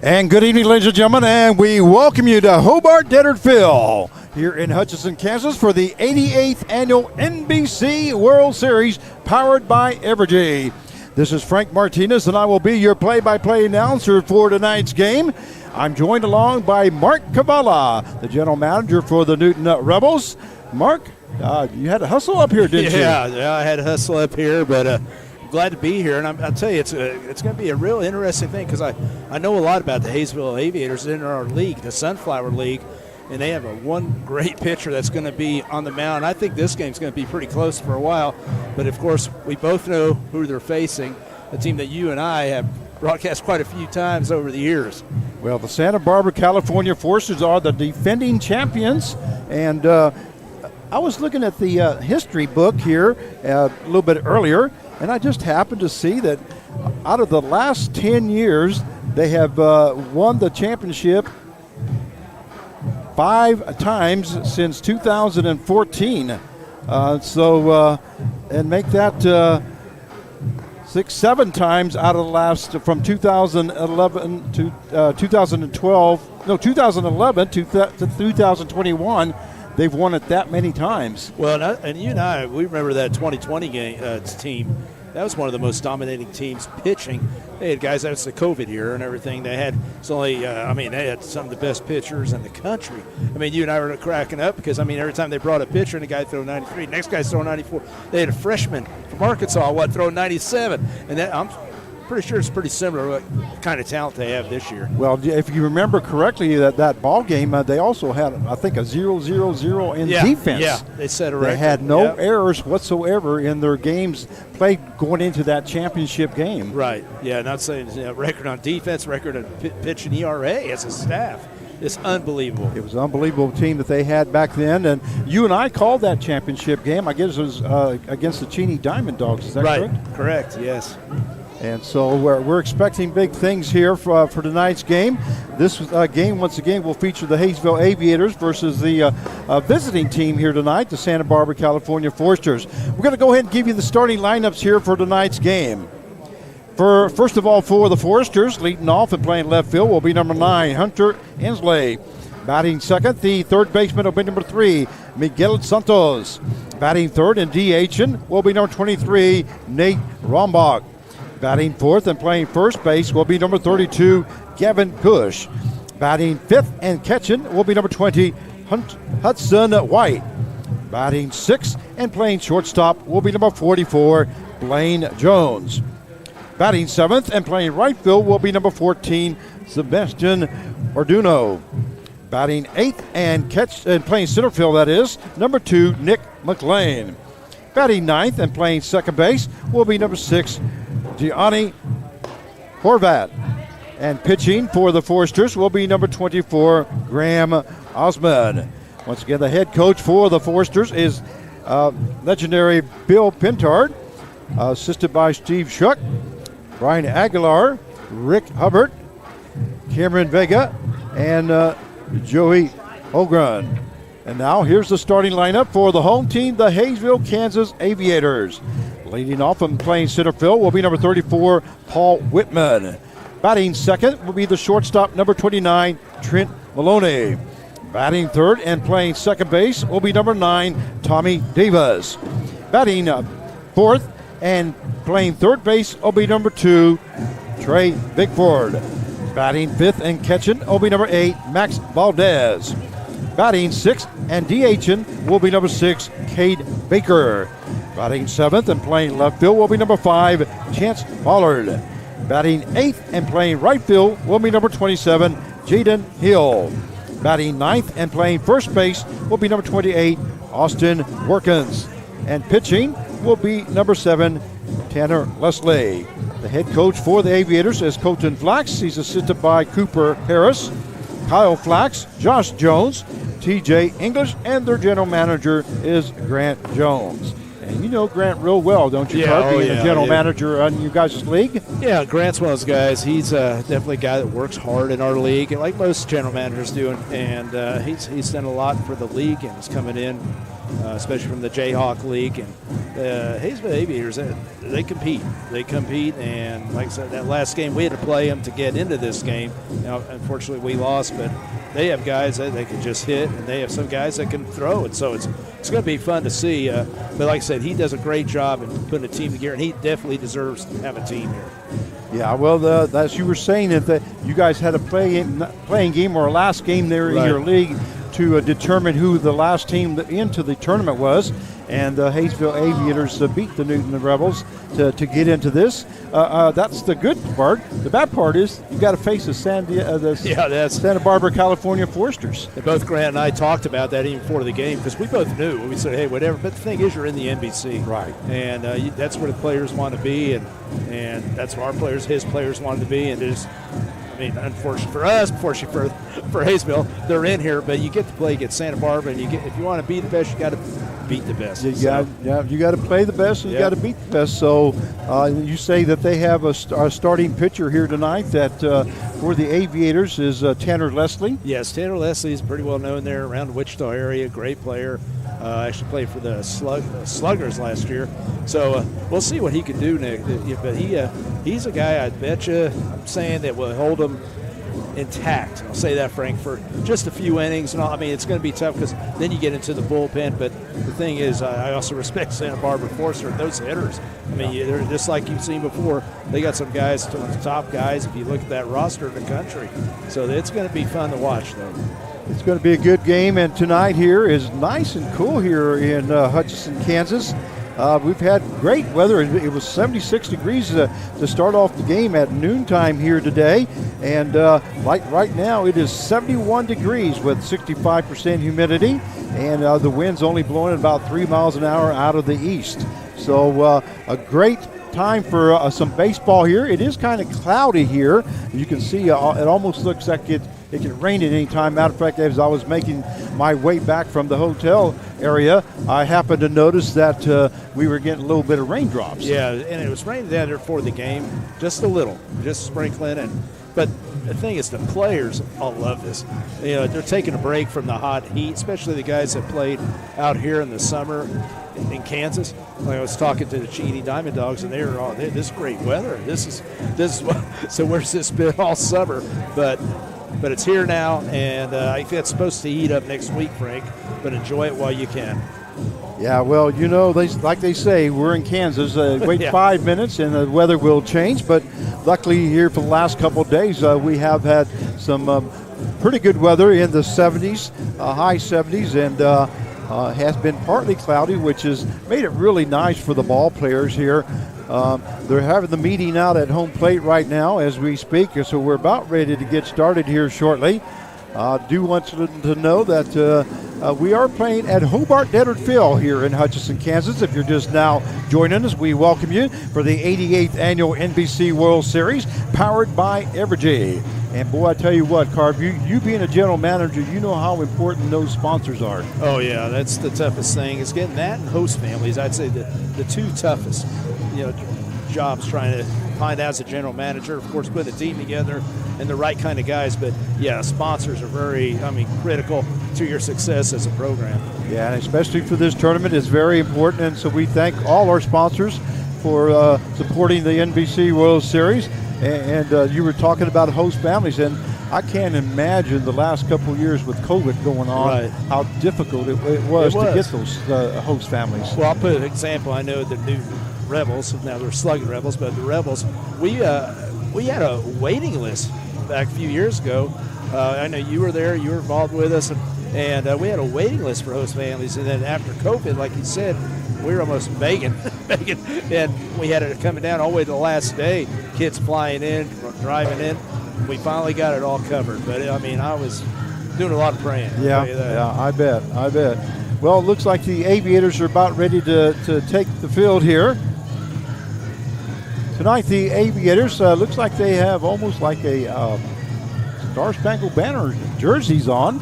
And good evening, ladies and gentlemen, and we welcome you to Hobart Desert Field here in Hutchinson, Kansas for the 88th annual NBC World Series powered by Evergy. This is Frank Martinez, and I will be your play-by-play announcer for tonight's game. I'm joined along by Mark Cavala, the general manager for the Newton Rebels. Mark, you had to hustle up here, didn't you? Yeah, I had to hustle up here, but glad to be here. And I'll tell you, it's going to be a real interesting thing because I know a lot about the Haysville Aviators in our league, the Sunflower League, and they have one great pitcher that's going to be on the mound. I think this game's going to be pretty close for a while, but of course we both know who they're facing, a team that you and I have broadcast quite a few times over the years. Well, the Santa Barbara, California Forces are the defending champions, and I was looking at the history book here a little bit earlier, and I just happened to see that out of the last 10 years, they have won the championship 5 times since 2014. And make that 6-7 times out of the last from 2011 to 2011 to 2021. They've won it that many times. Well, and you and I, we remember that 2020 game team. That was one of the most dominating teams pitching. They had guys, that's the COVID year and everything. They had they had some of the best pitchers in the country. I mean, you and I were cracking up because, every time they brought a pitcher and the guy threw 93, next guy's throwing 94. They had a freshman from Arkansas, throwing 97. And that, I'm pretty sure it's pretty similar to what kind of talent they have this year. Well, if you remember correctly, that ball game, they also had, I think, a 0-0-0 in defense. Yeah, they set a record. They had no errors whatsoever in their games played going into that championship game. Right. Yeah, not saying record on defense, record on pitch and ERA as a staff. It's unbelievable. It was an unbelievable team that they had back then, and you and I called that championship game. I guess it was against the Cheney Diamond Dogs. Is that correct? Right. Correct. Yes. And so we're expecting big things here for tonight's game. This game, once again, will feature the Haysville Aviators versus the visiting team here tonight, the Santa Barbara, California Foresters. We're going to go ahead and give you the starting lineups here for tonight's game. First of all, for the Foresters, leading off and playing left field will be number 9, Hunter Inslee. Batting second, the third baseman will be number 3, Miguel Santos. Batting third and DHing will be number 23, Nate Rombach. Batting fourth and playing first base will be number 32, Gavin Cush. Batting fifth and catching will be number 20, Hudson White. Batting sixth and playing shortstop will be number 44, Blaine Jones. Batting seventh and playing right field will be number 14, Sebastian Orduno. Batting eighth and playing center field, that is, number 2, Nick McLean. Batting ninth and playing second base will be number 6, Gianni Horvat. And pitching for the Foresters will be number 24, Graham Osmond. Once again, the head coach for the Foresters is legendary Bill Pintard, assisted by Steve Schuck, Brian Aguilar, Rick Hubbard, Cameron Vega, and Joey Ogren. And now here's the starting lineup for the home team, the Haysville, Kansas Aviators. Leading off and playing center field will be number 34, Paul Whitman. Batting second will be the shortstop, number 29, Trent Maloney. Batting third and playing second base will be number 9, Tommy Davis. Batting fourth and playing third base will be number 2, Trey Bigford. Batting fifth and catching will be number 8, Max Valdez. Batting sixth and DHing will be number 6, Cade Baker. Batting seventh and playing left field will be number 5, Chance Pollard. Batting eighth and playing right field will be number 27, Jaden Hill. Batting ninth and playing first base will be number 28, Austin Workins. And pitching will be number 7, Tanner Leslie. The head coach for the Aviators is Colton Flax. He's assisted by Cooper Harris, Kyle Flax, Josh Jones, TJ English, and their general manager is Grant Jones. And you know Grant real well, don't you, Yeah, Clark? oh, Being yeah, a general yeah. manager on you guys' league. Yeah, Grant's one of those guys. He's definitely a guy that works hard in our league, and like most general managers do. And he's done a lot for the league, and he's coming in, especially from the Jayhawk League. And Haysville Aviators, they compete. They compete, and like I said, that last game we had to play them to get into this game. Now, unfortunately, we lost, but they have guys that they can just hit, and they have some guys that can throw. And so it's going to be fun to see. But like I said, he does a great job in putting a team together, and he definitely deserves to have a team here. Yeah, well, as you were saying, that you guys had a playing game or a last game there in your league to determine who the last team into the tournament was. And Haysville Aviators beat the Newton Rebels to get into this. That's the good part. The bad part is you got to face the Santa Barbara, California Foresters. And both Grant and I talked about that even before the game because we both knew. We said, hey, whatever. But the thing is, you're in the NBC. Right. And that's where the players want to be, and that's where our players, his players, wanted to be. And there's, I mean, unfortunately for us, unfortunately for Haysville, they're in here, but you get to play against Santa Barbara, and if you want to be the best, you got to beat the best. You got to play the best, and you got to beat the best. So you say that they have a starting pitcher here tonight that for the Aviators is Tanner Leslie. Yes, Tanner Leslie is pretty well known there around the Wichita area. Great player. Actually played for the Sluggers last year. So we'll see what he can do next. But he's a guy, I bet you, I'm saying, that will hold him intact. I'll say that, Frank, for just a few innings. And all. I mean, it's going to be tough because then you get into the bullpen. But the thing is, I also respect Santa Barbara Forester. Those hitters, I mean, they're just like you've seen before. They got some guys, some of the top guys, if you look at that roster in the country. So it's going to be fun to watch, though. It's going to be a good game, and tonight here is nice and cool here in Hutchinson, Kansas. We've had great weather. It was 76 degrees to start off the game at noontime here today, and like right now it is 71 degrees with 65% humidity, and the wind's only blowing about 3 miles an hour out of the east. So a great time for some baseball here. It is kind of cloudy here. You can see it almost looks like it can rain at any time. Matter of fact, as I was making my way back from the hotel area, I happened to notice that we were getting a little bit of raindrops. Yeah, and it was raining down there for the game, just a little, just sprinkling. But the thing is, the players all love this. You know, they're taking a break from the hot heat, especially the guys that played out here in the summer in Kansas. Like I was talking to the Cheney Diamond Dogs, and they were all, this is great weather. This is what, so where's this been all summer? But it's here now, and I think it's supposed to heat up next week, Frank, but enjoy it while you can. Yeah, well, you know, like they say, we're in Kansas. Wait 5 minutes and the weather will change. But luckily here for the last couple of days, we have had some pretty good weather in the 70s, high 70s, and has been partly cloudy, which has made it really nice for the ball players here. They're having the meeting out at home plate right now as we speak, so we're about ready to get started here shortly. Do want to know that we are playing at Hobart Deddard Field here in Hutchinson, Kansas. If you're just now joining us, we welcome you for the 88th Annual NBC World Series, powered by Evergy. And boy, I tell you what, Carv, you being a general manager, you know how important those sponsors are. Oh yeah, that's the toughest thing. Is getting that and host families. I'd say the two toughest, jobs trying to find out as a general manager. Of course, put a team together and the right kind of guys. But yeah, sponsors are very, critical to your success as a program. Yeah, and especially for this tournament, it's very important. And so we thank all our sponsors for supporting the NBC World Series. And you were talking about host families, and I can't imagine the last couple of years with COVID going on, how difficult it was to get those host families. Well, I'll put an example. I know the new Rebels, now they're Slugging Rebels, but the Rebels, we had a waiting list back a few years ago. I know you were there, you were involved with us, and we had a waiting list for host families. And then after COVID, like you said, we were almost begging, and we had it coming down all the way to the last day, kids flying in, driving in. We finally got it all covered. But, I was doing a lot of praying. Yeah, I bet. Well, it looks like the Aviators are about ready to take the field here. Tonight, the Aviators looks like they have almost like a Star Spangled Banner jerseys on.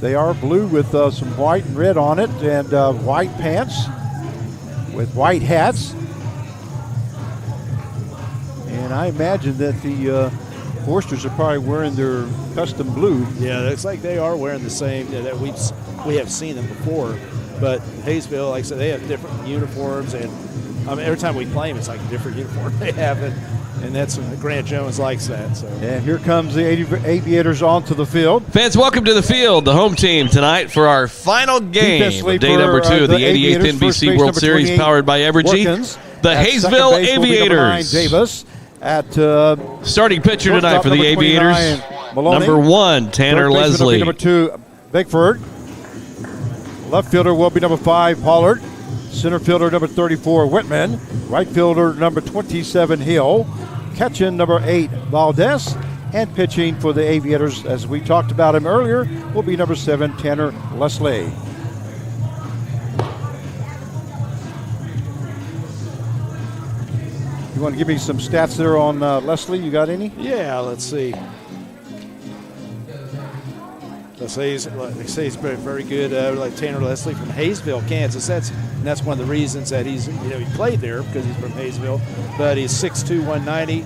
They are blue with some white and red on it, and white pants with white hats. And I imagine that the Forsters are probably wearing their custom blue. Yeah, it's like they are wearing the same that we have seen them before. But Haysville, like I said, they have different uniforms, and I mean, every time we play them, it's like a different uniform they have, and that's Grant Jones likes that. So. And here comes the Aviators onto the field. Fans, welcome to the field, the home team tonight for our final game of day number 2 of the 88th NBC World Series, powered by Evergy. The Haysville Aviators. Davis at starting pitcher tonight for the Aviators. Number 1, Tanner Leslie. Number 2, Bickford. Left fielder will be number 5, Pollard. Center fielder number 34, Whitman. Right fielder number 27, Hill. Catching number 8, Valdez. And pitching for the Aviators, as we talked about him earlier, will be number 7, Tanner Leslie. You want to give me some stats there on Leslie? You got any? Yeah, let's see. They say he's very good, like Tanner Leslie from Haysville, Kansas. That's one of the reasons that he played there, because he's from Haysville. But he's 6'2", 190,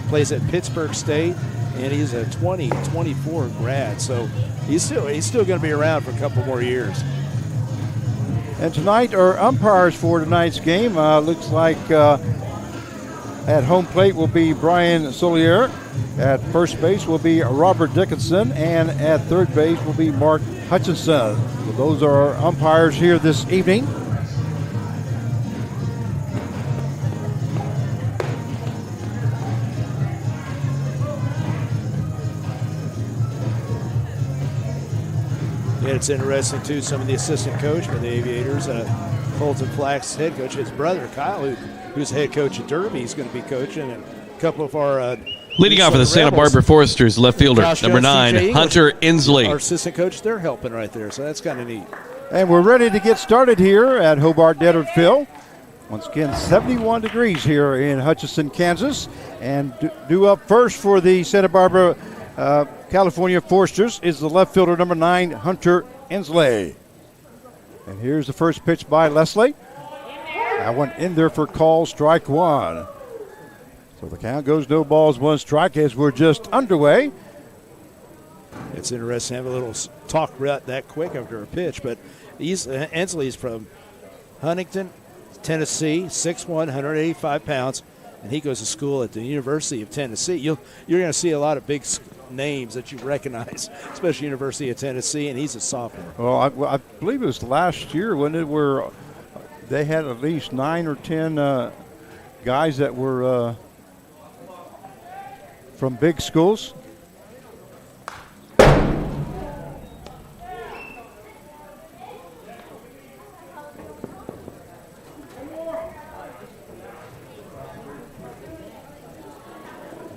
plays at Pittsburgh State, and he's a 2024 grad. So he's still going to be around for a couple more years. And tonight, our umpires for tonight's game looks like at home plate will be Brian Solier. At first base will be Robert Dickinson, and at third base will be Mark Hutchinson. So those are our umpires here this evening. Yeah, it's interesting too. Some of the assistant coach for the Aviators, Colton Flack's head coach, his brother Kyle, who's head coach at Derby, is going to be coaching, and a couple of our leading off for the Santa Barbara Foresters, left fielder, number 9, Hunter Inslee. Our assistant coach, they're helping right there, so that's kind of neat. And we're ready to get started here at Hobart Deadard Field. Once again, 71 degrees here in Hutchinson, Kansas. And due up first for the Santa Barbara, California Foresters is the left fielder, number 9, Hunter Inslee. And here's the first pitch by Leslie. That one in there for call, strike 1. So the count goes no balls, 1 strike as we're just underway. It's interesting to have a little talk right that quick after a pitch, but Inslee's from Huntington, Tennessee, 6'1", 185 pounds, and he goes to school at the University of Tennessee. You're going to see a lot of big names that you recognize, especially University of Tennessee, and he's a sophomore. Well, I believe it was last year when they had at least 9 or 10 guys that were from big schools.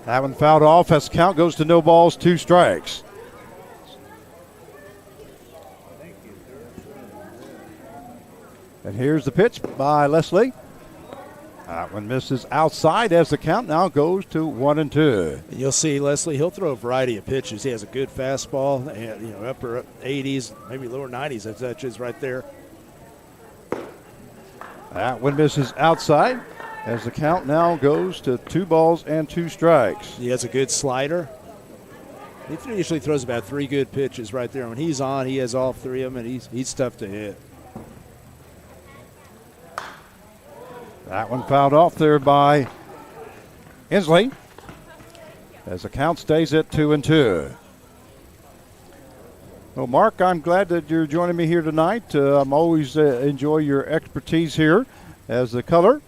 That one fouled off as count goes to no balls, 2 strikes. And here's the pitch by Leslie. That one misses outside as the count now goes to 1-2. And you'll see Leslie, he'll throw a variety of pitches. He has a good fastball, and upper 80s, maybe lower 90s. That's just right there. That one misses outside as the count now goes to 2 balls and 2 strikes. He has a good slider. He usually throws about 3 good pitches right there. When he's on, he has all 3 of them, and he's tough to hit. That one fouled off there by Inslee as the count stays at 2-2. Well, Mark, I'm glad that you're joining me here tonight. I'm always enjoy your expertise here as the color.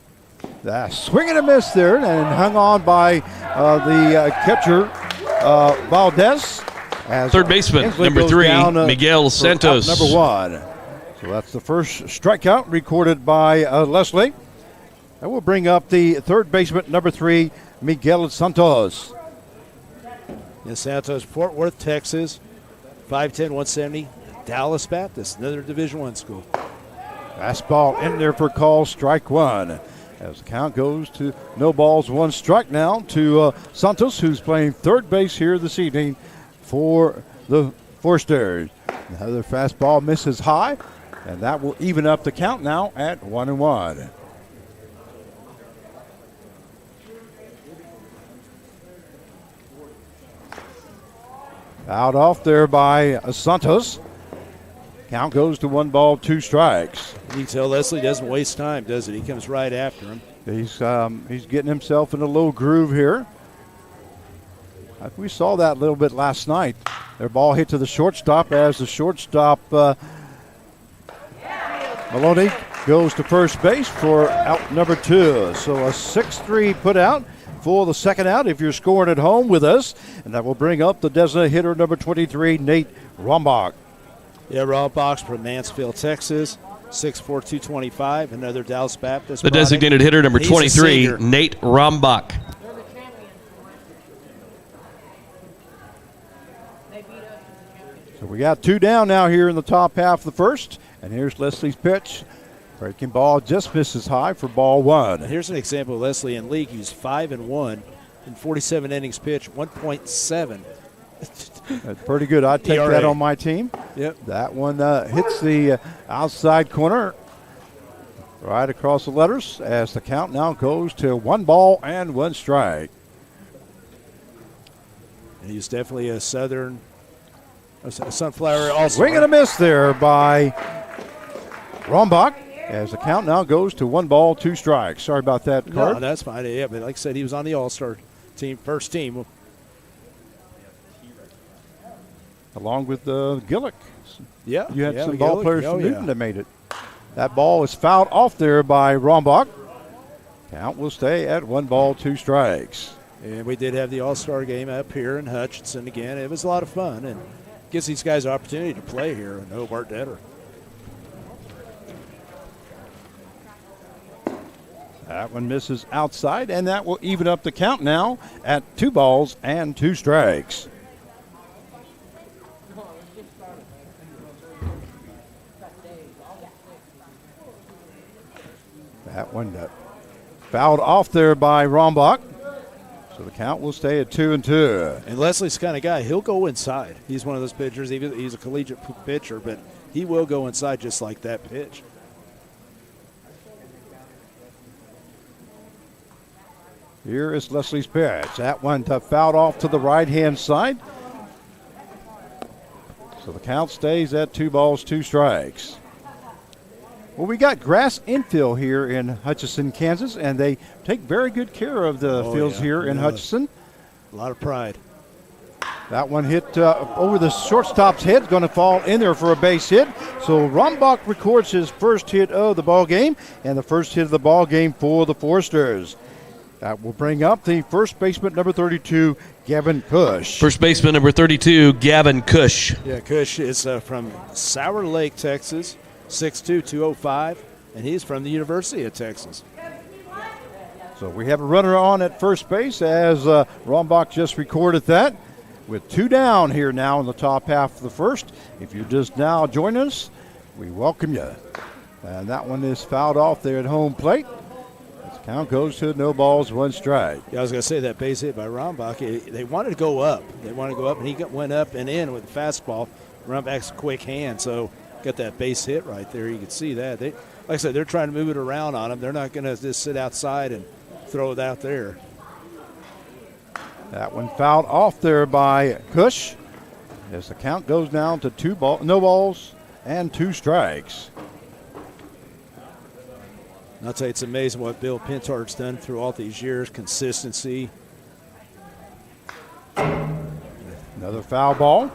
Swing and a miss there, and hung on by the catcher, Valdez. As third baseman, Inslee number 3, down, Miguel Santos. Number 1. So that's the first strikeout recorded by Leslie. That will bring up the third baseman, number 3, Miguel Santos. And Santos, Fort Worth, Texas, 5'10", 170, Dallas Baptist, another Division I school. Fastball in there for call, strike 1. As the count goes to no balls, 1 strike now to Santos, who's playing third base here this evening for the Foresters. Another fastball misses high, and that will even up the count now at 1-1. Out off there by Santos. Count goes to 1 ball, 2 strikes. You can tell Leslie doesn't waste time, does it? He comes right after him. He's getting himself in a little groove here. We saw that a little bit last night. Their ball hit to the shortstop as the shortstop Maloney goes to first base for out number 2. So a 6-3 put out for the second out if you're scoring at home with us. And that will bring up the designated hitter number 23, Nate Rombach. Yeah, Rombach from Mansfield, Texas. 6'4", 225, another Dallas Baptist. The designated hitter number 23, Nate Rombach. So we got 2 down now here in the top half of the first. And here's Leslie's pitch. Breaking ball just misses high for ball 1. Here's an example of Leslie in league. He's 5-1 in 47 innings pitched, 1.7. That's pretty good. I'd take that on my team. Yep. That one hits the outside corner right across the letters as the count now goes to 1 ball and 1 strike. And he's definitely a sunflower also. Swing and a miss there by Rombach as the count now goes to 1 ball, 2 strikes. Sorry about that, Card. No, that's fine. Yeah, but like I said, he was on the All-Star team, first team. Along with Gillick. Yeah. You had some Gillick. ball players from Newton that made it. That ball is fouled off there by Rombach. Count will stay at 1 ball, 2 strikes. And we did have the All-Star game up here in Hutchinson again. It was a lot of fun and gives these guys an opportunity to play here in Hobart Detter. That one misses outside, and that will even up the count now at 2 balls and 2 strikes. That one fouled off there by Rombach. So the count will stay at 2-2. And Leslie's the kind of guy, he'll go inside. He's one of those pitchers. He's a collegiate pitcher, but he will go inside just like that pitch. Here is Leslie's pitch. That one fouled off to the right-hand side. So the count stays at 2 balls, 2 strikes. Well, we got grass infield here in Hutchinson, Kansas, and they take very good care of the fields here in Hutchinson. A lot of pride. That one hit over the shortstop's head, going to fall in there for a base hit. So Rombach records his first hit of the ball game and the first hit of the ball game for the Foresters. That will bring up the first baseman, number 32, Gavin Cush. First baseman, number 32, Gavin Cush. Yeah, Cush is from Sour Lake, Texas, 6'2", 205, and he's from the University of Texas. So we have a runner on at first base as Rombach just recorded that. With 2 down here now in the top half of the first. If you're just now joining us, we welcome you. And that one is fouled off there at home plate. Count goes to 0 balls, 1 strike. Yeah, I was going to say that base hit by Rombach. They wanted to go up. And he went up and in with the fastball. Rombach's a quick hand, so got that base hit right there. You can see that. Like I said, they're trying to move it around on him. They're not going to just sit outside and throw it out there. That one fouled off there by Cush as the count goes down to 0 balls and 2 strikes. And I'll tell you, it's amazing what Bill Pintart's done through all these years, consistency. Another foul ball.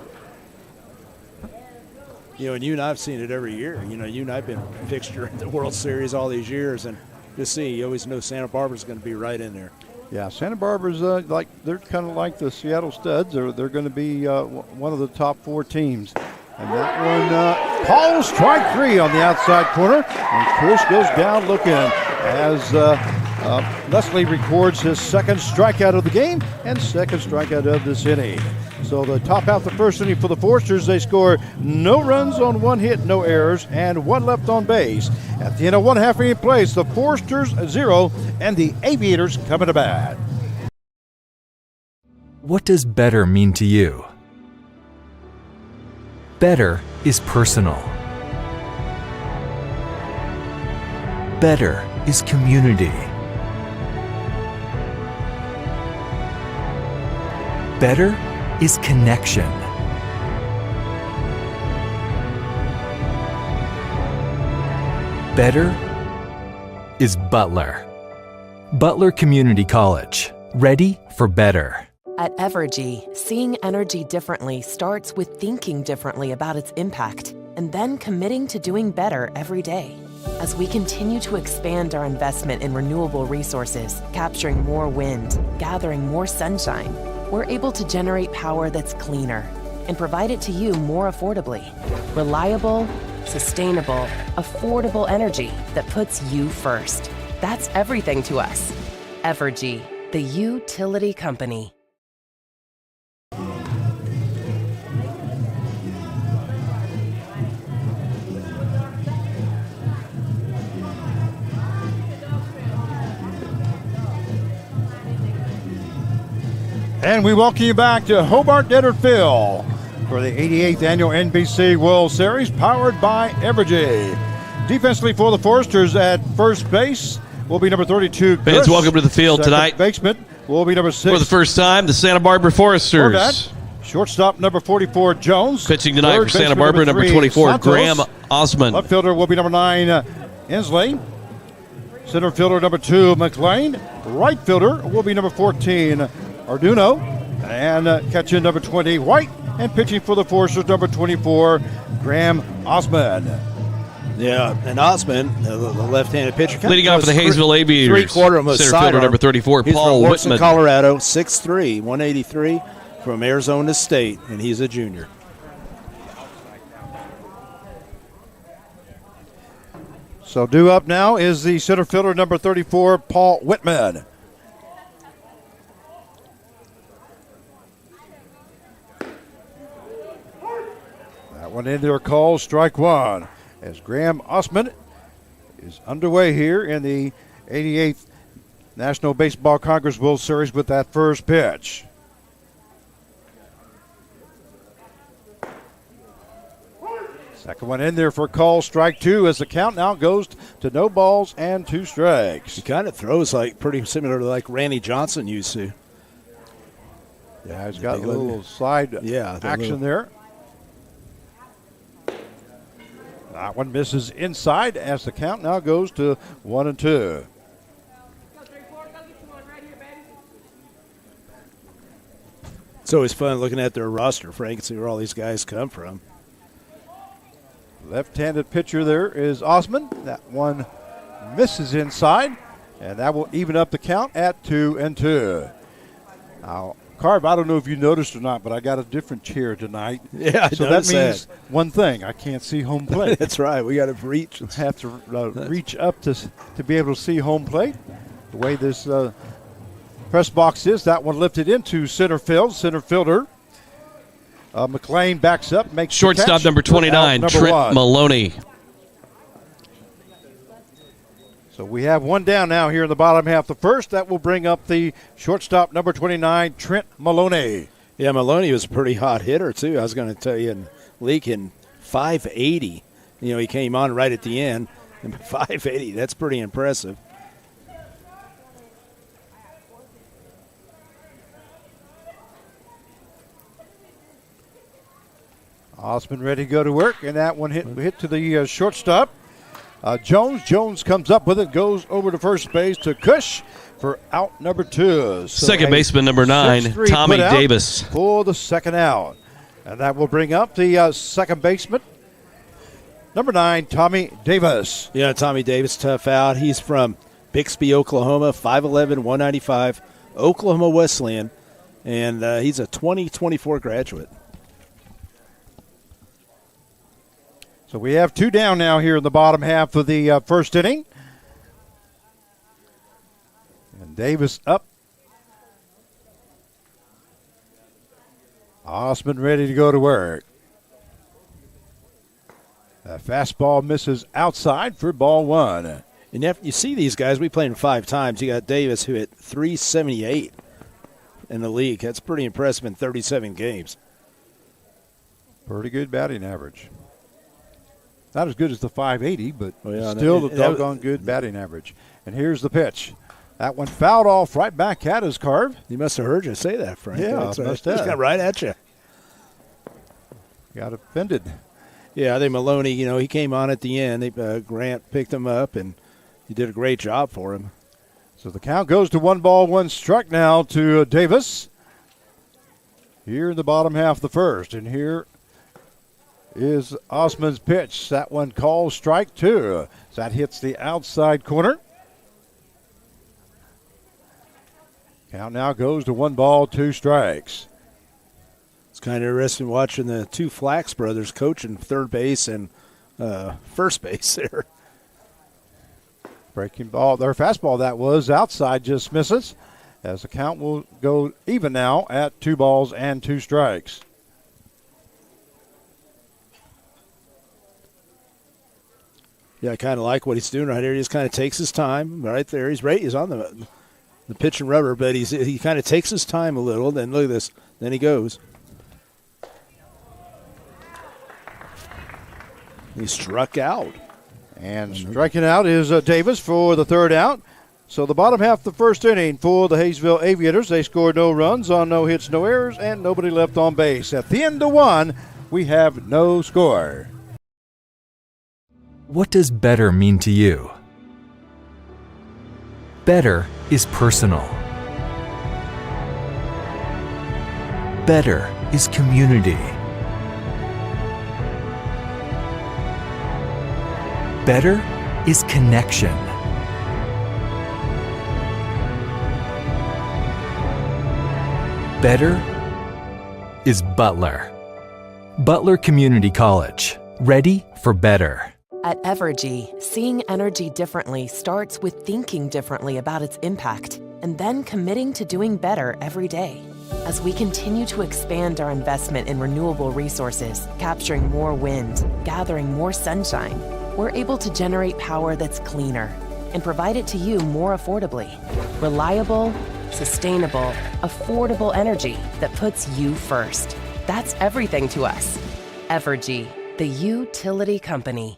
You know, and you and I've seen it every year. You know, you and I've been a fixture in the World Series all these years, and just see, you always know Santa Barbara's going to be right in there. Yeah, Santa Barbara's they're kind of like the Seattle Studs, or they're going to be one of the top 4 teams. And that one calls strike 3 on the outside corner, and Cush goes down looking as Leslie records his second strikeout of the game and second strikeout of this inning. So the top half of the first inning for the Foresters, they score no runs on 1 hit, no errors, and 1 left on base. At the end of 1/2 inning plays, the Foresters 0 and the Aviators coming to bat. What does better mean to you? Better is personal. Better is community. Better is connection. Better is Butler. Butler Community College. Ready for better. At Evergy, seeing energy differently starts with thinking differently about its impact and then committing to doing better every day. As we continue to expand our investment in renewable resources, capturing more wind, gathering more sunshine, we're able to generate power that's cleaner and provide it to you more affordably. Reliable, sustainable, affordable energy that puts you first. That's everything to us. Evergy, the utility company. And we welcome you back to Hobart Detter Field for the 88th Annual NBC World Series, powered by Evergy. Defensively for the Foresters at first base will be number 32, Fans, welcome to the field tonight. Baseman will be number 6. For the first time, the Santa Barbara Foresters. Shortstop number 44, Jones. Pitching tonight for Santa Barbara, number 24, Santos. Graham Osmond. Left fielder will be number 9, Inslee. Center fielder number 2, McLean. Right fielder will be number 14, Arduino. And catching number 20, White. And pitching for the Foresters, number 24, Graham Osmond. Yeah, and Osmond, the left-handed pitcher. Leading off for the Haysville Aviators. Three-quarter almost center sidearm. fielder number 34, He's Paul from Wilson, Whitman. Colorado, 6'3", 183, from Arizona State, and he's a junior. So due up now is the center fielder number 34, Paul Whitman. That one in there called strike one as Graham Osmond is underway here in the 88th National Baseball Congress World Series with that first pitch. Second one in there for a call, strike two, as the count now goes to no balls and 2 strikes. He kind of throws like pretty similar to like Randy Johnson used to. Yeah, he's got a little slide action there. That one misses inside as the count now goes to 1-2. It's always fun looking at their roster, Frank, and see where all these guys come from. Left-handed pitcher there is Osmond. That one misses inside, and that will even up the count at 2-2. Now, Carv, I don't know if you noticed or not, but I got a different chair tonight. Yeah, so that means one thing: I can't see home plate. That's right. We got to reach. Have to reach up to be able to see home plate. The way this press box is, that one lifted into center field. Center fielder McLean backs up, makes shortstop number 29, Trent Maloney. So we have one down now here in the bottom half. The first, that will bring up the shortstop number 29, Trent Maloney. Yeah, Maloney was a pretty hot hitter, too. I was going to tell you, in league in 580. You know, he came on right at the end. And 580, that's pretty impressive. Osmond ready to go to work, and that one hit to the shortstop. Jones comes up with it, goes over to first base to Cush for out number 2. So second baseman number 9, Tommy Davis. For the second out. And that will bring up the second baseman, number 9, Tommy Davis. Yeah, Tommy Davis, tough out. He's from Bixby, Oklahoma, 5'11", 195, Oklahoma Wesleyan, and he's a 2024 graduate. So we have 2 down now here in the bottom half of the first inning. And Davis up. Osmond ready to go to work. A fastball misses outside for ball 1. And you see these guys, we played them 5 times. You got Davis, who hit 378 in the league. That's pretty impressive in 37 games. Pretty good batting average. Not as good as the 580, but yeah, still the doggone good batting average. And here's the pitch. That one fouled off right back at his carve. He must have heard you say that, Frank. Yeah, must have. Just got right at you. Got offended. Yeah, I think Maloney, he came on at the end. Grant picked him up, and he did a great job for him. So the count goes to 1-1 strike now to Davis. Here in the bottom half of the first. And here is Osman's pitch. That one called strike 2. So that hits the outside corner. Count now goes to 1-2 strikes. It's kind of interesting watching the two Flax brothers coaching third base and first base there. Breaking ball, their fastball that was outside just misses. As the count will go even now at 2 strikes. Yeah, I kind of like what he's doing right here. He just kind of takes his time right there. He's on the pitch and rubber, but he kind of takes his time a little. Then look at this. Then he goes. He struck out. And striking out is Davis for the third out. So the bottom half of the first inning for the Haysville Aviators. They scored no runs on no hits, no errors, and nobody left on base. At the end of 1, we have no score. What does better mean to you? Better is personal. Better is community. Better is connection. Better is Butler. Butler Community College. Ready for better. At Evergy, seeing energy differently starts with thinking differently about its impact and then committing to doing better every day. As we continue to expand our investment in renewable resources, capturing more wind, gathering more sunshine, we're able to generate power that's cleaner and provide it to you more affordably. Reliable, sustainable, affordable energy that puts you first. That's everything to us. Evergy, the utility company.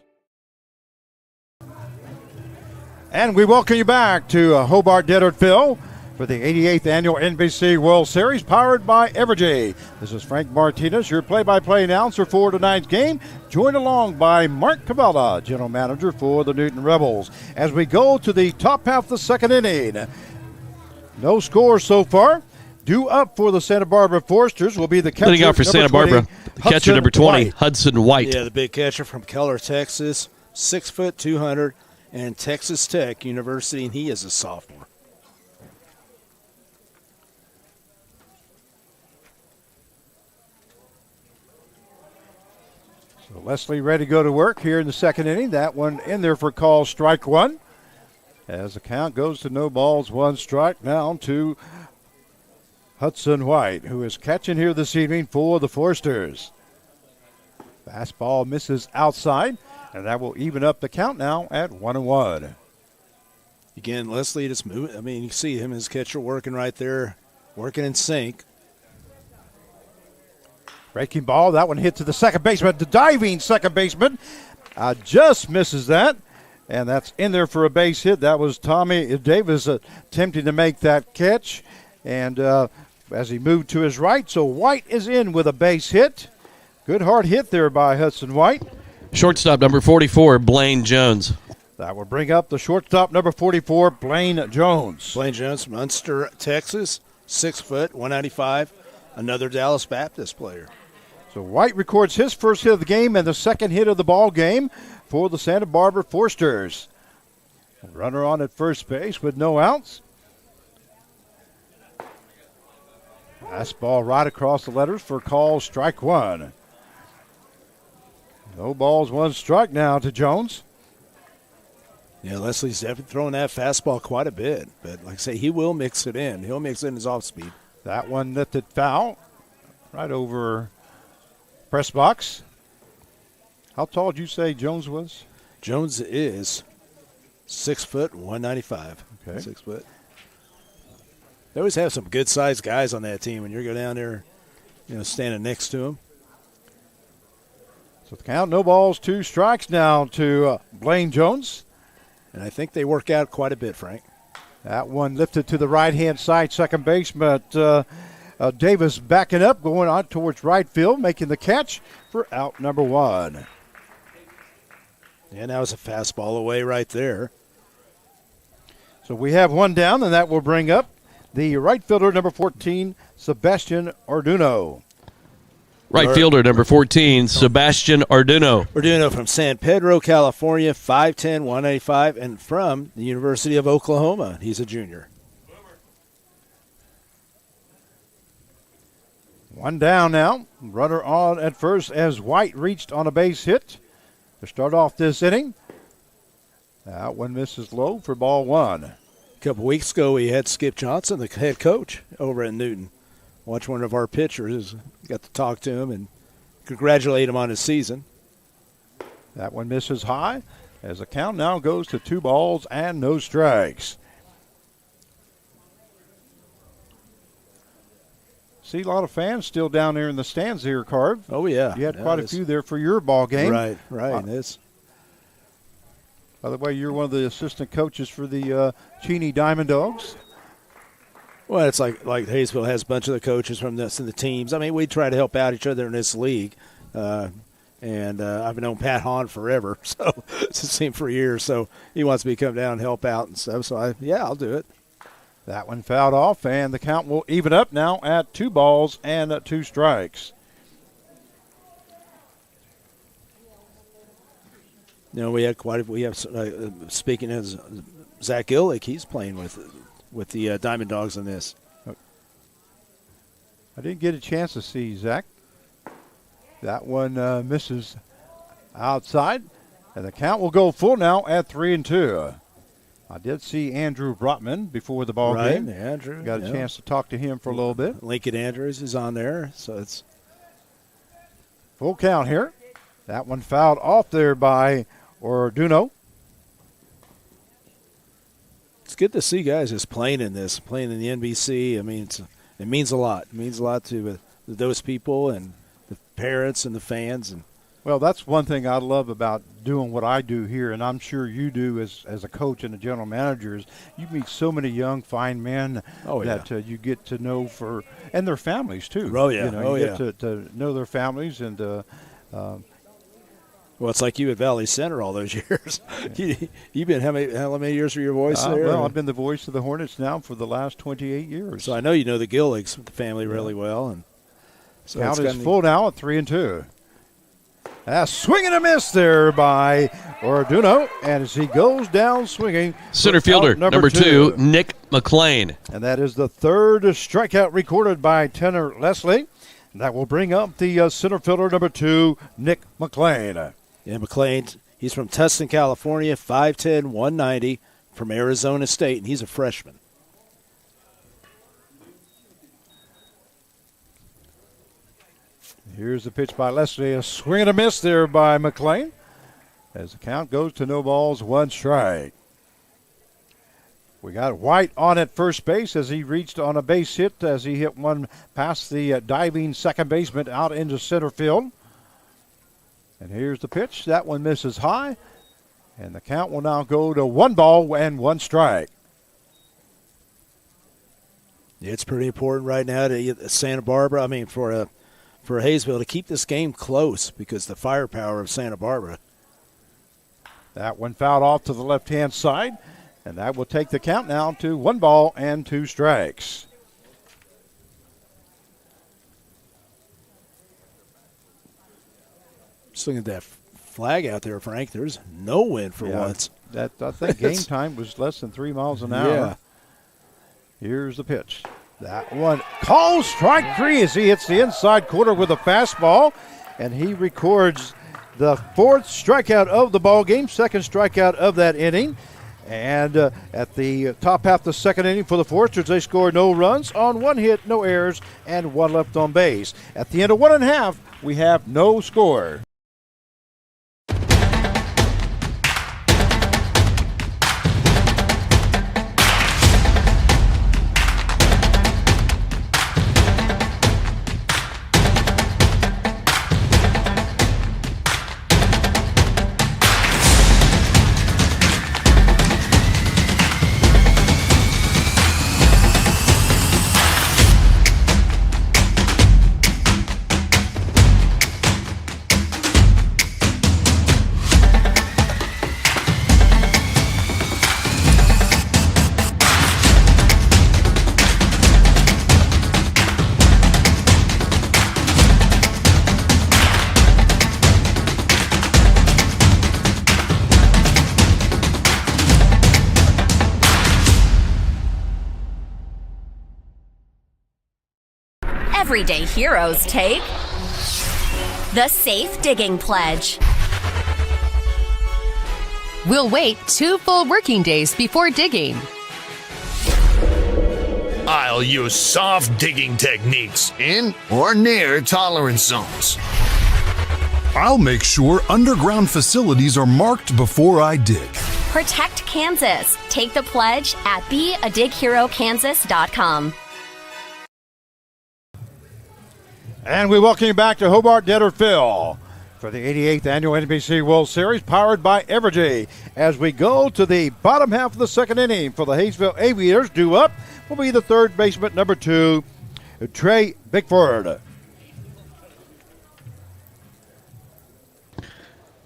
And we welcome you back to Hobart Desertville for the 88th Annual NBC World Series, powered by Evergy. This is Frank Martinez, your play-by-play announcer for tonight's game, joined along by Mark Cavalla, General Manager for the Newton Rebels. As we go to the top half of the second inning, no score so far. Due up for the Santa Barbara Foresters will be the catcher. Leading out for Santa Barbara, the catcher number 20, White. Hudson White. Yeah, the big catcher from Keller, Texas, 6 foot, 200, and Texas Tech University, and he is a sophomore. So Leslie ready to go to work here in the second inning. That one in there for call strike 1. As the count goes to no balls, 1 strike now to Hudson White, who is catching here this evening for the Foresters. Fastball misses outside, and that will even up the count now at 1-1. Again, Leslie just moving. I mean, you see him as catcher working right there, working in sync. Breaking ball, that one hit to the second baseman, the diving second baseman. Just misses that, and that's in there for a base hit. That was Tommy Davis attempting to make that catch, and as he moved to his right, so White is in with a base hit. Good hard hit there by Hudson White. Shortstop number 44, Blaine Jones. That will bring up the shortstop number 44, Blaine Jones. Blaine Jones from Munster, Texas, 6 foot, 195, another Dallas Baptist player. So White records his first hit of the game and the second hit of the ball game for the Santa Barbara Foresters. Runner on at first base with no outs. Fastball right across the letters for call strike 1. No balls, 1 strike now to Jones. Yeah, Leslie's definitely throwing that fastball quite a bit. But like I say, he will mix it in. He'll mix it in his off speed. That one lifted foul right over press box. How tall did you say Jones was? Jones is 6 foot, 195. Okay. 6 foot. They always have some good-sized guys on that team when you go down there, standing next to them. So the count, no balls, 2 strikes now to Blaine Jones. And I think they work out quite a bit, Frank. That one lifted to the right-hand side, second baseman Davis backing up, going on towards right field, making the catch for out number 1. And that was a fastball away right there. So we have 1 down, and that will bring up the right fielder, number 14, Sebastian Arduino. Right fielder, number 14, Sebastian Arduino. Arduino from San Pedro, California, 5'10", 185, and from the University of Oklahoma. He's a junior. 1 down now. Runner on at first as White reached on a base hit to start off this inning. That one misses low for ball 1. A couple weeks ago, we had Skip Johnson, the head coach, over at Newton. Watch one of our pitchers. Got to talk to him and congratulate him on his season. That one misses high as the count now goes to 2 balls and no strikes. See a lot of fans still down there in the stands here, Carv. Oh, yeah. You had quite a few there for your ball game. Right. By the way, you're one of the assistant coaches for the Cheney Diamond Dogs. Well, it's like Haysville has a bunch of the coaches from this and the teams. I mean, we try to help out each other in this league. And I've known Pat Hahn forever, so it's the same for years. So he wants me to come down and help out and stuff. So, I'll do it. That one fouled off, and the count will even up now at 2 balls and 2 strikes. You know, we have speaking as Zach Gillick, he's playing with the Diamond Dogs in this. I didn't get a chance to see Zach. That one misses outside, and the count will go full now at 3-2. I did see Andrew Brotman before the ball game. Andrew. Got a chance to talk to him for a little bit. Lincoln Andrews is on there, so it's full count here. That one fouled off there by Arduino. It's good to see guys just playing in the NBC. I mean, it means a lot. It means a lot to those people and the parents and the fans. And well, that's one thing I love about doing what I do here, and I'm sure you do as a coach and a general manager, is you meet so many young, fine men that you get to know and their families too. Oh, yeah. You get to know their families and well, it's like you at Valley Center all those years. You've been how many years were your voice there? Well, I've been the voice of the Hornets now for the last 28 years. So I know you know the Gillicks, the family, really well. And so count is full now at 3-2. A swing and a miss there by Arduino, and as he goes down swinging. Center fielder, number 2, Nick McLean. And that is the 3rd strikeout recorded by Tanner Leslie. And that will bring up the center fielder, number 2, Nick McLean. Yeah, McLean, he's from Tustin, California, 5'10", 190, from Arizona State, and he's a freshman. Here's the pitch by Leslie. A swing and a miss there by McLean as the count goes to no balls, 1 strike. We got White on at first base as he reached on a base hit as he hit one past the diving second baseman out into center field. And here's the pitch. That one misses high. And the count will now go to 1 ball and 1 strike. It's pretty important right now to Santa Barbara. I mean, for Haysville to keep this game close because the firepower of Santa Barbara. That one fouled off to the left-hand side, and that will take the count now to 1 ball and 2 strikes. Just looking at that flag out there, Frank. There's no wind for once. I think game time was less than 3 miles an hour. Yeah. Here's the pitch. That one called strike 3 as he hits the inside corner with a fastball, and he records the 4th strikeout of the ball game, 2nd strikeout of that inning. And at the top half of the 2nd inning for the Foresters, they scored no runs on 1 hit, no errors, and 1 left on base. At the end of 1 1/2, we have no score. everyday heroes take the Safe Digging Pledge. We'll wait 2 full working days before digging. I'll use soft digging techniques in or near tolerance zones. I'll make sure underground facilities are marked before I dig. Protect Kansas. Take the pledge at beadigherokansas.com. And we welcome you back to Hobart Dead Phil for the 88th Annual NBC World Series, powered by Evergy. As we go to the bottom half of the second inning for the Haysville Aviators, due up will be the third baseman, number 2, Trey Bickford.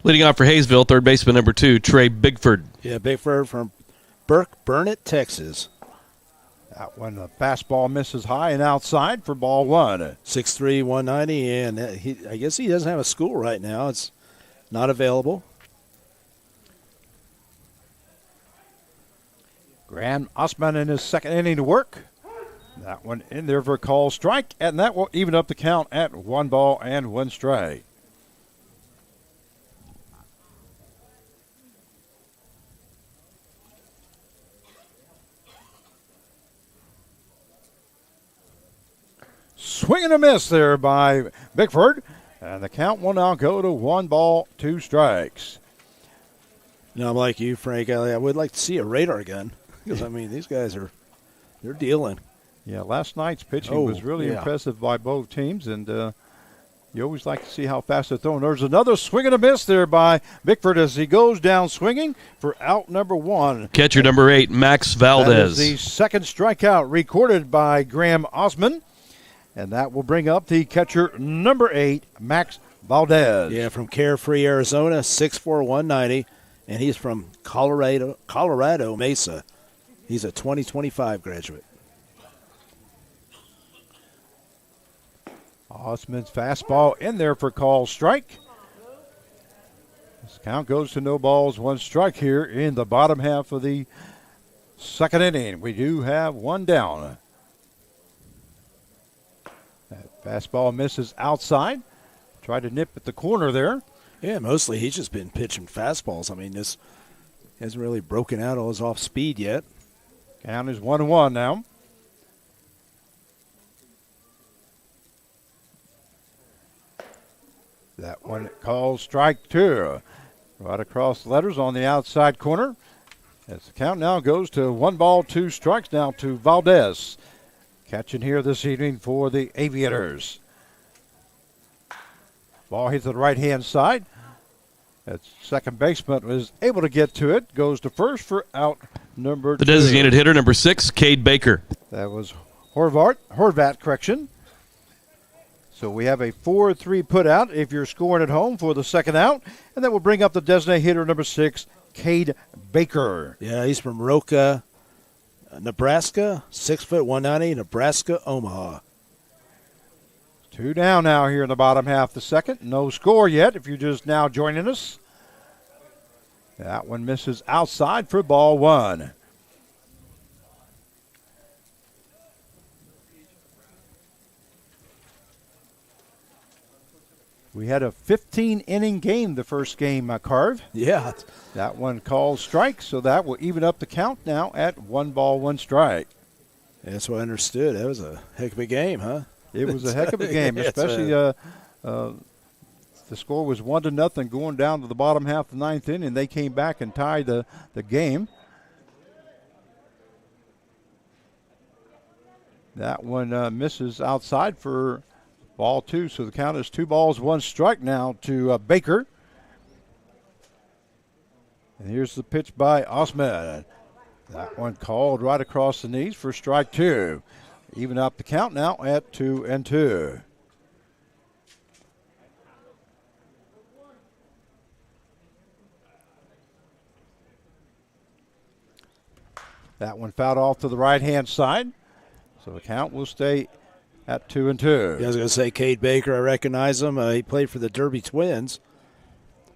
Leading off for Haysville, third baseman number 2, Trey Bickford. Yeah, Bickford from Burnett, Texas. That one, the fastball misses high and outside for ball 1. 6'3", 190, and I guess he doesn't have a school right now. It's not available. Graham Osman in his second inning to work. That one in there for a call strike, and that will even up the count at 1 ball and 1 strike. Swing and a miss there by Bickford, and the count will now go to 1 ball, 2 strikes. You know, I'm like you, Frank. I would like to see a radar gun because, I mean, these guys they're dealing. Yeah, last night's pitching was really impressive by both teams, and you always like to see how fast they're throwing. There's another swing and a miss there by Bickford as he goes down swinging for out number 1. Catcher number 8, Max Valdez. That is the second strikeout recorded by Graham Osman. And that will bring up the catcher number 8, Max Valdez. Yeah, from Carefree, Arizona, 6'4", 190, and he's from Colorado Mesa. He's a 2025 graduate. Osman's fastball in there for call strike. This count goes to no balls, 1 strike here in the bottom half of the second inning. We do have 1 down. Fastball misses outside. Tried to nip at the corner there. Yeah, mostly he's just been pitching fastballs. I mean, this hasn't really broken out all his off speed yet. Count is 1-1 now. That one calls strike 2. Right across the letters on the outside corner. As the count now goes to 1 ball, 2 strikes now to Valdez. Catching here this evening for the Aviators. Ball hits the right-hand side. That second baseman was able to get to it. Goes to first for out number 2. The designated hitter, number 6, Cade Baker. That was Horvat, correction. So we have a 4-3 put out if you're scoring at home for the second out. And that will bring up the designated hitter, number 6, Cade Baker. Yeah, he's from Roca, Nebraska, 6', 190, Nebraska, Omaha. 2 down now here in the bottom half of the second. No score yet if you're just now joining us. That one misses outside for ball 1. We had a 15-inning game the first game, Carve. Yeah. That one called strike, so that will even up the count now at 1 ball, 1 strike. That's what I understood. That was a heck of a game, huh? It was a heck of a game, especially the score was 1-0 going down to the bottom half of the 9th inning. They came back and tied the game. That one misses outside for ball 2, so the count is 2 balls, 1 strike now to Baker. And here's the pitch by Osman. That one called right across the knees for strike 2. Even up the count now at 2-2. That one fouled off to the right-hand side. So the count will stay at 2-2. Yeah, I was going to say Cade Baker. I recognize him. He played for the Derby Twins.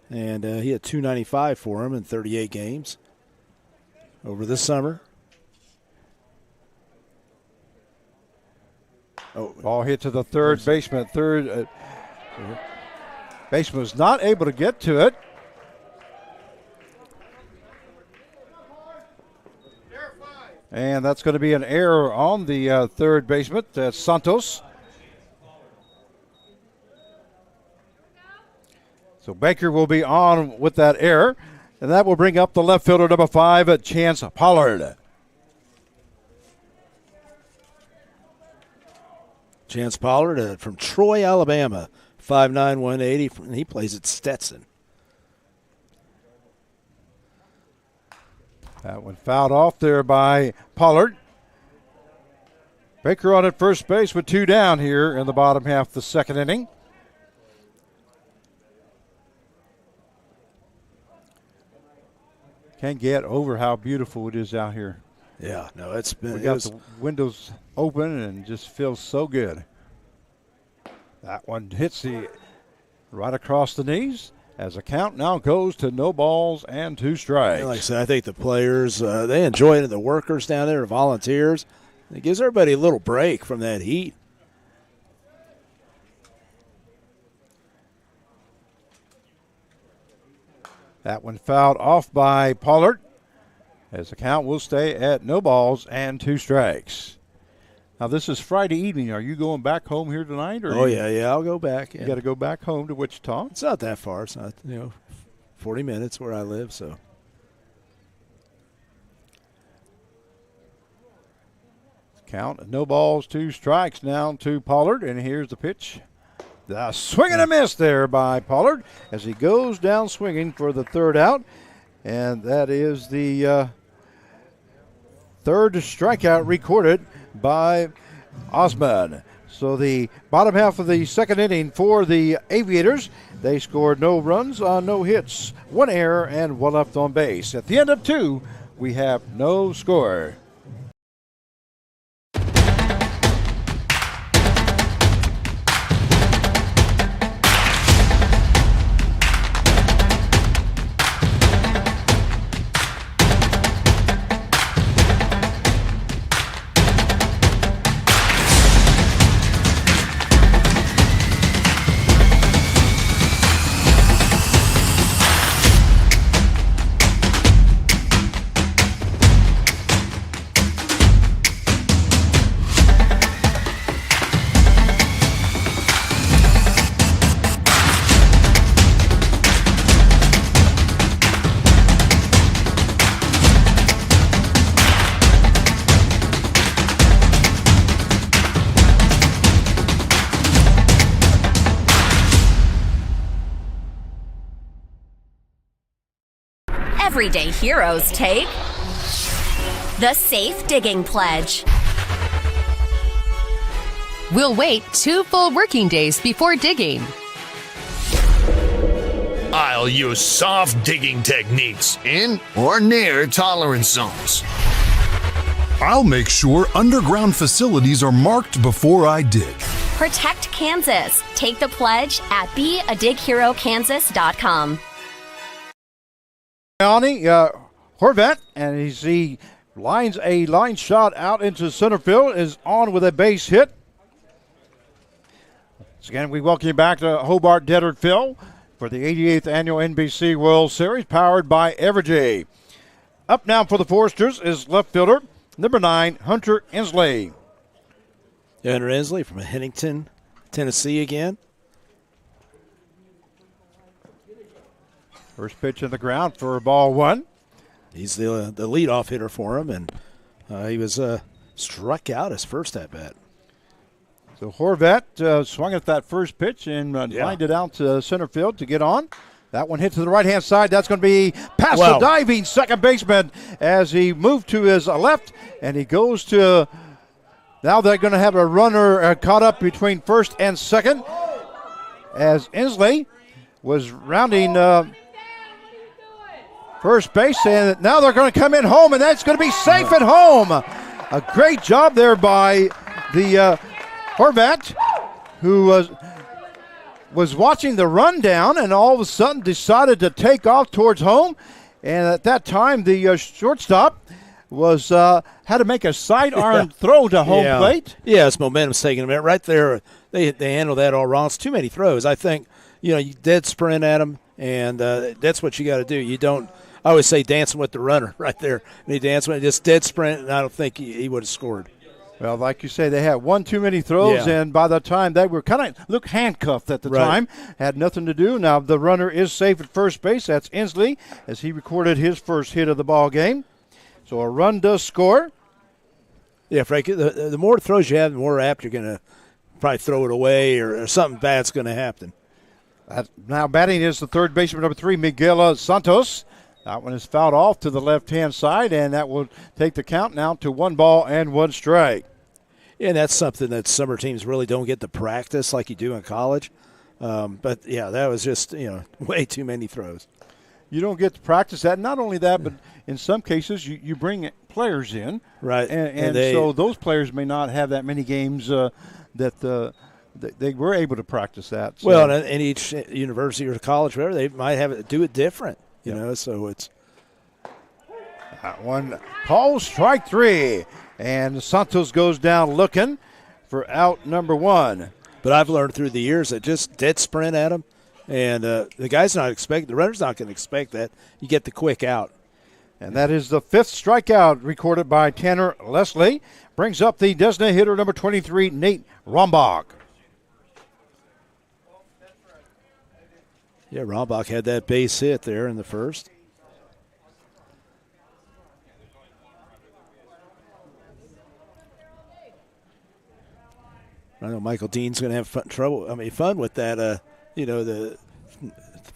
And he had 295 for him in 38 games over this summer. Ball hit to the third baseman. Baseman was not able to get to it. And that's going to be an error on the third baseman. That's Santos. So Baker will be on with that error. And that will bring up the left fielder, number 5, Chance Pollard. Chance Pollard from Troy, Alabama, 5'9", 180, and he plays at Stetson. That one fouled off there by Pollard. Baker on at first base with 2 down here in the bottom half of the second inning. Can't get over how beautiful it is out here. Yeah, no, it's been. We got the windows open and just feels so good. That one hits the right across the knees as the count now goes to no balls and 2 strikes. Like I said, I think the players, they enjoy it. The workers down there, the volunteers. It gives everybody a little break from that heat. That one fouled off by Pollard as the count will stay at no balls and 2 strikes. Now, this is Friday evening. Are you going back home here tonight? Or yeah, I'll go back. You got to go back home to Wichita? It's not that far. It's not, 40 minutes where I live, so. Count, no balls, 2 strikes now to Pollard, and here's the pitch. The swing and a miss there by Pollard as he goes down swinging for the 3rd out, and that is the 3rd strikeout recorded by Osman. So the bottom half of the second inning for the Aviators, they scored no runs, no hits, 1 error, and 1 left on base. At the end of 2, we have no score. Everyday heroes take the Safe Digging Pledge. We'll wait 2 full working days before digging. I'll use soft digging techniques in or near tolerance zones. I'll make sure underground facilities are marked before I dig. Protect Kansas. Take the pledge at beadigherokansas.com. Yanni Horvat, and he lines a line shot out into center field, is on with a base hit. So again, we welcome you back to Hobart Deadard Field for the 88th Annual NBC World Series, powered by Evergy. Up now for the Foresters is left fielder, number 9, Hunter Inslee. Hunter Inslee from Hennington, Tennessee again. First pitch in the ground for ball 1. He's the leadoff hitter for him, and he was struck out his first at bat. So Horvat swung at that first pitch and lined it out to center field to get on. That one hit to the right-hand side. That's going to be past the diving second baseman as he moved to his left, and he goes to – now they're going to have a runner caught up between first and second as Inslee was rounding first base, and now they're going to come in home, and that's going to be safe at home. A great job there by the Horvat, who was watching the rundown and all of a sudden decided to take off towards home. And at that time, the shortstop was had to make a sidearm throw to home plate. Yeah, it's momentum's taking them right there. They handle that all wrong. It's too many throws. I think, you dead sprint at them, and that's what you got to do. You don't – I always say dancing with the runner right there. And he danced with just dead sprint, and I don't think he would have scored. Well, like you say, they had one too many throws, and by the time they were kind of handcuffed at the time, had nothing to do. Now the runner is safe at first base. That's Inslee, as he recorded his first hit of the ball game. So a run does score. Yeah, Frank, the more throws you have, the more apt you're going to probably throw it away or something bad's going to happen. Now batting is the third baseman, number 3, Miguel Santos. That one is fouled off to the left-hand side, and that will take the count now to 1 ball and 1 strike. Yeah, and that's something that summer teams really don't get to practice like you do in college. But, yeah, that was just, way too many throws. You don't get to practice that. Not only that, but in some cases you bring players in. Right. And so those players may not have that many games that they were able to practice that. So. Well, and each university or college, whatever, they might have it do it different. So it's that one. Call strike 3, and Santos goes down looking for out number 1. But I've learned through the years that just dead sprint at him, and the runner's not going to expect that. You get the quick out. And that is the 5th strikeout recorded by Tanner Leslie. Brings up the designated hitter, number 23, Nate Rombach. Yeah, Rombach had that base hit there in the first. I know Michael Dean's going to have fun with that. The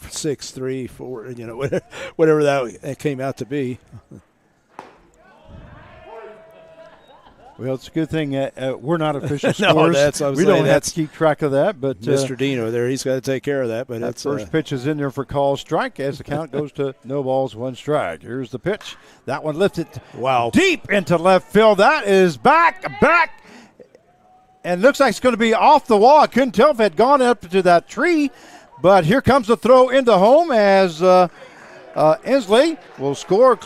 6-3, 4. Whatever that came out to be. Well, it's a good thing we're not official scores. We don't have to keep track of that. But Mr. Dean over there, he's got to take care of that. But that first pitch is in there for call strike as the count goes to 0 balls, 1 strike. Here's the pitch. That one lifted deep into left field. That is back, and looks like it's going to be off the wall. I couldn't tell if it had gone up to that tree, but here comes the throw into home as Inslee will score.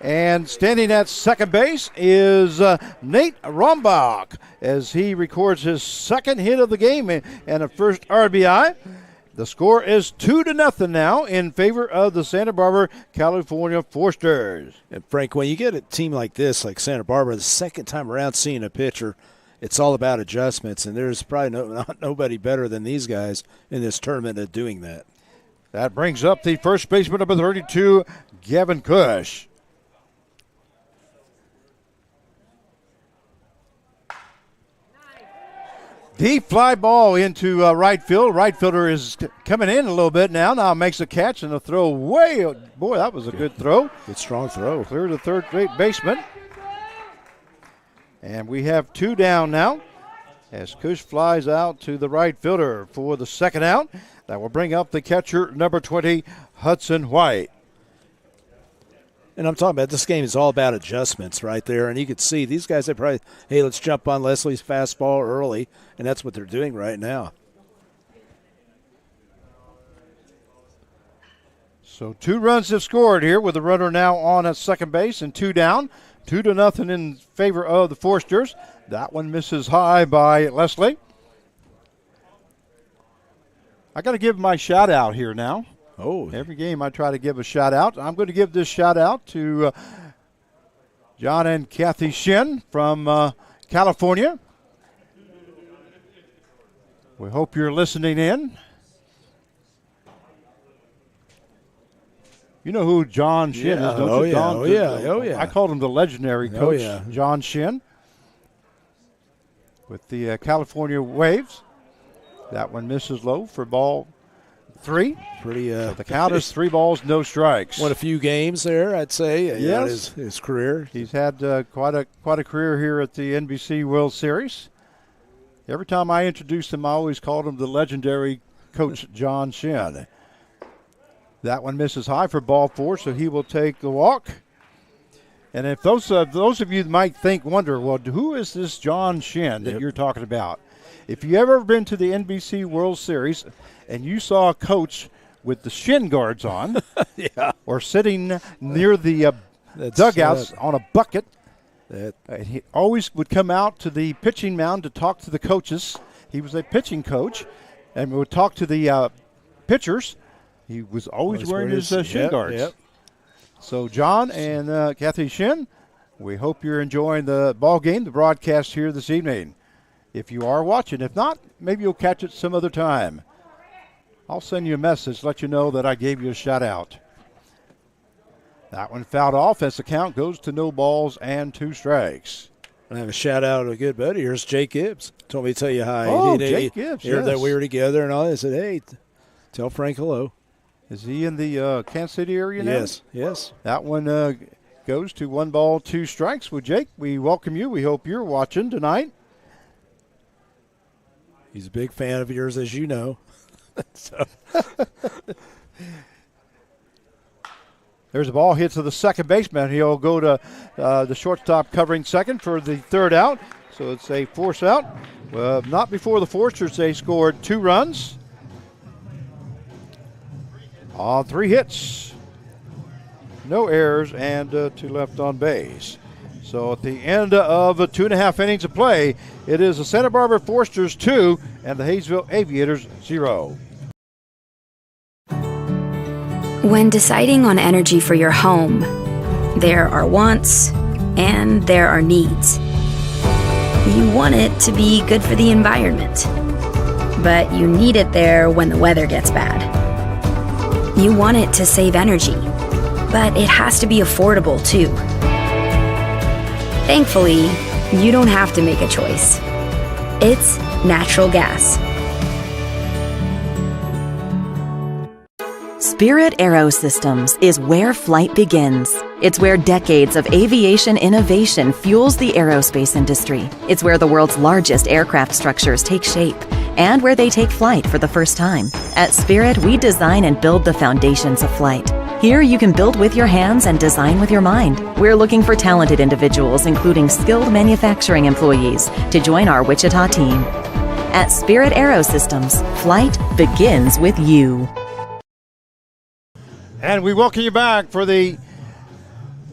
And standing at second base is Nate Rombach as he records his second hit of the game and a first RBI. The score is 2-0 now in favor of the Santa Barbara, California Forsters. And Frank, when you get a team like this, like Santa Barbara, the second time around seeing a pitcher, it's all about adjustments, and there's probably nobody better than these guys in this tournament at doing that. That brings up the first baseman, number 32, Gavin Cush. Deep fly ball into right field. Right fielder is coming in a little bit now. Now makes a catch and a throw way. Boy, that was a good throw. Good strong throw. Clear to third baseman. And we have 2 down now as Cush flies out to the right fielder for the second out. That will bring up the catcher, number 20, Hudson White. And I'm talking about this game is all about adjustments right there. And you could see these guys, they probably, hey, let's jump on Leslie's fastball early. And that's what they're doing right now. So 2 runs have scored here with the runner now on at second base and 2 down. 2-0 in favor of the Forsters. That one misses high by Leslie. I got to give my shout out here now. Oh, every game I try to give a shout out. I'm going to give this shout out to John and Kathy Shin from California. We hope you're listening in. You know who John Shin is, don't you? Oh, yeah. I called him the legendary coach, John Shin, with the California Waves. That one misses low for ball 3. The count is 3 balls, no strikes. Won a few games there, I'd say. Yes, his career. He's had quite a career here at the NBC World Series. Every time I introduced him, I always called him the legendary coach John Shin. That one misses high for ball 4, so he will take the walk. And if those of you might wonder, well, who is this John Shin that you're talking about? If you ever been to the NBC World Series and you saw a coach with the shin guards on, or sitting near the dugouts on a bucket. He always would come out to the pitching mound to talk to the coaches. He was a pitching coach, and would talk to the pitchers. He was always wearing his shin guards. Yep. So John and Kathy Shin, we hope you're enjoying the ball game, the broadcast here this evening. If you are watching, if not, maybe you'll catch it some other time. I'll send you a message, let you know that I gave you a shout out. That one fouled off as the count goes to no balls and 2 strikes. I have a shout out to a good buddy. Here's Jake Gibbs. Told me to tell you hi. Oh, Jake Gibbs, heard that we were together and all. I said, hey, tell Frank hello. Is he in the Kansas City area now? Yes. That one goes to 1 ball, 2 strikes. Well, Jake, we welcome you. We hope you're watching tonight. He's a big fan of yours, as you know. So. There's a ball hit to the second baseman. He'll go to the shortstop covering second for the 3rd out. So it's a force out. Not before the Forsters. They scored 2 runs on 3 hits. No errors and 2 left on base. So at the end of 2.5 innings of play, it is the Santa Barbara Forsters 2 and the Haysville Aviators 0. When deciding on energy for your home, there are wants and there are needs. You want it to be good for the environment, but you need it there when the weather gets bad. You want it to save energy, but it has to be affordable too. Thankfully, you don't have to make a choice. It's natural gas. Spirit Aerosystems is where flight begins. It's where decades of aviation innovation fuels the aerospace industry. It's where the world's largest aircraft structures take shape and where they take flight for the first time. At Spirit, we design and build the foundations of flight. Here, you can build with your hands and design with your mind. We're looking for talented individuals, including skilled manufacturing employees, to join our Wichita team. At Spirit Aerosystems, flight begins with you. And we welcome you back for the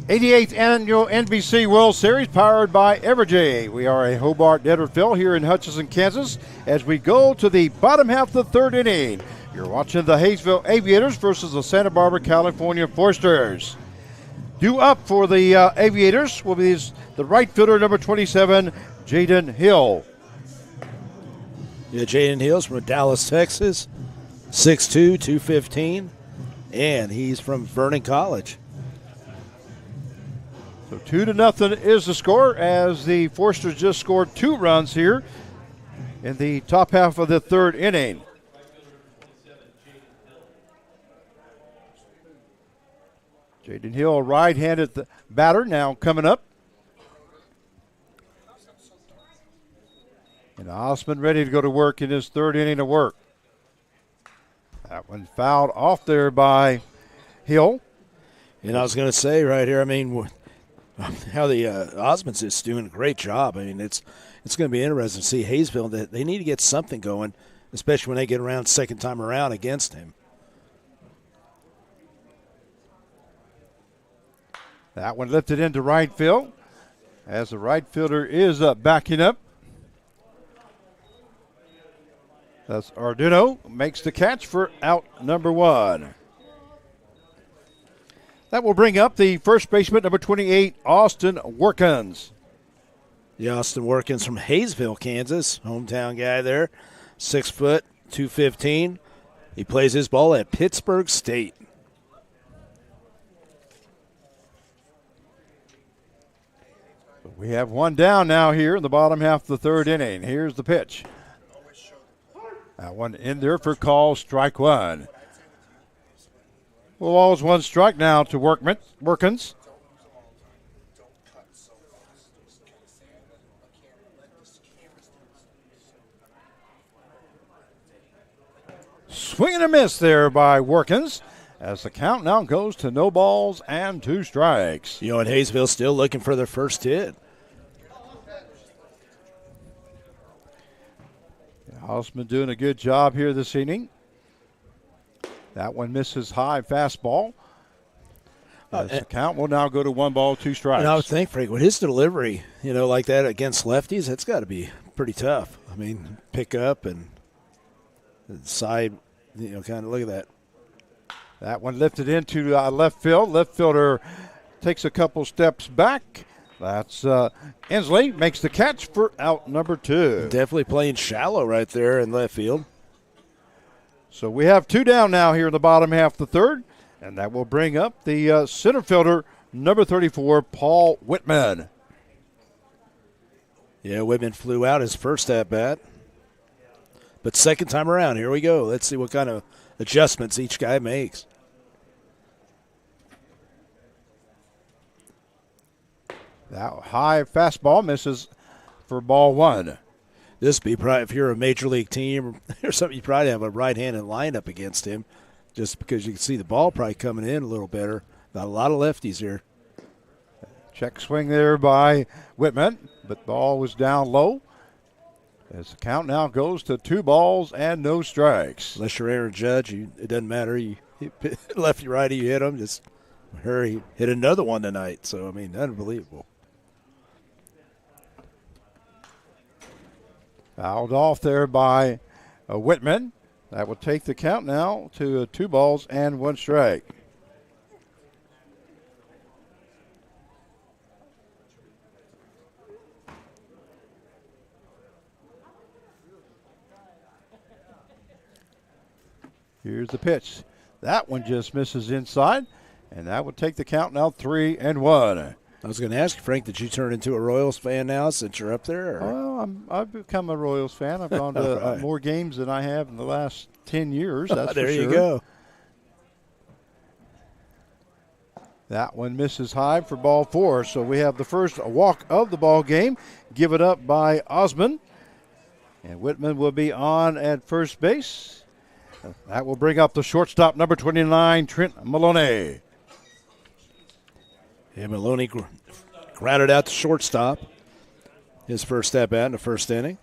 88th Annual NBC World Series powered by Evergy. We are a Hobart Netterville here in Hutchinson, Kansas, as we go to the bottom half of the 3rd inning. You're watching the Haysville Aviators versus the Santa Barbara, California Forsters. Due up for the Aviators will be the right fielder, number 27, Jaden Hill. Yeah, Jaden Hill's from Dallas, Texas, 6'2", 215. And he's from Vernon College. So 2-0 is the score as the Forsters just scored 2 runs here in the top half of the 3rd inning. Jaden Hill, right-handed batter, now coming up. And Osman ready to go to work in his 3rd inning of work. That one fouled off there by Hill. And I was going to say right here, I mean, how the Osmonds is doing a great job. I mean, it's going to be interesting to see Haysville. That they need to get something going, especially when they get around second time around against him. That one lifted into right field as the right fielder is backing up. That's Arduino makes the catch for out number 1. That will bring up the first baseman, number 28, Austin Workins. Yeah, Austin Workins from Haysville, Kansas, hometown guy there, 6 foot, 215. He plays his ball at Pittsburgh State. We have one down now here in the bottom half of the 3rd inning. Here's the pitch. That one in there for call, strike 1. Well, all's 1 strike now to Workins. Swing and a miss there by Workins as the count now goes to no balls and 2 strikes. You know, and Haysville still looking for their first hit. Hausman doing a good job here this inning. That one misses high fastball. The count will now go to 1 ball, 2 strikes. And I would think, Frank, with his delivery, like that against lefties, that's got to be pretty tough. I mean, pick up and side, kind of look at that. That one lifted into left field. Left fielder takes a couple steps back. That's Inslee makes the catch for out number 2. Definitely playing shallow right there in left field. So we have 2 down now here in the bottom half of the third, and that will bring up the center fielder, number 34, Paul Whitman. Yeah, Whitman flew out his first at-bat. But second time around, here we go. Let's see what kind of adjustments each guy makes. That high fastball misses for ball 1. This be probably, if you're a major league team or something, you probably have a right-handed lineup against him just because you can see the ball probably coming in a little better. Got a lot of lefties here. Check swing there by Whitman, but the ball was down low. As the count now goes to 2 balls and no strikes. Unless you're Aaron Judge, it doesn't matter. You lefty, righty, you hit him. Just hurry, hit another one tonight. So, I mean, unbelievable. Fouled off there by Whitman. That will take the count now to 2 balls and 1 strike. Here's the pitch. That one just misses inside, and that would take the count now 3-1. I was going to ask you, Frank, did you turn into a Royals fan now since you're up there? Well, I've become a Royals fan. I've gone to right. more games than I have in the last 10 years. That's there for sure. You go. That one misses high for ball 4. So we have the first walk of the ball game. Give it up by Osmond. And Whitman will be on at first base. That will bring up the shortstop, number 29, Trent Maloney. Yeah, Maloney grounded out to shortstop. His first at-bat in the first inning.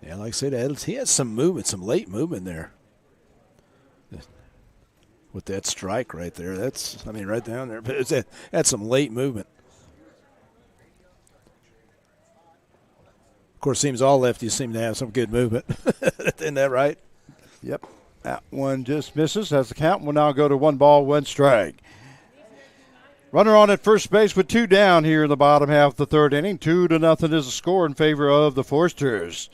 Yeah, like I said, he has some movement, some late movement there. With that strike right there. That's, I mean, right down there. But that's some late movement. Of course, seems all lefties seem to have some good movement. Isn't that right? Yep. That one just misses as the count will now go to 1 ball, 1 strike. Runner on at first base with 2 down here in the bottom half of the third inning. 2-0 is the score in favor of the Forsters.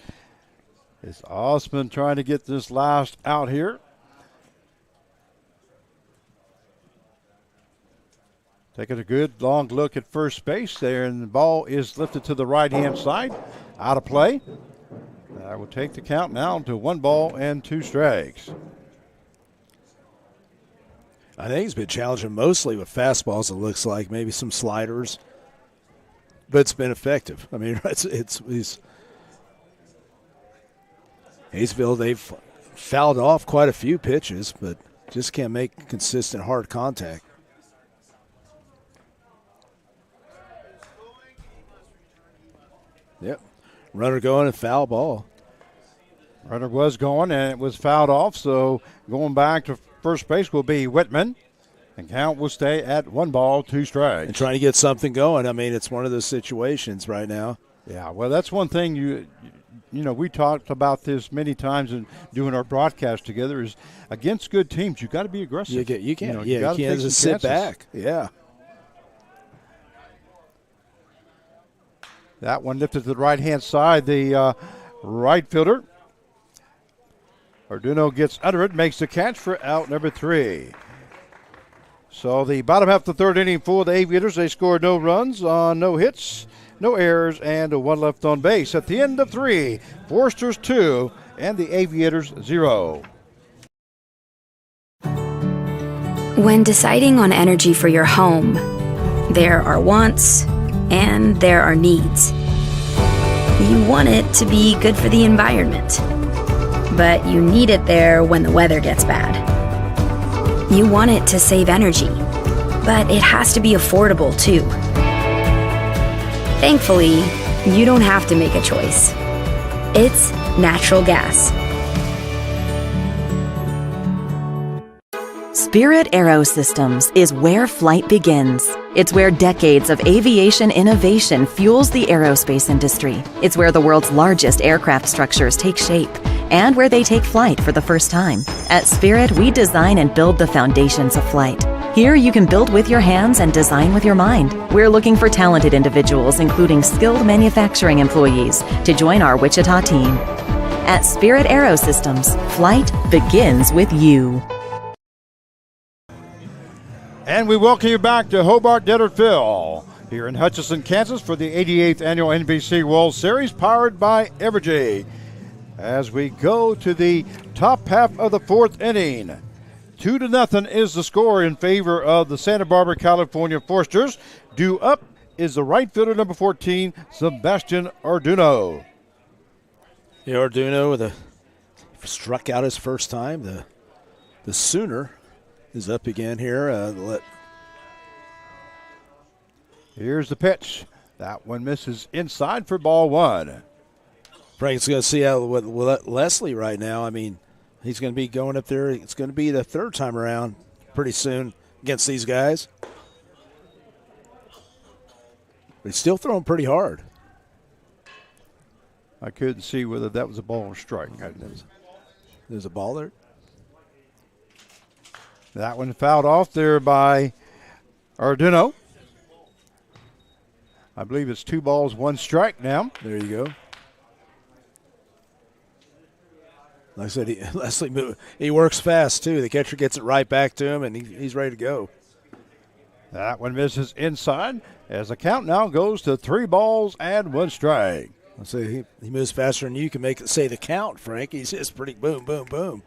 It's Osmond trying to get this last out here. Taking a good long look at first base there, and the ball is lifted to the right-hand side. Out of play. That will take the count now to 1 ball and 2 strikes. I think he's been challenging mostly with fastballs, it looks like, maybe some sliders. But it's been effective. I mean, he's Haysville, they've fouled off quite a few pitches, but just can't make consistent hard contact. Yep. Runner going and foul ball. Runner was going, and it was fouled off, so going back to first base will be Whitman. And count will stay at 1 ball, 2 strikes. And trying to get something going. I mean, it's one of those situations right now. Yeah, well, that's one thing you know, we talked about this many times in doing our broadcast together is against good teams, you got to be aggressive. You can't. You can't just sit back. Yeah. That one lifted to the right-hand side. The right fielder, Arduino, gets under it, makes the catch for out number 3. So the bottom half of the third inning for the Aviators, they scored no runs on no hits, no errors, and 1 left on base. At the end of 3, Forsters 2 and the Aviators 0. When deciding on energy for your home, there are wants and there are needs. You want it to be good for the environment, but you need it there when the weather gets bad. You want it to save energy, but it has to be affordable too. Thankfully, you don't have to make a choice. It's natural gas. Spirit Aerosystems is where flight begins. It's where decades of aviation innovation fuels the aerospace industry. It's where the world's largest aircraft structures take shape and where they take flight for the first time. At Spirit, we design and build the foundations of flight. Here you can build with your hands and design with your mind. We're looking for talented individuals, including skilled manufacturing employees, to join our Wichita team. At Spirit Aerosystems, flight begins with you. And we welcome you back to Hobart Desert Phil here in Hutchinson, Kansas for the 88th Annual NBC World Series powered by Evergy. As we go to the top half of the fourth inning, 2-0 is the score in favor of the Santa Barbara, California Forsters. Due up is the right fielder, number 14, Sebastian Arduino. Yeah, Arduino struck out his first time. The Sooner is up again here. Here's the pitch. That one misses inside for ball one. Frank's going to see out with Leslie right now. I mean, he's going to be going up there. It's going to be the third time around pretty soon against these guys. But he's still throwing pretty hard. I couldn't see whether that was a ball or strike. There's a ball there. That one fouled off there by Arduino. I believe it's 2 balls, 1 strike now. There you go. Like I said, Leslie he works fast, too. The catcher gets it right back to him, and he's ready to go. That one misses inside as the count now goes to 3 balls and 1 strike. I'll say he moves faster than you can make it say the count, Frank. He's just pretty boom, boom, boom.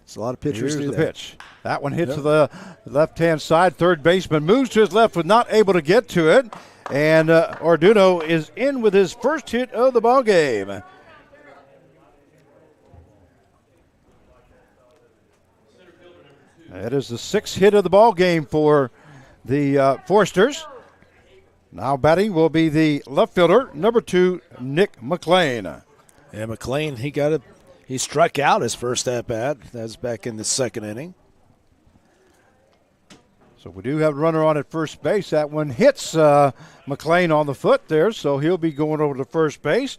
It's a lot of pitchers. Here's the pitch. That one hits to the left-hand side. Third baseman moves to his left, but not able to get to it. And Arduino is in with his first hit of the ball game. That is the 6th hit of the ball game for the Forsters. Now batting will be the left fielder, number 2, Nick McLean. Yeah, McLean, he struck out his first at-bat. That's back in the second inning. So we do have a runner on at first base. That one hits McLean on the foot there, so he'll be going over to first base.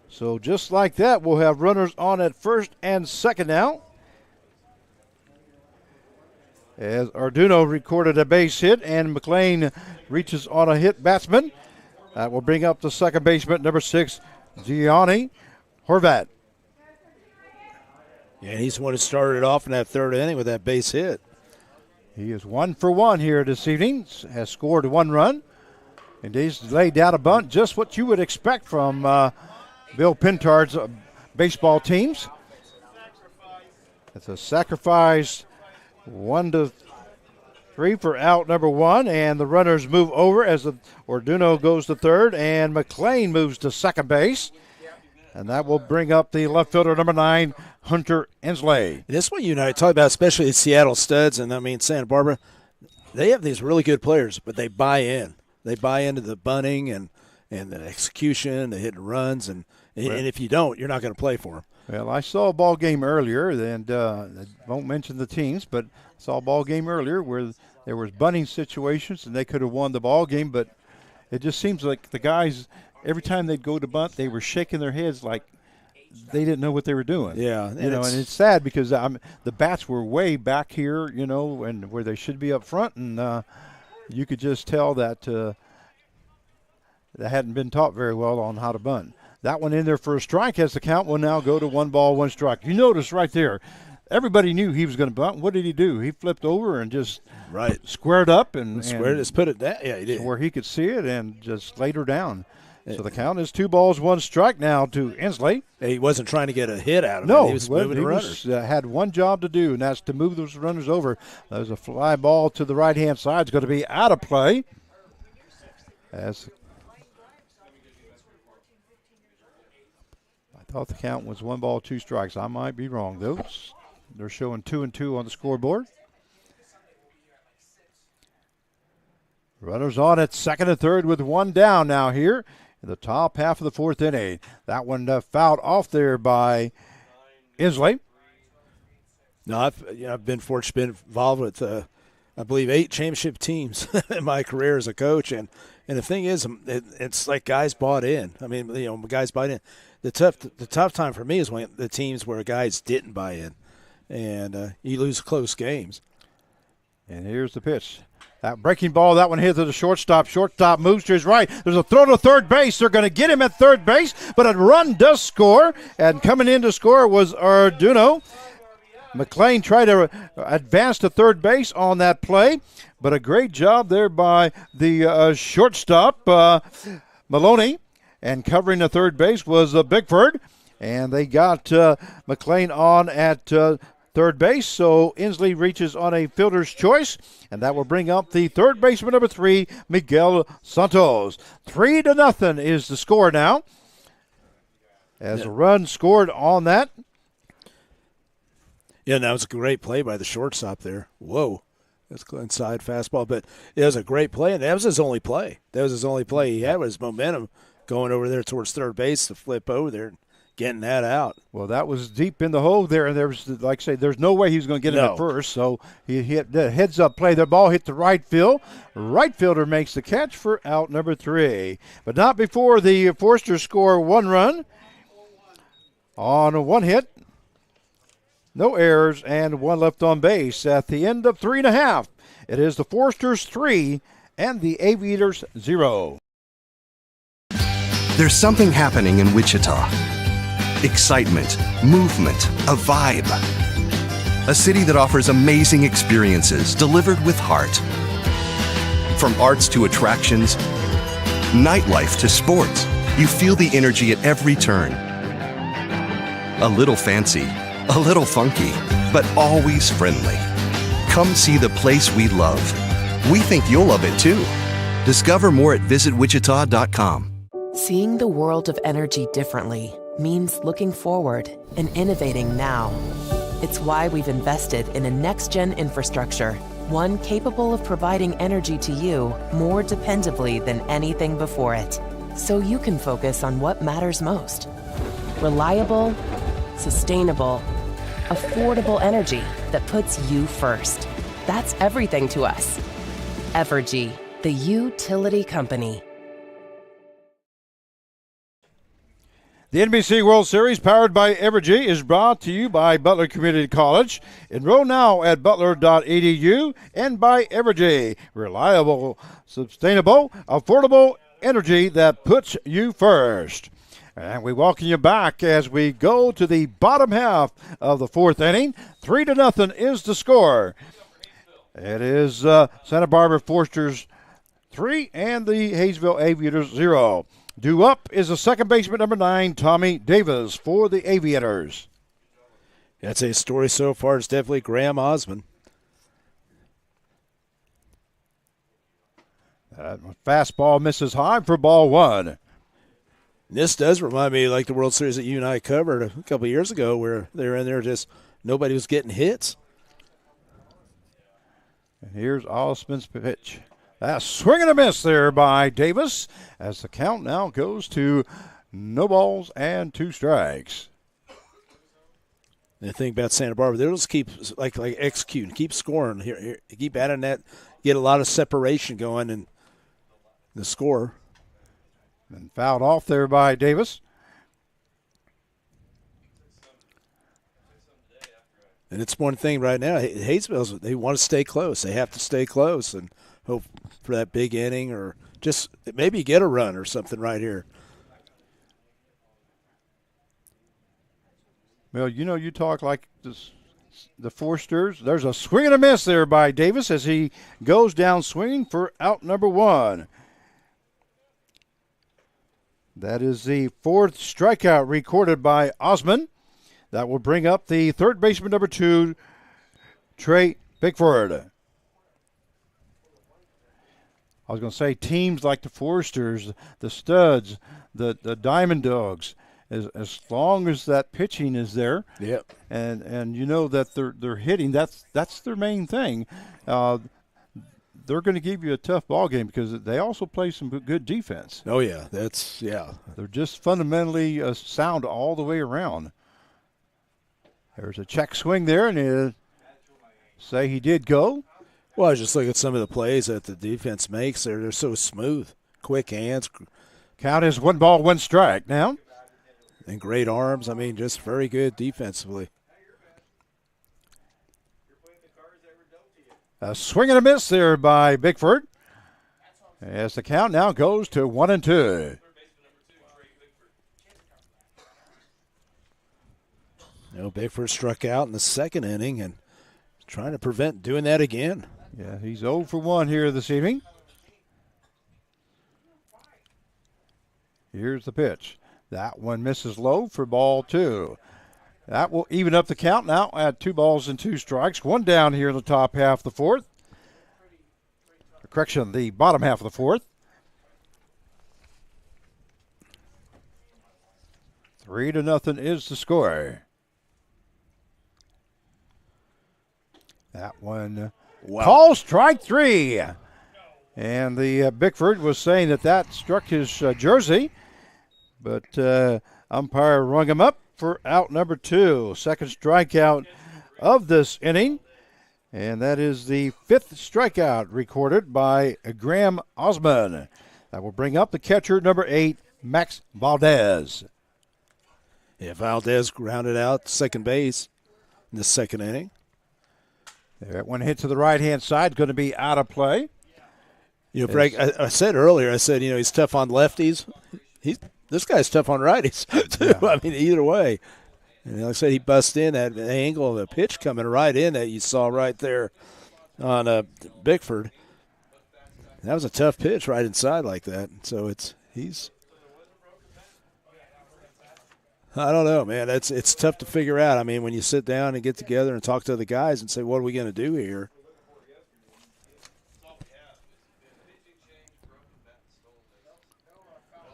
So just like that, we'll have runners on at first and second now. As Arduino recorded a base hit and McLean reaches on a hit batsman. That will bring up the second baseman, number 6, Gianni Horvat. Yeah, he's the one who started off in that third inning with that base hit. He is 1 for 1 here this evening, has scored 1 run, and he's laid down a bunt, just what you would expect from Bill Pintard's baseball teams. It's a sacrifice, 1-3 for out number 1, and the runners move over as Arduino goes to third, and McLean moves to second base. And that will bring up the left fielder, number 9, Hunter Ensley. This one you and I talk about, especially the Seattle Studs, and I mean Santa Barbara, they have these really good players, but they buy in. They buy into the bunting and the execution, the hit and runs, and if you don't, you're not going to play for them. Well, I saw a ball game earlier, and I won't mention the teams, but I saw a ball game earlier where there was bunting situations, and they could have won the ball game, but it just seems like the guys – every time they'd go to bunt, they were shaking their heads like they didn't know what they were doing. Yeah, and it's sad because the bats were way back here, and where they should be up front, and you could just tell that they hadn't been taught very well on how to bunt. That one in there for a strike as the count will now go to 1 ball, 1 strike. You notice right there, everybody knew he was going to bunt. What did he do? He flipped over and just squared up and just put it down. Yeah, he did. Where he could see it and just laid her down. So the count is 2 balls, 1 strike now to Ensley. He wasn't trying to get a hit out of it. He was moving the runners. Had one job to do, and that's to move those runners over. There's a fly ball to the right-hand side. It's going to be out of play. Thought the count was 1 ball, 2 strikes. I might be wrong, though. They're showing 2-2 on the scoreboard. Runners on at second and third with 1 down now here in the top half of the 4th inning. That one fouled off there by Inslee. No, I've been fortunate, been involved with, I believe, 8 championship teams in my career as a coach. And the thing is, it's like guys bought in. I mean, guys bought in. The tough time for me is when the teams where guys didn't buy in, and you lose close games. And here's the pitch. That breaking ball, that one hit to the shortstop. Shortstop moves to his right. There's a throw to third base. They're going to get him at third base, but a run does score. And coming in to score was Arduino. McLean tried to advance to third base on that play, but a great job there by the shortstop, Maloney. And covering the third base was Bickford. And they got McLean on at third base, so Inslee reaches on a fielder's choice, and that will bring up the third baseman, number 3, Miguel Santos. 3-0 is the score now, as a run scored on that. Yeah, that was a great play by the shortstop there. Whoa, that's inside fastball, but it was a great play, and that was his only play. He had was momentum going over there towards third base to flip over there and getting that out. Well, that was deep in the hole there, and there was, like I say, there's no way he was going to get it at first, so he hit the heads-up play. The ball hit the right field. Right fielder makes the catch for out number 3. But not before the Forsters score 1 run on 1 hit. No errors and 1 left on base at the end of 3.5. It is the Forsters 3 and the Aviators 0. There's something happening in Wichita. Excitement, movement, a vibe. A city that offers amazing experiences delivered with heart. From arts to attractions, nightlife to sports, you feel the energy at every turn. A little fancy, a little funky, but always friendly. Come see the place we love. We think you'll love it too. Discover more at visitwichita.com. Seeing the world of energy differently means looking forward and innovating now. It's why we've invested in a next-gen infrastructure, one capable of providing energy to you more dependably than anything before it, so you can focus on what matters most. Reliable, sustainable, affordable energy that puts you first. That's everything to us. Evergy, the utility company. The NBC World Series, powered by Evergy, is brought to you by Butler Community College. Enroll now at butler.edu and by Evergy. Reliable, sustainable, affordable energy that puts you first. And we welcome you back as we go to the bottom half of the 4th inning. 3-0 is the score. It is Santa Barbara Forsters 3 and the Haysville Aviators 0. Due up is the second baseman, number 9, Tommy Davis, for the Aviators. That's a story so far. It's definitely Graham Osmond. Fastball misses high for ball 1. This does remind me like the World Series that you and I covered a couple of years ago where they were in there just nobody was getting hits. And here's Osmond's pitch. A swing and a miss there by Davis as the count now goes to no balls and 2 strikes. And the thing about Santa Barbara, they'll just keep like executing, keep scoring here, keep adding that, get a lot of separation going in the score. And fouled off there by Davis. And it's one thing right now. Haysville, they want to stay close. They have to stay close and hope for that big inning or just maybe get a run or something right here. Well, you talk like this, the Forsters. There's a swing and a miss there by Davis as he goes down swinging for out number 1. That is the 4th strikeout recorded by Osmond. That will bring up the third baseman, number 2, Trey Bickford. I was going to say teams like the Forsters, the Studs, the Diamond Dogs, as long as that pitching is there. Yep. And you know that they're hitting. That's their main thing. They're going to give you a tough ball game because they also play some good defense. Oh yeah, They're just fundamentally sound all the way around. There's a check swing there, and say he did go. Well, I just look at some of the plays that the defense makes. They're so smooth, quick hands. Count is 1 ball, 1 strike now. And great arms. I mean, just very good defensively. A swing and a miss there by Bickford. As the count now goes to 1-2. Bickford struck out in the second inning and trying to prevent doing that again. Yeah, he's 0 for 1 here this evening. Here's the pitch. That one misses low for ball 2. That will even up the count now at 2 balls and 2 strikes. 1 down here in the top half of the 4th. Correction, the bottom half of the 4th. 3-0 is the score. That one. Wow. Call strike 3. And the Bickford was saying that struck his jersey. But umpire rung him up for out number 2. Second strikeout of this inning. And that is the 5th strikeout recorded by Graham Osman. That will bring up the catcher, number 8, Max Valdez. Yeah, Valdez grounded out second base in the second inning. That one hit to the right-hand side, going to be out of play. Frank, I said earlier, he's tough on lefties. This guy's tough on righties, too. Yeah. I mean, either way. And like I said, he bust in that angle of the pitch coming right in that you saw right there on Bickford. That was a tough pitch right inside like that. So he's I don't know, man. It's tough to figure out. I mean, when you sit down and get together and talk to the guys and say, what are we going to do here?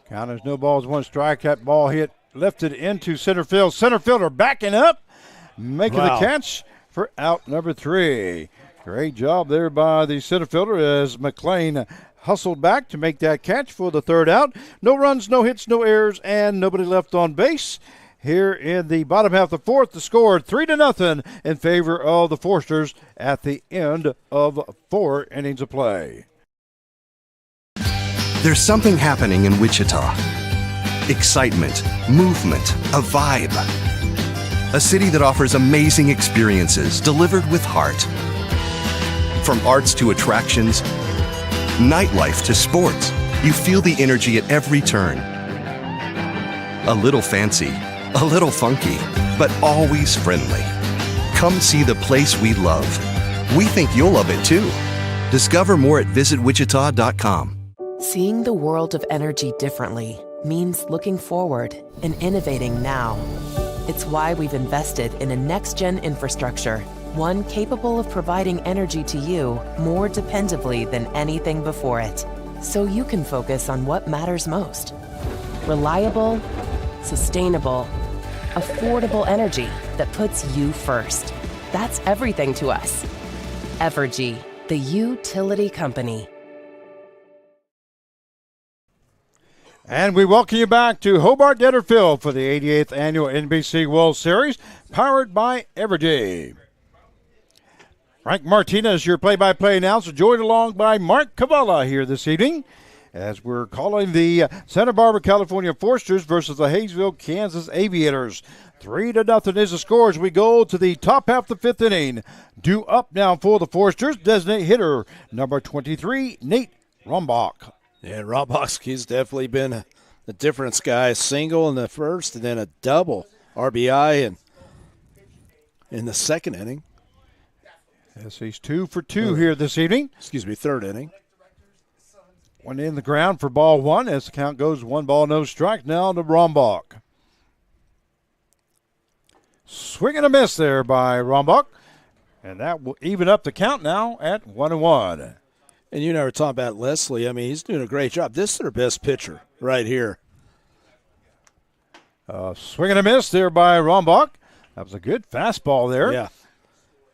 Count is no balls, 1 strike. That ball hit lifted into center field. Center fielder backing up, making the catch for out number 3. Great job there by the center fielder as McLean hustled back to make that catch for the 3rd out. No runs, no hits, no errors, and nobody left on base. Here in the bottom half of the 4th, the score 3-0 in favor of the Forsters at the end of 4 innings of play. There's something happening in Wichita. Excitement, movement, a vibe. A city that offers amazing experiences delivered with heart. From arts to attractions, nightlife to sports, you feel the energy at every turn. A little fancy, a little funky, but always friendly. Come see the place we love. We think you'll love it too. Discover more at visitwichita.com. Seeing the world of energy differently means looking forward and innovating now. It's why we've invested in a next-gen infrastructure, one capable of providing energy to you more dependably than anything before it, so you can focus on what matters most. Reliable, sustainable, affordable energy that puts you first. That's everything to us. Evergy, the utility company. And we welcome you back to Hobart Detter Field for the 88th Annual NBC World Series, powered by Evergy. Frank Martinez, your play-by-play announcer, joined along by Mark Cavalla here this evening as we're calling the Santa Barbara, California Forsters versus the Haysville, Kansas Aviators. 3-0 is the score as we go to the top half of the 5th inning. Due up now for the Forsters, designated hitter, number 23, Nate Rombach. Yeah, Rombach's definitely been a difference guy. A single in the first and then a double RBI in the second inning. Yes, he's 2 for 2 here this evening. Third inning. One in the ground for ball 1 as the count goes 1 ball, no strike. Now to Rombach. Swing and a miss there by Rombach. And that will even up the count now at 1-1. And you never talk about Leslie. I mean, he's doing a great job. This is their best pitcher right here. Swing and a miss there by Rombach. That was a good fastball there. Yeah.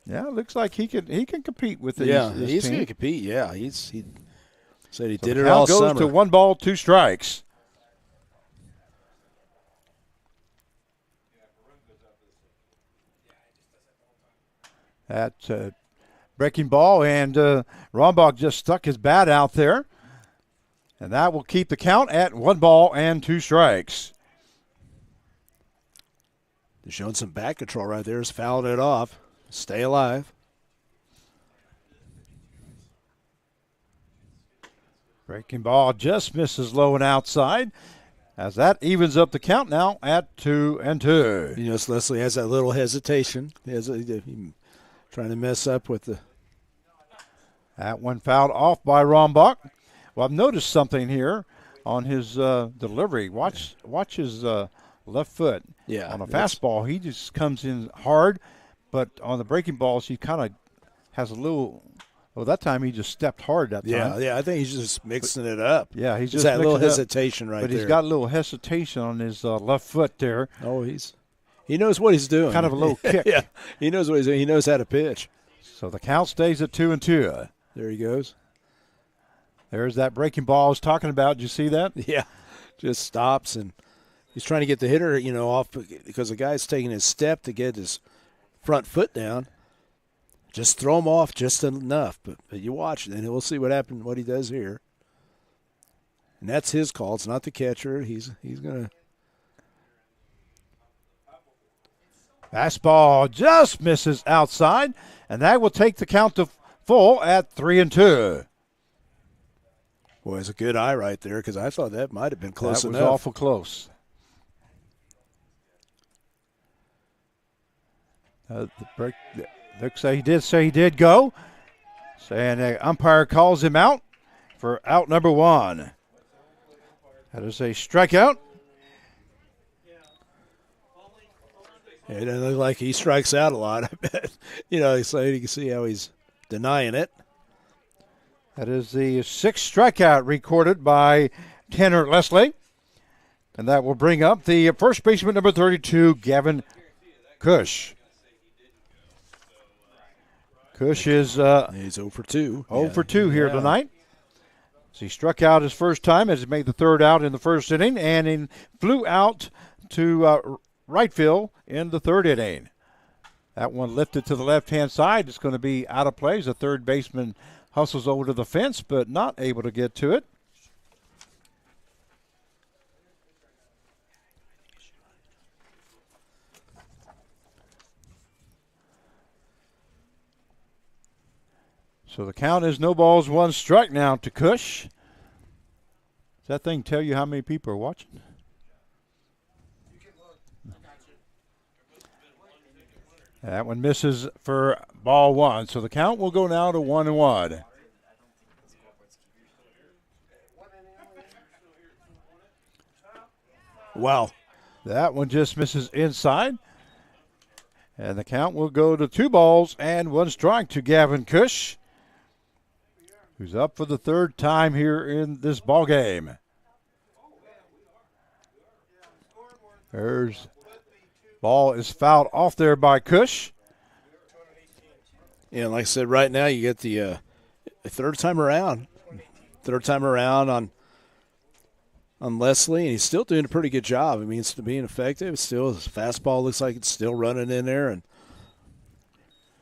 Yeah, it looks like he can compete with this, he's team. going to compete. Yeah, he said he So did the it count all goes summer. to 1 ball, 2 strikes. That breaking ball, and Rombach just stuck his bat out there. And that will keep the count at 1 ball and 2 strikes. They're showing some back control right there. He's fouling it off. Stay alive. Breaking ball just misses low and outside, as that evens up the count now at 2-2. You know, Leslie has that little hesitation. He trying to mess up with the. That one fouled off by Rombach. Well, I've noticed something here on his delivery. Watch his left foot. Yeah. On a fastball, he just comes in hard, but on the breaking balls, he kind of has a little. Well, that time he just stepped hard that time. Yeah. I think he's just mixing it up. Yeah, he's just just that little mixing it up. hesitation right But there. he's got a little hesitation on his left foot there. Oh, he knows what he's doing. Kind of a little kick. Yeah, he knows what he's doing. He knows how to pitch. So the count stays at 2-2. There he goes. There's that breaking ball I was talking about. Did you see that? Yeah, just stops, and he's trying to get the hitter, off because the guy's taking his step to get his front foot down. Just throw him off just enough, but you watch it, and we'll see what he does here. And that's his call. It's not the catcher. He's gonna. Fastball just misses outside, and that will take the count to full at 3-2. Boy, it's a good eye right there because I thought that might have been close enough. That was awful close. The break. Looks like he did go. And the umpire calls him out for out number 1. That is a strikeout. Yeah, it doesn't look like he strikes out a lot, I bet. So you can see how he's denying it. That is the 6th strikeout recorded by Tanner Leslie. And that will bring up the first baseman, number 32, Gavin Cush. Cush is he's 0 for 2. 0 for 2 here tonight. So he struck out his first time as he made the 3rd out in the first inning, and he flew out to right field in the 3rd inning. That one lifted to the left-hand side. It's going to be out of play as the third baseman hustles over to the fence, but not able to get to it. So the count is no balls, 1 strike now to Cush. Does that thing tell you how many people are watching? That one misses for ball 1. So the count will go now to 1-1. Wow. That one just misses inside. And the count will go to 2 balls and 1 strike to Gavin Cush, who's up for the 3rd time here in this ball game. There's ball is fouled off there by Cush. Yeah, like I said, right now you get the third time around on Leslie, and he's still doing a pretty good job. I mean, it's being effective. Still, his fastball looks like it's still running in there, and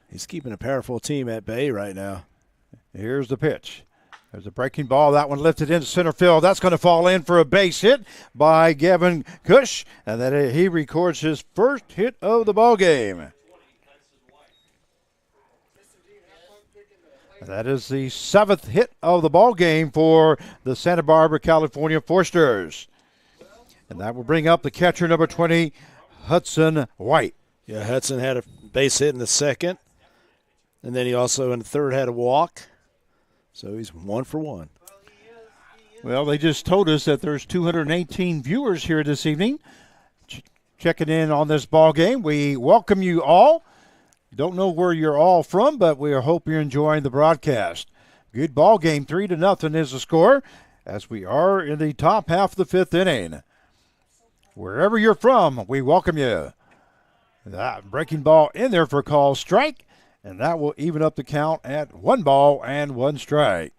he's keeping a powerful team at bay right now. Here's the pitch. There's a breaking ball. That one lifted into center field. That's going to fall in for a base hit by Gavin Cush, and then he records his first hit of the ball game. That is the 7th hit of the ball game for the Santa Barbara, California Forsters. And that will bring up the catcher, number 20, Hudson White. Yeah, Hudson had a base hit in the 2nd, and then he also in the 3rd had a walk. So he's 1 for 1. Well, they just told us that there's 218 viewers here this evening checking in on this ball game. We welcome you all. Don't know where you're all from, but we hope you're enjoying the broadcast. Good ball game, 3-0 is the score, as we are in the top half of the 5th inning. Wherever you're from, we welcome you. That breaking ball in there for a call strike, and that will even up the count at 1 ball and 1 strike.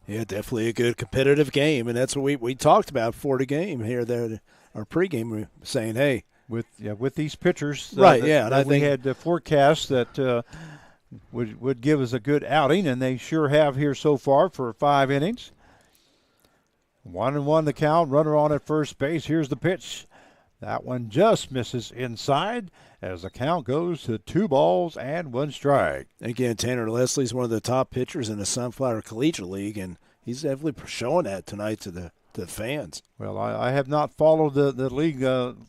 Yeah, definitely a good competitive game, and that's what we talked about before the game here. There, our pregame, we were saying, hey, with these pitchers, right? And I think we had forecasts that would give us a good outing, and they sure have here so far for 5 innings. 1-1 the count. Runner on at first base. Here's the pitch. That one just misses inside as the count goes to 2 balls and 1 strike. Again, Tanner Leslie's one of the top pitchers in the Sunflower Collegiate League, and he's definitely showing that tonight to the fans. Well, I have not followed the league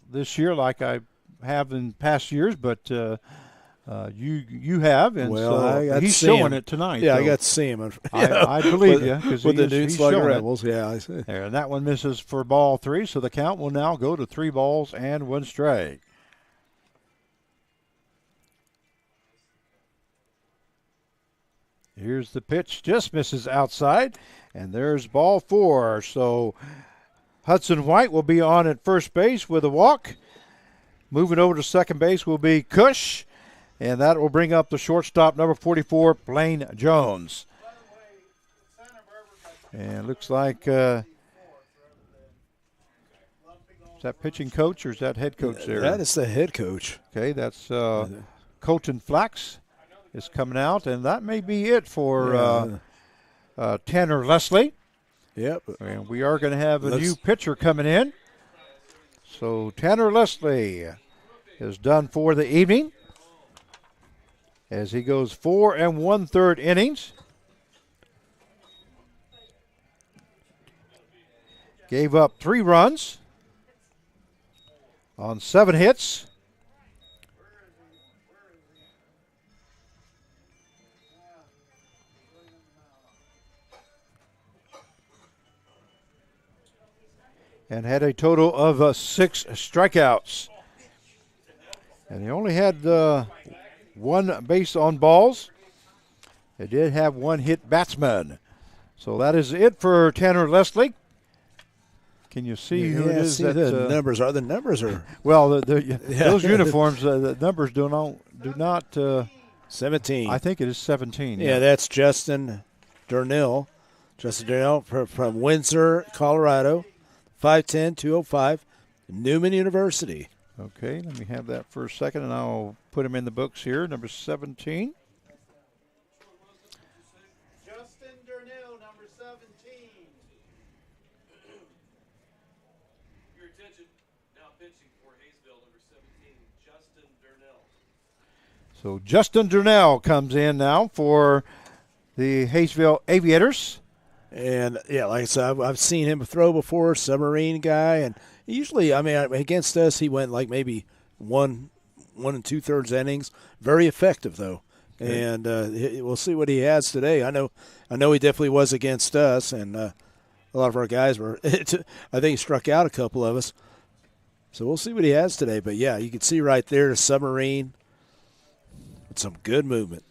this year like I have in past years, but you have, and so he's showing it tonight. Yeah, I got to see him. I believe you because with the Dude Slugger Rebels. Yeah, I see. There, and that one misses for ball 3, so the count will now go to 3 balls and 1 strike. Here's the pitch, just misses outside, and there's ball 4. So Hudson White will be on at first base with a walk. Moving over to second base will be Cush, and that will bring up the shortstop, number 44, Blaine Jones. And it looks like is that pitching coach or is that head coach there? That is the head coach. Okay, that's Colton Flax is coming out, and that may be it for Tanner Leslie. Yep. And we are going to have a new pitcher coming in. So Tanner Leslie is done for the evening as he goes 4 1/3 innings. Gave up 3 runs on 7 hits. And had a total of 6 strikeouts. And he only had 1 base on balls. He did have 1 hit batsman. So that is it for Tanner Leslie. Can you see who it is? The numbers are. The numbers are. Well, those uniforms, the numbers do not. 17. I think it is 17. Yeah, that's Justin Durnell. Justin Durnell from Windsor, Colorado. 5'10", 205, Newman University. Okay, let me have that for a second, and I'll put him in the books here. Number 17. Justin Durnell, number 17. Your attention, now pitching for Haysville, number 17, Justin Durnell. So Justin Durnell comes in now for the Haysville Aviators. And, yeah, like I said, I've seen him throw before, submarine guy. And usually, I mean, against us, he went like maybe 1 2/3 innings. Very effective, though. Okay. And we'll see what he has today. I know he definitely was against us, and a lot of our guys were. I think he struck out a couple of us. So we'll see what he has today. But, yeah, you can see right there the submarine with some good movement.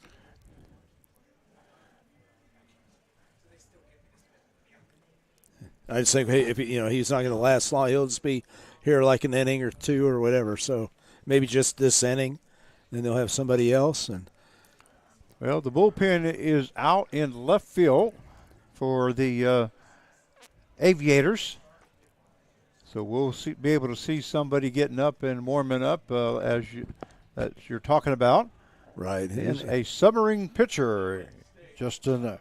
I just think, hey, if he's not going to last long, he'll just be here like an inning or 2 or whatever. So maybe just this inning, then they'll have somebody else. And well, the bullpen is out in left field for the Aviators. So we'll be able to see somebody getting up and warming up as you're talking about. Right. Is a submarine pitcher, Justin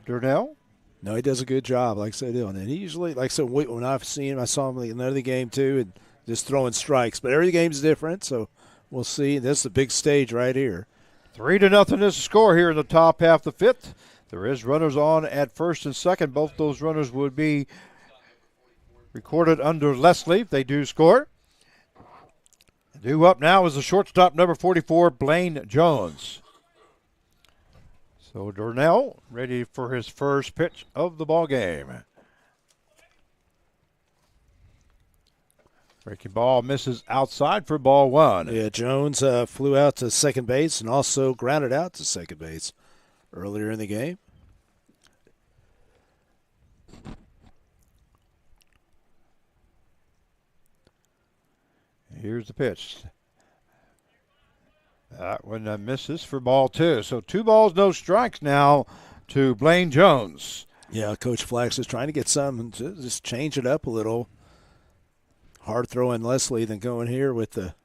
Durnell. No, he does a good job, like I said, doing it. He usually, like I said, when I've seen him, I saw him in another game too, and just throwing strikes. But every game's different, so we'll see. This is the big stage right here. 3-0 is the score here in the top half of the 5th. There is runners on at first and second. Both those runners would be recorded under Leslie if they do score. Due up now is the shortstop, number 44, Blaine Jones. So Durnell ready for his first pitch of the ball game. Breaking ball misses outside for ball 1. Yeah, Jones flew out to second base and also grounded out to second base earlier in the game. Here's the pitch. That one misses for ball 2. So 2 balls, no strikes now to Blaine Jones. Yeah, Coach Flax is trying to get some, just change it up a little. Hard throwing Leslie than going here with the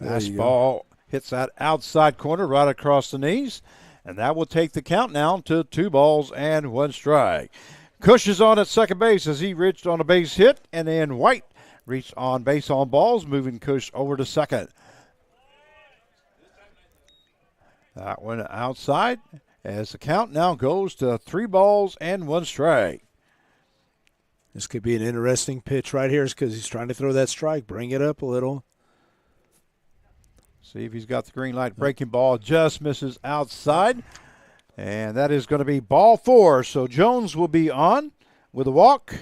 fastball. Hits that outside corner right across the knees, and that will take the count now to 2 balls and 1 strike. Cush is on at second base as he reached on a base hit, and then White reached on base on balls, moving Cush over to second. That one outside as the count now goes to 3 balls and 1 strike. This could be an interesting pitch right here because he's trying to throw that strike, bring it up a little. See if he's got the green light. Breaking ball just misses outside. And that is going to be ball 4. So Jones will be on with a walk.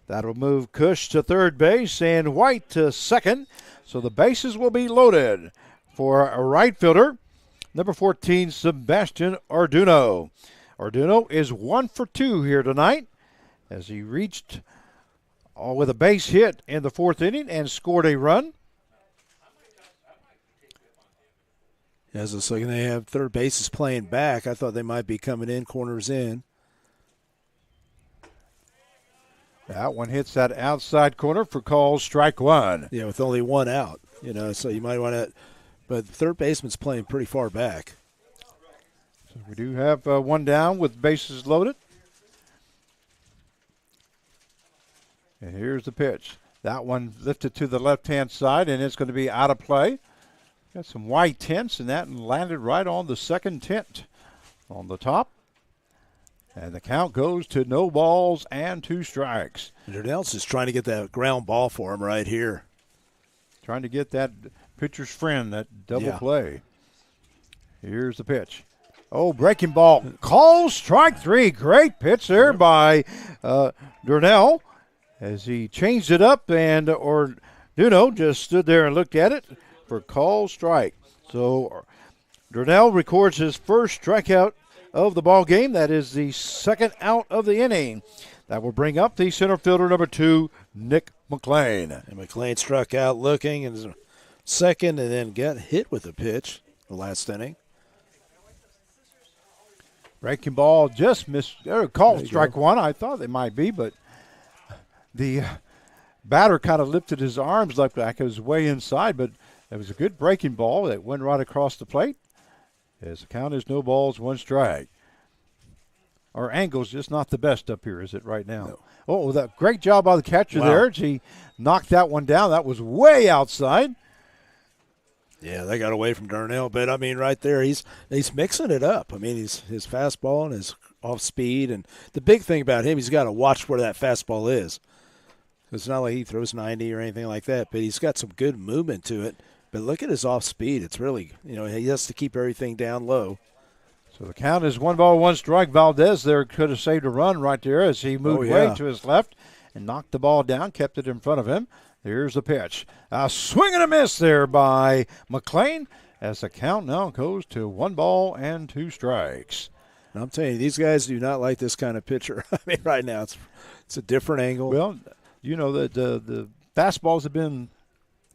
That'll move Cush to third base and White to second. So the bases will be loaded for a right fielder, number 14, Sebastian Arduino. Arduino is 1 for 2 here tonight as he reached with a base hit in the 4th inning and scored a run. As it's looking, they have third bases playing back. I thought they might be coming in, corners in. That one hits that outside corner for call strike 1. Yeah, with only 1 out, so you might want to. But the third baseman's playing pretty far back. So we do have 1 down with bases loaded. And here's the pitch. That one lifted to the left-hand side, and it's going to be out of play. Got some white tints, and that landed right on the second tint on the top. And the count goes to no balls and 2 strikes. Darnell's just trying to get that ground ball for him right here. Trying to get that pitcher's friend, that double play. Here's the pitch. Oh, breaking ball. Call strike 3. Great pitch there by Darnell as he changed it up, and Arduino just stood there and looked at it for call strike. So Darnell records his first strikeout of the ball game. That is the 2nd out of the inning. That will bring up the center fielder, number 2, Nick McLean. And McLean struck out looking in second and then got hit with a pitch the last inning. Breaking ball just missed. Called strike 1. I thought it might be, but the batter kind of lifted his arms like it was way inside, but it was a good breaking ball that went right across the plate. As the count is no balls, 1 strike. Our angle's just not the best up here, is it, right now? No. Oh, that great job by the catcher there. He knocked that one down. That was way outside. Yeah, they got away from Darnell, but I mean, right there, he's mixing it up. I mean, his fastball and his off speed, and the big thing about him, he's got to watch where that fastball is. It's not like he throws 90 or anything like that, but he's got some good movement to it. But look at his off speed. It's really, he has to keep everything down low. So the count is 1 ball, 1 strike. Valdez there could have saved a run right there as he moved way to his left and knocked the ball down, kept it in front of him. Here's the pitch. A swing and a miss there by McLean as the count now goes to 1 ball and 2 strikes. And I'm telling you, these guys do not like this kind of pitcher. I mean, right now it's a different angle. Well, that the fastballs have been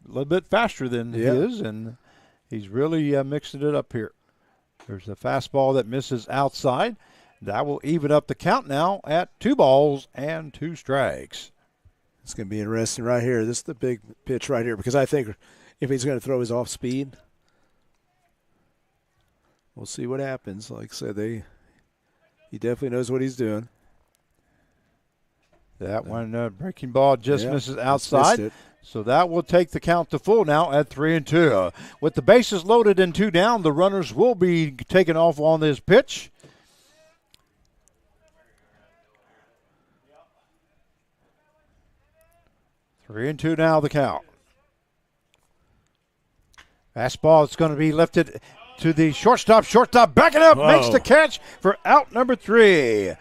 a little bit faster than his, and he's really mixing it up here. There's the fastball that misses outside. That will even up the count now at 2 balls and 2 strikes. It's going to be interesting right here. This is the big pitch right here because I think if he's going to throw his off speed, we'll see what happens. Like I said, he definitely knows what he's doing. That one breaking ball just misses outside. So that will take the count to full now at 3-2. With the bases loaded and 2 down, the runners will be taken off on this pitch. Three and 2 now the count. Fastball is going to be lifted to the shortstop. Shortstop backing up, makes the catch for out number 3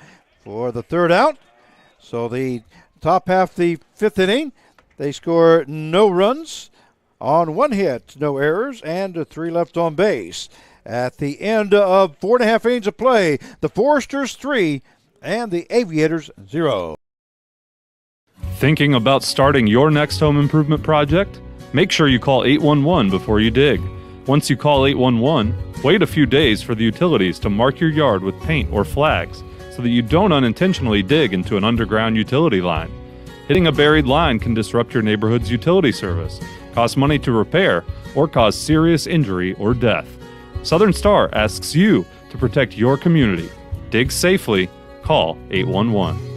for the 3rd out. So the top half the 5th inning, they score no runs on 1 hit, no errors, and 3 left on base. At the end of 4.5 innings of play, the Foresters 3 and the Aviators 0. Thinking about starting your next home improvement project? Make sure you call 811 before you dig. Once you call 811, wait a few days for the utilities to mark your yard with paint or flags so that you don't unintentionally dig into an underground utility line. Hitting a buried line can disrupt your neighborhood's utility service, cost money to repair, or cause serious injury or death. Southern Star asks you to protect your community. Dig safely. Call 811.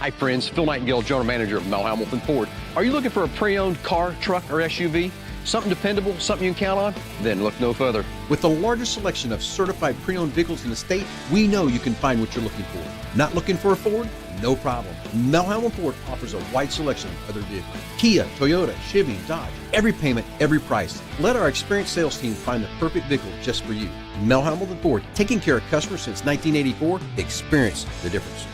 Hi friends, Phil Nightingale, General Manager of Mel Hamilton Ford. Are you looking for a pre-owned car, truck, or SUV? Something dependable, something you can count on? Then look no further. With the largest selection of certified pre-owned vehicles in the state, we know you can find what you're looking for. Not looking for a Ford? No problem. Mel Hamilton Ford offers a wide selection of other vehicles. Kia, Toyota, Chevy, Dodge. Every payment, every price. Let our experienced sales team find the perfect vehicle just for you. Mel Hamilton Ford, taking care of customers since 1984. Experience the difference.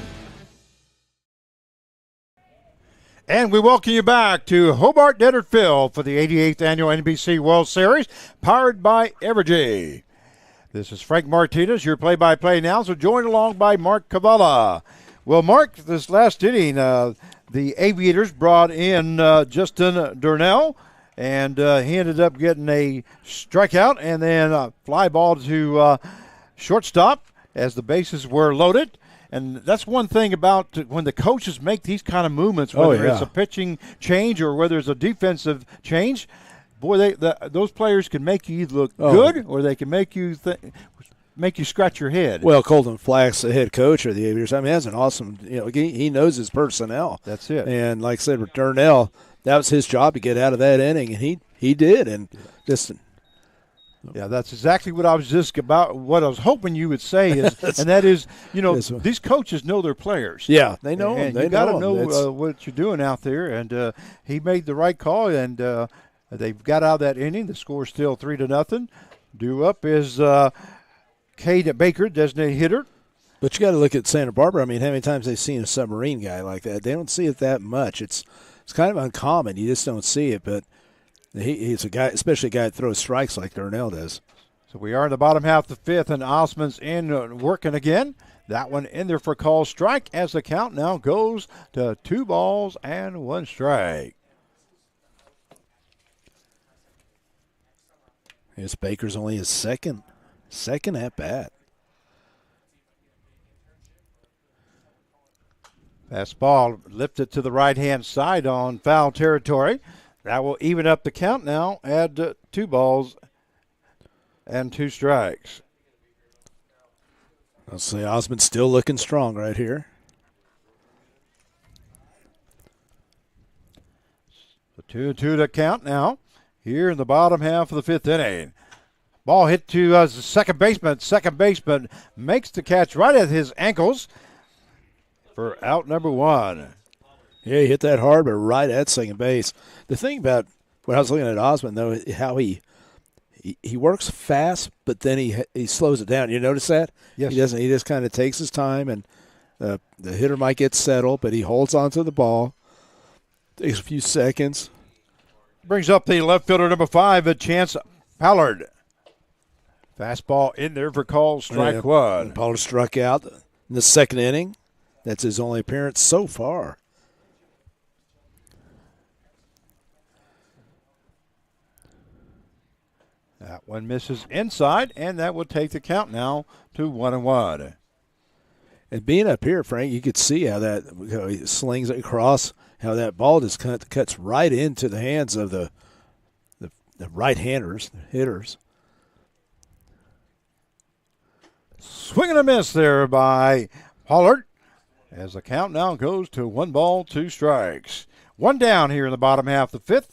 And we welcome you back to Hobart Desert Field for the 88th Annual NBC World Series, powered by Evergy. This is Frank Martinez, your play-by-play announcer, joined along by Mark Cavalla. Well, Mark, this last inning, the Aviators brought in Justin Durnell, and he ended up getting a strikeout and then a fly ball to shortstop as the bases were loaded. And that's one thing about when the coaches make these kind of movements, whether it's a pitching change or whether it's a defensive change, boy, those players can make you look good, or they can make you scratch your head. Well, Colton Flax, the head coach of the Aviators, I mean, that's an awesome. He knows his personnel. That's it. And like I said, with Durnell, that was his job to get out of that inning, and he did. And just. Yeah, that's exactly what I was what I was hoping you would say is, and that is, these coaches know their players. Yeah, they know them. You got to know what you're doing out there, and he made the right call, and they've got out of that inning. The score's still 3-0. Due up is Cade Baker, designated hitter. But you got to look at Santa Barbara. I mean, how many times they've seen a submarine guy like that? They don't see it that much. It's kind of uncommon. You just don't see it, but. He's a guy, especially a guy that throws strikes like Durnell does. So we are in the bottom half of the fifth, and Osmond's in working again. That one in there for a call strike as the count now goes to 2 balls and 1 strike. Here's Baker's only his second at bat. Fastball lifted to the right-hand side on foul territory. That will even up the count now, add 2 balls and 2 strikes. I'll say Osmond's still looking strong right here. So 2-2 to count now here in the bottom half of the 5th inning. Ball hit to second baseman. Second baseman makes the catch right at his ankles for out number 1. Yeah, he hit that hard, but right at second base. The thing about when I was looking at Osmond, though, how he works fast, but then he slows it down. You notice that? Yes. He doesn't. He just kind of takes his time, and the hitter might get settled, but he holds on to the ball. Takes a few seconds. Brings up the left fielder, number 5, Chance Pollard. Fastball in there for call strike 1. Pollard struck out in the second inning. That's his only appearance so far. That one misses inside, and that will take the count now to 1-1. And being up here, Frank, you could see how he slings it across, how that ball just cuts right into the hands of the right-handers, the hitters. Swing and a miss there by Pollard as the count now goes to 1 ball, 2 strikes. 1 down here in the bottom half of the 5th.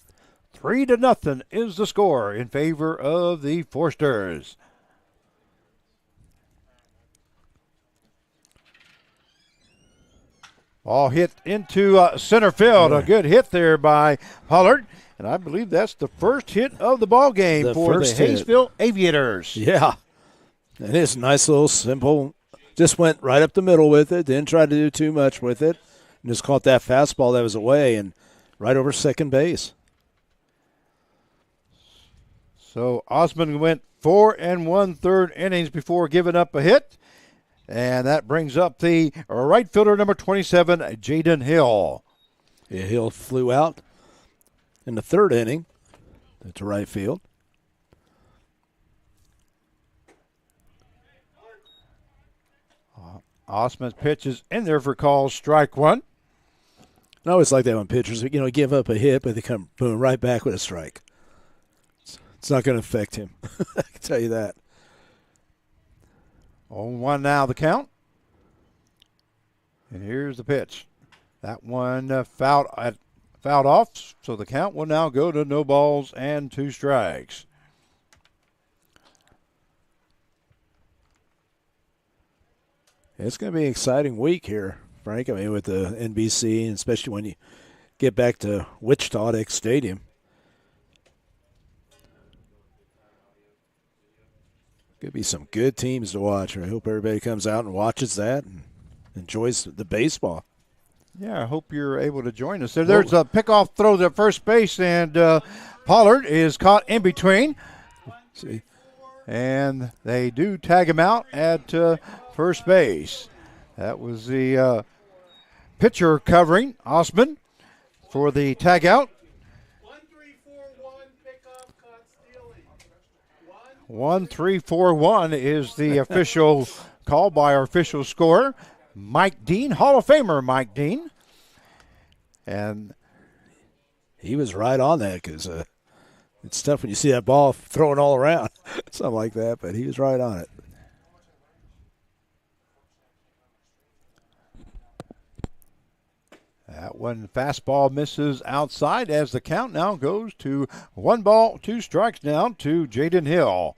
3-0 is the score in favor of the Forsters. Ball hit into center field. A good hit there by Pollard. And I believe that's the first hit of the ball game for the Haysville Aviators. Yeah. And it's a nice little simple, just went right up the middle with it, didn't try to do too much with it, and just caught that fastball that was away and right over second base. So Osmond went 4 1/3 innings before giving up a hit. And that brings up the right fielder, number 27, Jaden Hill. Yeah, Hill flew out in the third inning to right field. Osman's pitch is in there for calls, strike one. I always like that when pitchers, give up a hit, but they come boom right back with a strike. It's not going to affect him. I can tell you that. 0-1 now the count. And here's the pitch. That one fouled off, so the count will now go to no balls and 2 strikes. It's going to be an exciting week here, Frank. I mean, with the NBC, and especially when you get back to Wichita X Stadium. Could be some good teams to watch. I hope everybody comes out and watches that and enjoys the baseball. Yeah, I hope you're able to join us. There's a pickoff throw to first base, and Pollard is caught in between. See, and they do tag him out at first base. That was the pitcher covering Osman for the tag out. 1-3-4-1 is the official call by our official scorer, Mike Dean, Hall of Famer Mike Dean. And he was right on that because it's tough when you see that ball thrown all around, something like that, but he was right on it. That one fastball misses outside as the count now goes to 1 ball, 2 strikes now to Jaden Hill.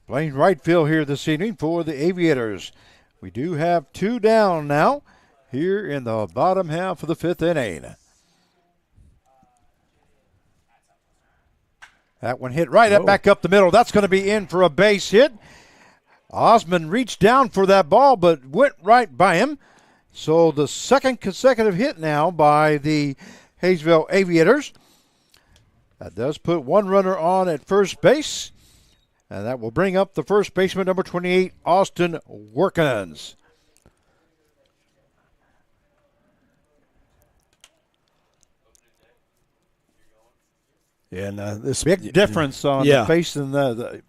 Playing right field here this evening for the Aviators. We do have 2 down now here in the bottom half of the 5th inning. That one hit right back up the middle. That's going to be in for a base hit. Osman reached down for that ball but went right by him. So the second consecutive hit now by the Haysville Aviators. That does put 1 runner on at first base. And that will bring up the first baseman, number 28, Austin Workins. And this big difference on the face in the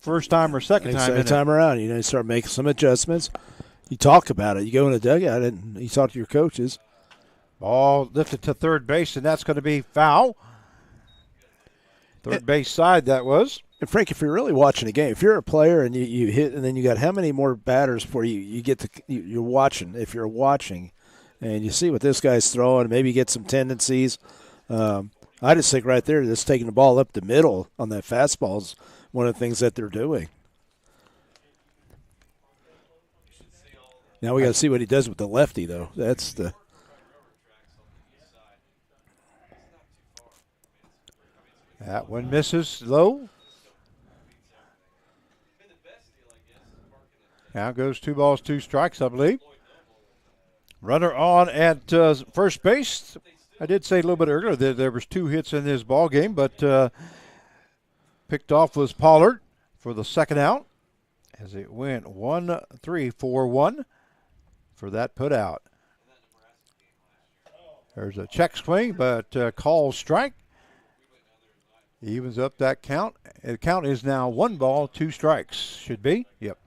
first time or second time around. You start making some adjustments. You talk about it. You go in the dugout and you talk to your coaches. Ball lifted to third base, and that's going to be foul. Third base side that was. And Frank, if you're really watching a game, if you're a player and you hit, and then you got how many more batters before you get to you're watching. If you're watching, and you see what this guy's throwing, maybe get some tendencies. I just think right there, just taking the ball up the middle on that fastball is one of the things that they're doing. Now we got to see what he does with the lefty, though. That's the. That one misses low. Now goes 2 balls, 2 strikes, I believe. Runner on at first base. I did say a little bit earlier that there was 2 hits in this ball game, but picked off was Pollard for the second out as it went 1-3-4-1 for that put out. There's a check swing, but call strike. Evens up that count. The count is now 1 ball, 2 strikes. Should be. Yep.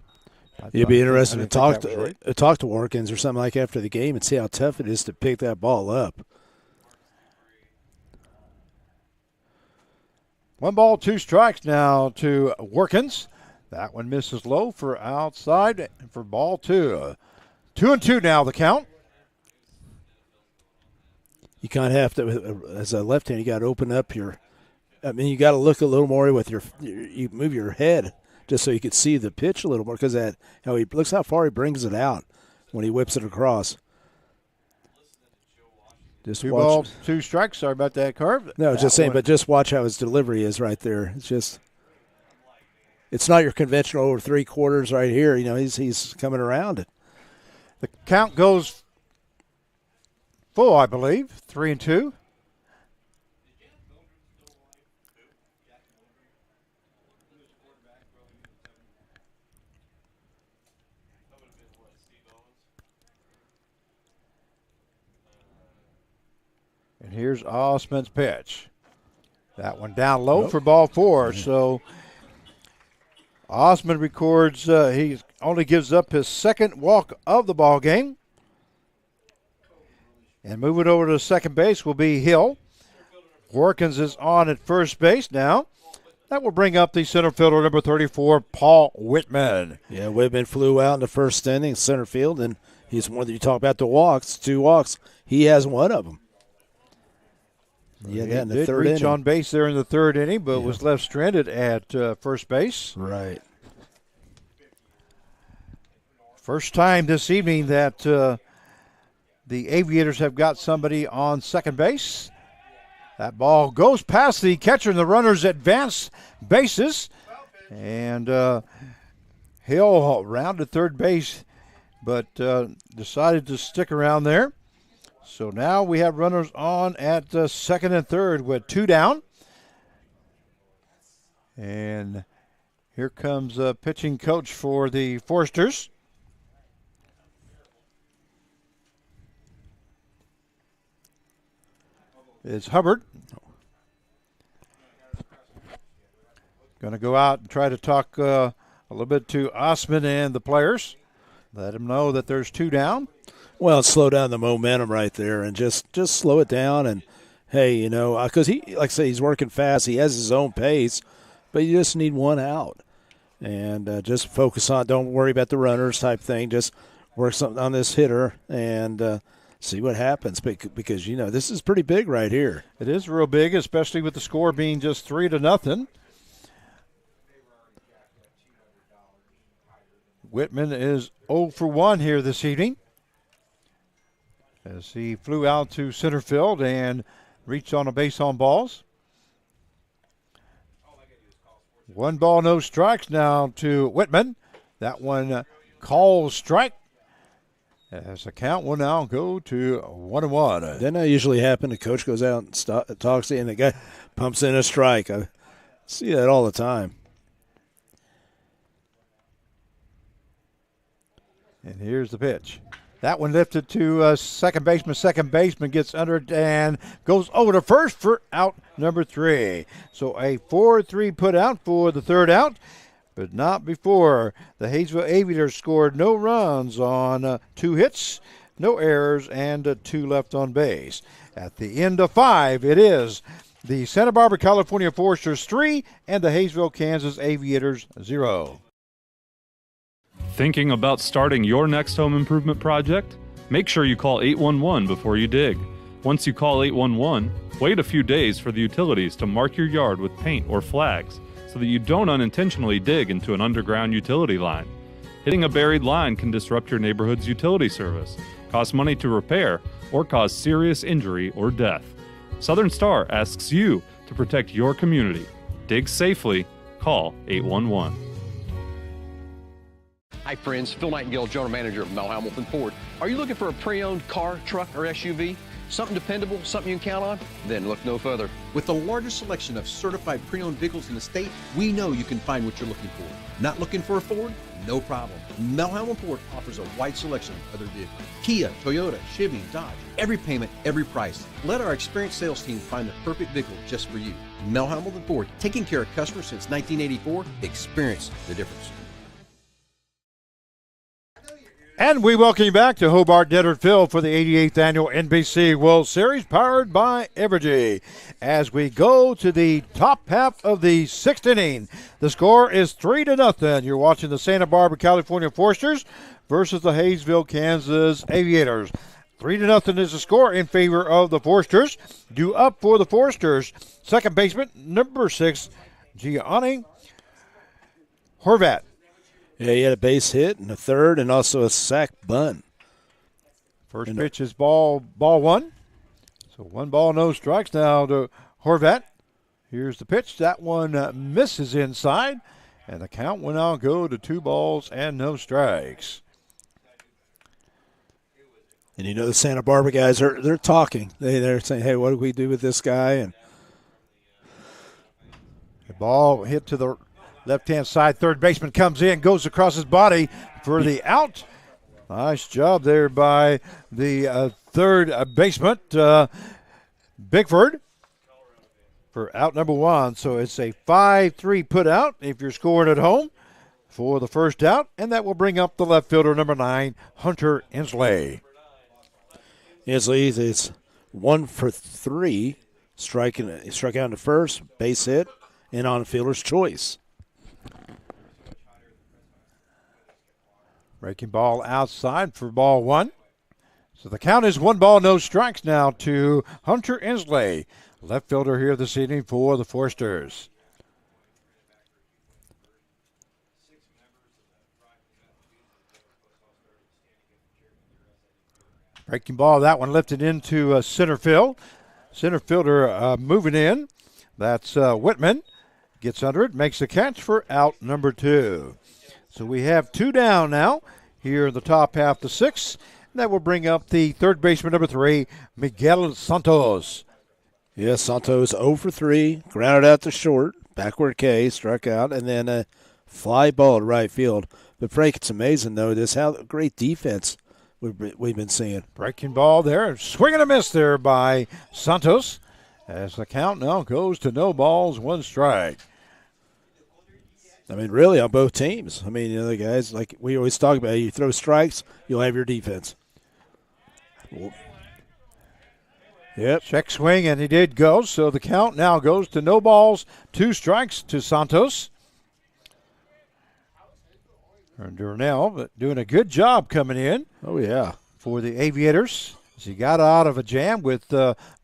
You'd be interested to talk to Workins or something like after the game and see how tough it is to pick that ball up. 1 ball, 2 strikes now to Workins. That one misses low for outside and for ball 2. 2-2 now the count. You kind of have to, as a left-hander, you got to open up your. I mean, you got to look a little more with you move your head just so you could see the pitch a little more because looks how far he brings it out when he whips it across. Just 2 balls, 2 strikes. Sorry about that curve. No, just saying, but just watch how his delivery is right there. It's not your conventional over 3/4 right here. He's coming around it. The count goes full, I believe. 3-2. And here's Osman's pitch. That one down low for ball 4. So Osman records he only gives up his second walk of the ball game. And moving over to second base will be Hill. Workins is on at first base now. That will bring up the center fielder, number 34, Paul Whitman. Yeah, Whitman flew out in the first inning, center field, and he's one that you talk about the walks, 2 walks. He has one of them. Yeah, that in the third inning. Reach on base there in the third inning, but was left stranded at first base. Right. First time this evening that the Aviators have got somebody on second base. That ball goes past the catcher and the runners advance bases. And Hill rounded third base, but decided to stick around there. So now we have runners on at second and third with 2 down. And here comes a pitching coach for the Forsters. It's Hubbard. Going to go out and try to talk a little bit to Osman and the players. Let them know that there's 2 down. Well, slow down the momentum right there and just slow it down. And, hey, you know, because he, like I say, he's working fast. He has his own pace, but you just need 1 out. And just focus on, don't worry about the runners type thing. Just work something on this hitter and see what happens because, you know, this is pretty big right here. It is real big, especially with the score being just 3-0. Whitman is 0 for 1 here this evening as he flew out to center field and reached on a base on balls. 1 ball, no strikes now to Whitman. That one calls strike. As the count will now go to 1-1. Doesn't that usually happen? The coach goes out and talks to you, and the guy pumps in a strike. I see that all the time. And here's the pitch. That one lifted to second baseman. Second baseman gets under it and goes over to first for out number 3. So a 4-3 put out for the third out. But not before the Haysville Aviators scored no runs on 2 hits, no errors, and 2 left on base. At the end of 5, it is the Santa Barbara, California Foresters 3 and the Haysville, Kansas Aviators 0. Thinking about starting your next home improvement project? Make sure you call 811 before you dig. Once you call 811, wait a few days for the utilities to mark your yard with paint or flags, so that you don't unintentionally dig into an underground utility line. Hitting a buried line can disrupt your neighborhood's utility service, cost money to repair, or cause serious injury or death. Southern Star asks you to protect your community. Dig safely. Call 811. Hi friends, Phil Nightingale, General Manager of Mel Hamilton Ford. Are you looking for a pre-owned car, truck, or SUV? Something dependable, something you can count on? Then look no further. With the largest selection of certified pre-owned vehicles in the state, we know you can find what you're looking for. Not looking for a Ford? No problem. Mel Hamilton Ford offers a wide selection of other vehicles. Kia, Toyota, Chevy, Dodge. Every payment, every price. Let our experienced sales team find the perfect vehicle just for you. Mel Hamilton Ford, taking care of customers since 1984. Experience the difference. And we welcome you back to Hobart Deadard Field for the 88th Annual NBC World Series, powered by Evergy. As we go to the top half of the 6th inning, the score is 3-0. You're watching the Santa Barbara, California Foresters versus the Haysville, Kansas Aviators. 3-0 is the score in favor of the Foresters. Due up for the Foresters, second baseman, number 6, Gianni Horvat. Yeah, he had a base hit and a third and also a sac bunt. First pitch is ball 1. So 1 ball, no strikes now to Horvat. Here's the pitch. That one misses inside. And the count will now go to 2 balls and no strikes. And you know the Santa Barbara guys, they're talking. They're saying, hey, what do we do with this guy? And the ball hit to the left-hand side. Third baseman comes in, goes across his body for the out. Nice job there by the third baseman. Bickford for out number 1. So it's a 5-3 put out if you're scoring at home for the first out, and that will bring up the left fielder, number 9, Hunter Inslee. Inslee is 1 for 3, struck out to first, base hit, and on fielder's choice. Breaking ball outside for ball 1. So the count is 1 ball, no strikes now to Hunter Inslee, left fielder here this evening for the Forsters. Breaking ball, that one lifted into center field. Center fielder moving in. That's Whitman. Gets under it, makes the catch for out number 2. So we have 2 down now here in the top half of the 6th. And that will bring up the third baseman, number 3, Miguel Santos. Yes, Santos 0 for 3, grounded out to short, backward K, struck out, and then a fly ball to right field. But Frank, it's amazing, though, this how great defense we've been seeing. Breaking ball there, swing and a miss there by Santos, as the count now goes to no balls, 1 strike. I mean, really, on both teams. I mean, the guys, like we always talk about, you throw strikes, you'll have your defense. Yep. Check swing, and he did go, so the count now goes to no balls, 2 strikes to Santos. And Darnell doing a good job coming in. Oh, yeah. For the Aviators. As he got out of a jam with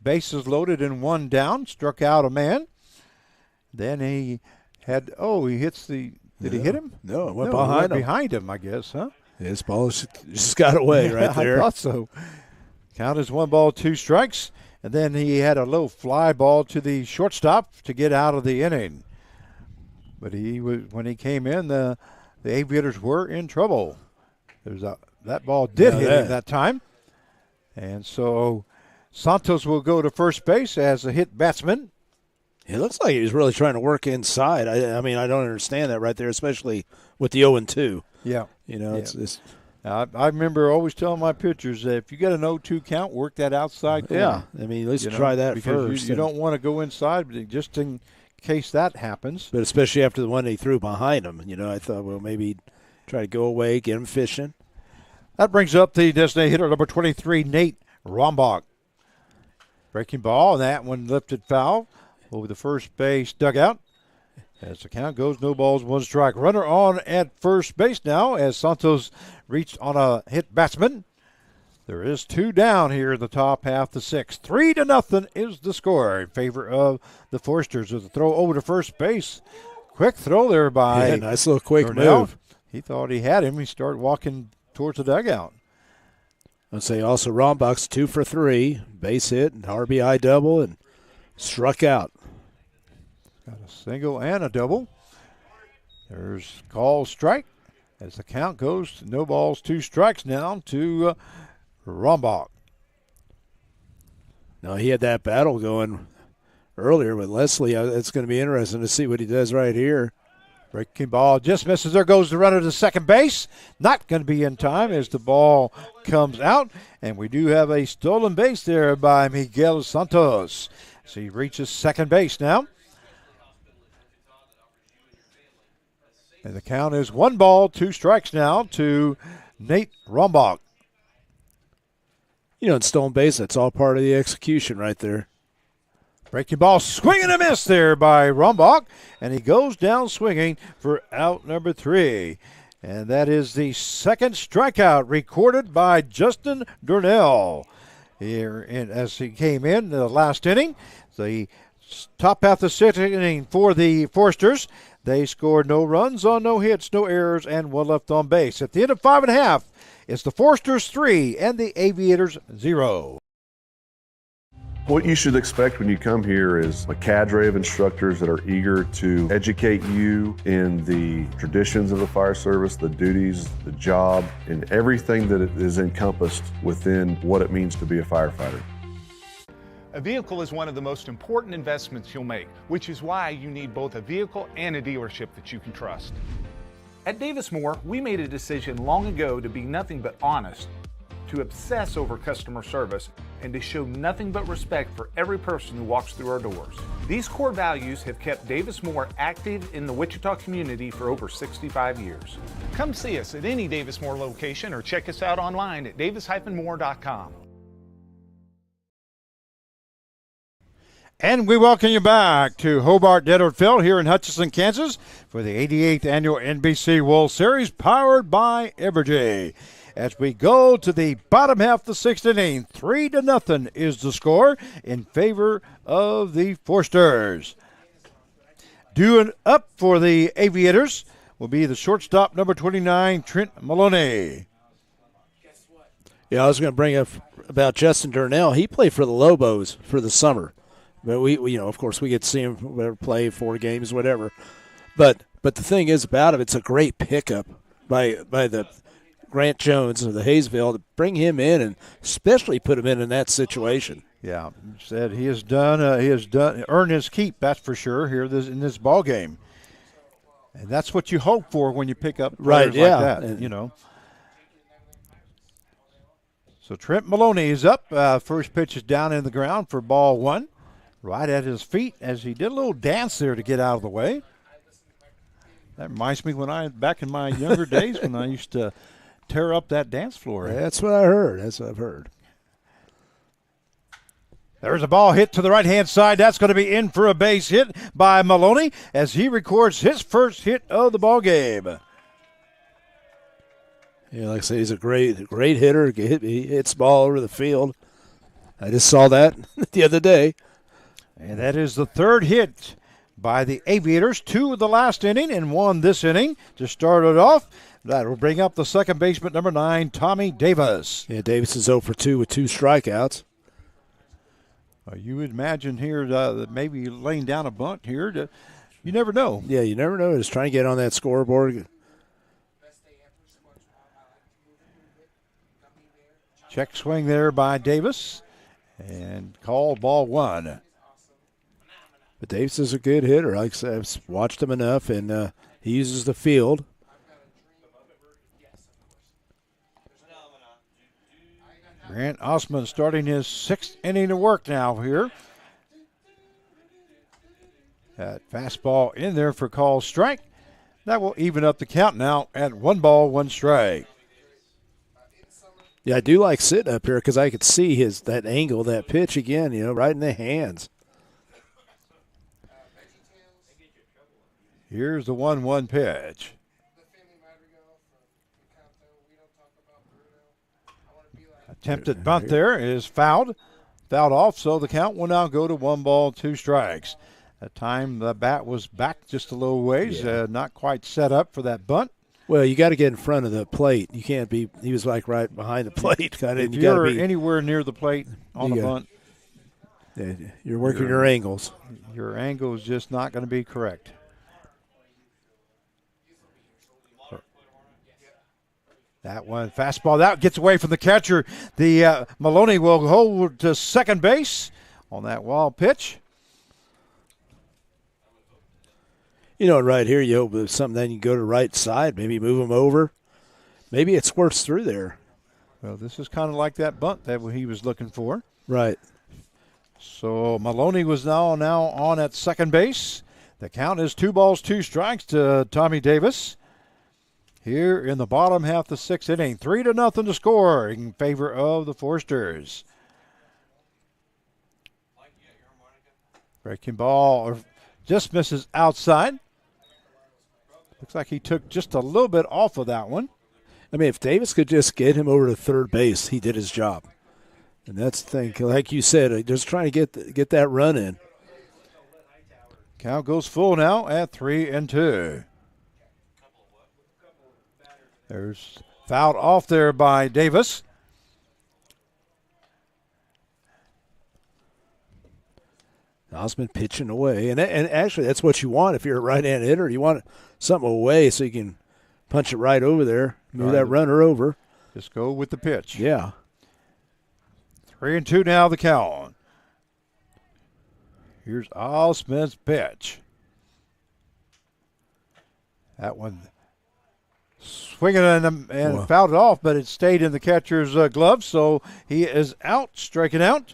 bases loaded and 1 down, struck out a man. Then he had, he hits the, did he hit him? No, it went behind him, I guess, huh? His ball just got away right there. I thought so. Count is 1 ball, 2 strikes. And then he had a low fly ball to the shortstop to get out of the inning. But when he came in, the Aviators were in trouble. That ball did hit him that time. And so Santos will go to first base as a hit batsman. It looks like he's really trying to work inside. I mean, I don't understand that right there, especially with the 0-2. Yeah. It's I remember always telling my pitchers that if you get an 0-2 count, work that outside corner. Yeah, I mean, at least try that because first. You don't want to go inside, but just in case that happens. But especially after the one they threw behind him, I thought, well, maybe try to go away, get him fishing. That brings up the designated hitter, number 23, Nate Rombach. Breaking ball, and that one lifted foul over the first base dugout. As the count goes, no balls, 1 strike. Runner on at first base now as Santos reached on a hit batsman. There is 2 down here in the top half of the 6th. 3-0 is the score in favor of the Forsters with a throw over to first base. Quick throw there by nice little quick Darnell. move. He thought he had him. He started walking towards the dugout. I'd say also Rombach's 2 for 3, base hit and RBI double and struck out. Got a single and a double. There's call strike as the count goes to no balls, 2 strikes now to Rombach. Now he had that battle going earlier with Leslie. It's going to be interesting to see what he does right here. Breaking ball just misses. There goes the runner to second base. Not going to be in time as the ball comes out. And we do have a stolen base there by Miguel Santos. So he reaches second base now. And the count is 1 ball, 2 strikes now to Nate Rombach. In stolen base, that's all part of the execution right there. Breaking ball, swing and a miss there by Rombach. And he goes down swinging for out number 3. And that is the second strikeout recorded by Justin Darnell. Here, as he came in the last inning, the top half of the 6th inning for the Forsters. They scored no runs on no hits, no errors, and 1 left on base. At the end of 5 1/2, it's the Forsters 3 and the Aviators 0. What you should expect when you come here is a cadre of instructors that are eager to educate you in the traditions of the fire service, the duties, the job, and everything that is encompassed within what it means to be a firefighter. A vehicle is one of the most important investments you'll make, which is why you need both a vehicle and a dealership that you can trust. At Davis Moore, we made a decision long ago to be nothing but honest, to obsess over customer service and to show nothing but respect for every person who walks through our doors. These core values have kept Davis Moore active in the Wichita community for over 65 years. Come see us at any Davis Moore location or check us out online at davis-moore.com. And we welcome you back to Hobart Dedhart Field here in Hutchinson, Kansas for the 88th Annual NBC World Series powered by Evergy. As we go to the bottom half of the sixth inning, 3-0 is the score in favor of the Forsters. Due up for the Aviators will be the shortstop, number 29, Trent Maloney. Yeah, I was going to bring up about Justin Durnell. He played for the Lobos for the summer. But we of course, we get to see him play 4 games, whatever. But the thing is about it, it's a great pickup by the Grant Jones of the Haysville to bring him in and especially put him in that situation. Yeah, said he has earned his keep. That's for sure here in this ball game, and that's what you hope for when you pick up players like that. And, So Trent Maloney is up. First pitch is down in the ground for ball 1. Right at his feet as he did a little dance there to get out of the way. That reminds me back in my younger days when I used to tear up that dance floor. That's what I heard. That's what I've heard. There's a ball hit to the right-hand side. That's going to be in for a base hit by Maloney as he records his first hit of the ball game. Yeah, like I say, he's a great hitter. He hits the ball over the field. I just saw that the other day. And that is the third hit by the Aviators, 2 of the last inning and 1 this inning to start it off. That will bring up the second baseman, number 9, Tommy Davis. Yeah, Davis is 0 for 2 with 2 strikeouts. You would imagine here that maybe laying down a bunt here. You never know. Yeah, you never know. Just trying to get on that scoreboard. Check swing there by Davis and called ball 1. But Davis is a good hitter. Like I said, I've watched him enough, and he uses the field. Grant Osman starting his 6th inning of work now here. That fastball in there for call strike. That will even up the count now at 1 ball, 1 strike. Yeah, I do like sitting up here because I could see that angle, that pitch again, right in the hands. Here's the 1-1 pitch. Attempted bunt there is fouled off, so the count will now go to 1 ball, 2 strikes. That time the bat was back just a little ways, not quite set up for that bunt. Well, you got to get in front of the plate. You can't be. He was like right behind the plate. If you're anywhere near the plate on a bunt, you're working your angles. Your angle is just not going to be correct. That one, fastball, that gets away from the catcher. The Maloney will hold to second base on that wild pitch. Right here, you hope something, then you go to right side, maybe move him over. Maybe it squirts through there. Well, this is kind of like that bunt that he was looking for. Right. So Maloney was now on at second base. The count is 2 balls, 2 strikes to Tommy Davis. Here in the bottom half of the 6th inning, 3-0 to score in favor of the Forsters. Breaking ball just misses outside. Looks like he took just a little bit off of that one. I mean, if Davis could just get him over to third base, he did his job. And that's the thing. Like you said, just trying to get that run in. Count goes full now at 3-2. There's fouled off there by Davis. Osman pitching away. And actually, that's what you want if you're a right-hand hitter. You want something away so you can punch it right over there, move that runner over. Just go with the pitch. Yeah. 3-2 now the count. Here's Osman's pitch. That one swinging and fouled it off, but it stayed in the catcher's glove, so he is out, striking out.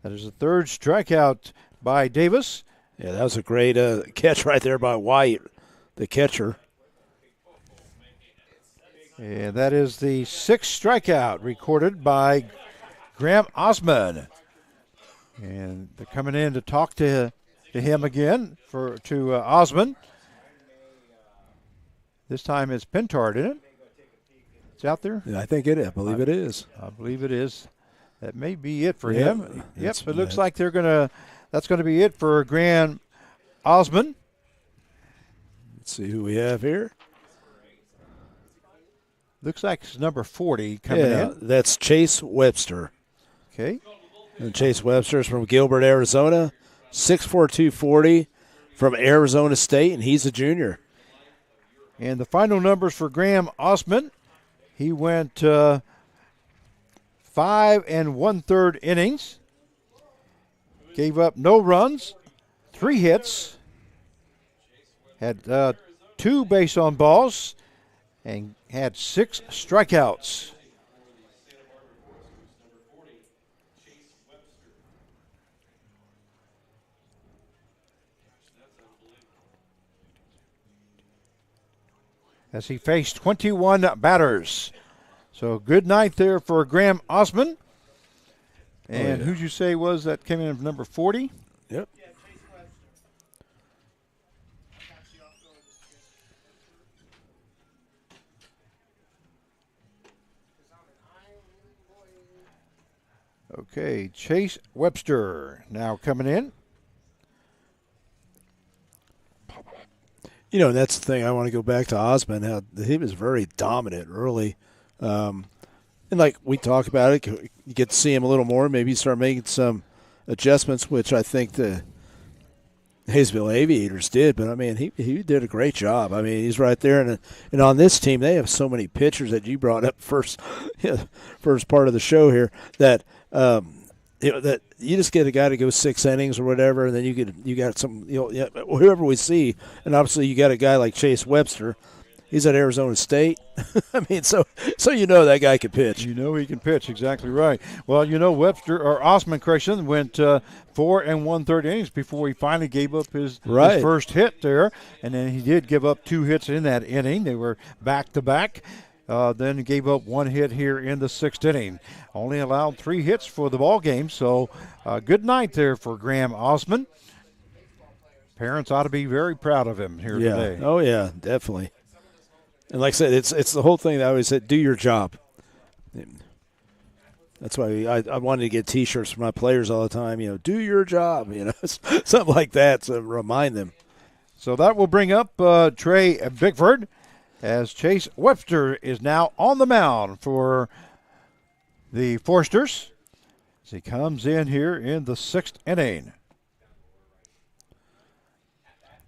That is the third strikeout by Davis. Yeah, that was a great catch right there by White, the catcher. And that is the sixth strikeout recorded by Graham Osmond. And they're coming in to talk to him again, to Osmond. This time it's Pintard, isn't it? It's out there? Yeah, I think it is. I believe it is. I believe it is. That may be it for him. Yep, it looks like that's going to be it for Graham Osmond. Let's see who we have here. Looks like it's number 40 coming in. That's Chase Webster. Okay. And Chase Webster is from Gilbert, Arizona, 6'4", 240 from Arizona State, and he's a junior. And the final numbers for Graham Osmond, he went 5 1/3 innings, gave up no runs, 3 hits, had 2 base on balls, and had 6 strikeouts. As he faced 21 batters. So good night there for Graham Osmond. And who'd you say was that came in number 40? Yep. Okay, Chase Webster now coming in. You know, that's the thing. I want to go back to Osmond. How he was very dominant early. And like we talk about it, you get to see him a little more. Maybe start making some adjustments, which I think the Haysville Aviators did. But, I mean, he did a great job. I mean, he's right there. And on this team, they have so many pitchers that you brought up first part of the show here that that you just get a guy to go 6 innings or whatever, and then you got some whoever we see, and obviously you got a guy like Chase Webster. He's at Arizona State. I mean, so you know that guy can pitch. You know he can pitch, exactly right. Well, you know Osmond Christian went 4 1/3 innings before he finally gave up his first hit there, and then he did give up 2 hits in that inning. They were back to back. Then he gave up 1 hit here in the 6th inning. Only allowed 3 hits for the ball game. So good night there for Graham Osmond. Parents ought to be very proud of him here today. Oh yeah, definitely. And like I said, it's the whole thing that I always said: do your job. That's why I wanted to get T-shirts for my players all the time. You know, do your job. You know, something like that to remind them. So that will bring up Trey Bickford, as Chase Webster is now on the mound for the Forsters as he comes in here in the 6th inning.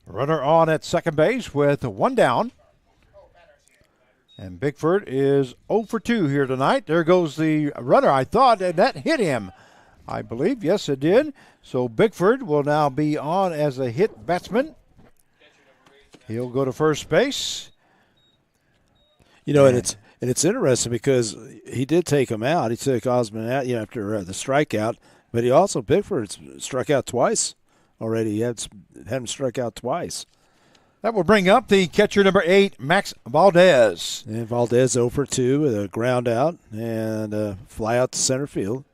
Runner on at second base with 1 down. And Bickford is 0 for 2 here tonight. There goes the runner. I thought that hit him, I believe. Yes, it did. So Bickford will now be on as a hit batsman. He'll go to first base. You know, and it's interesting because he did take him out. He took Osmond out, after the strikeout. But he also, Bickford, struck out twice already. He had him struck out twice. That will bring up the catcher number 8, Max Valdez. And Valdez 0 for 2 with a ground out and a fly out to center field.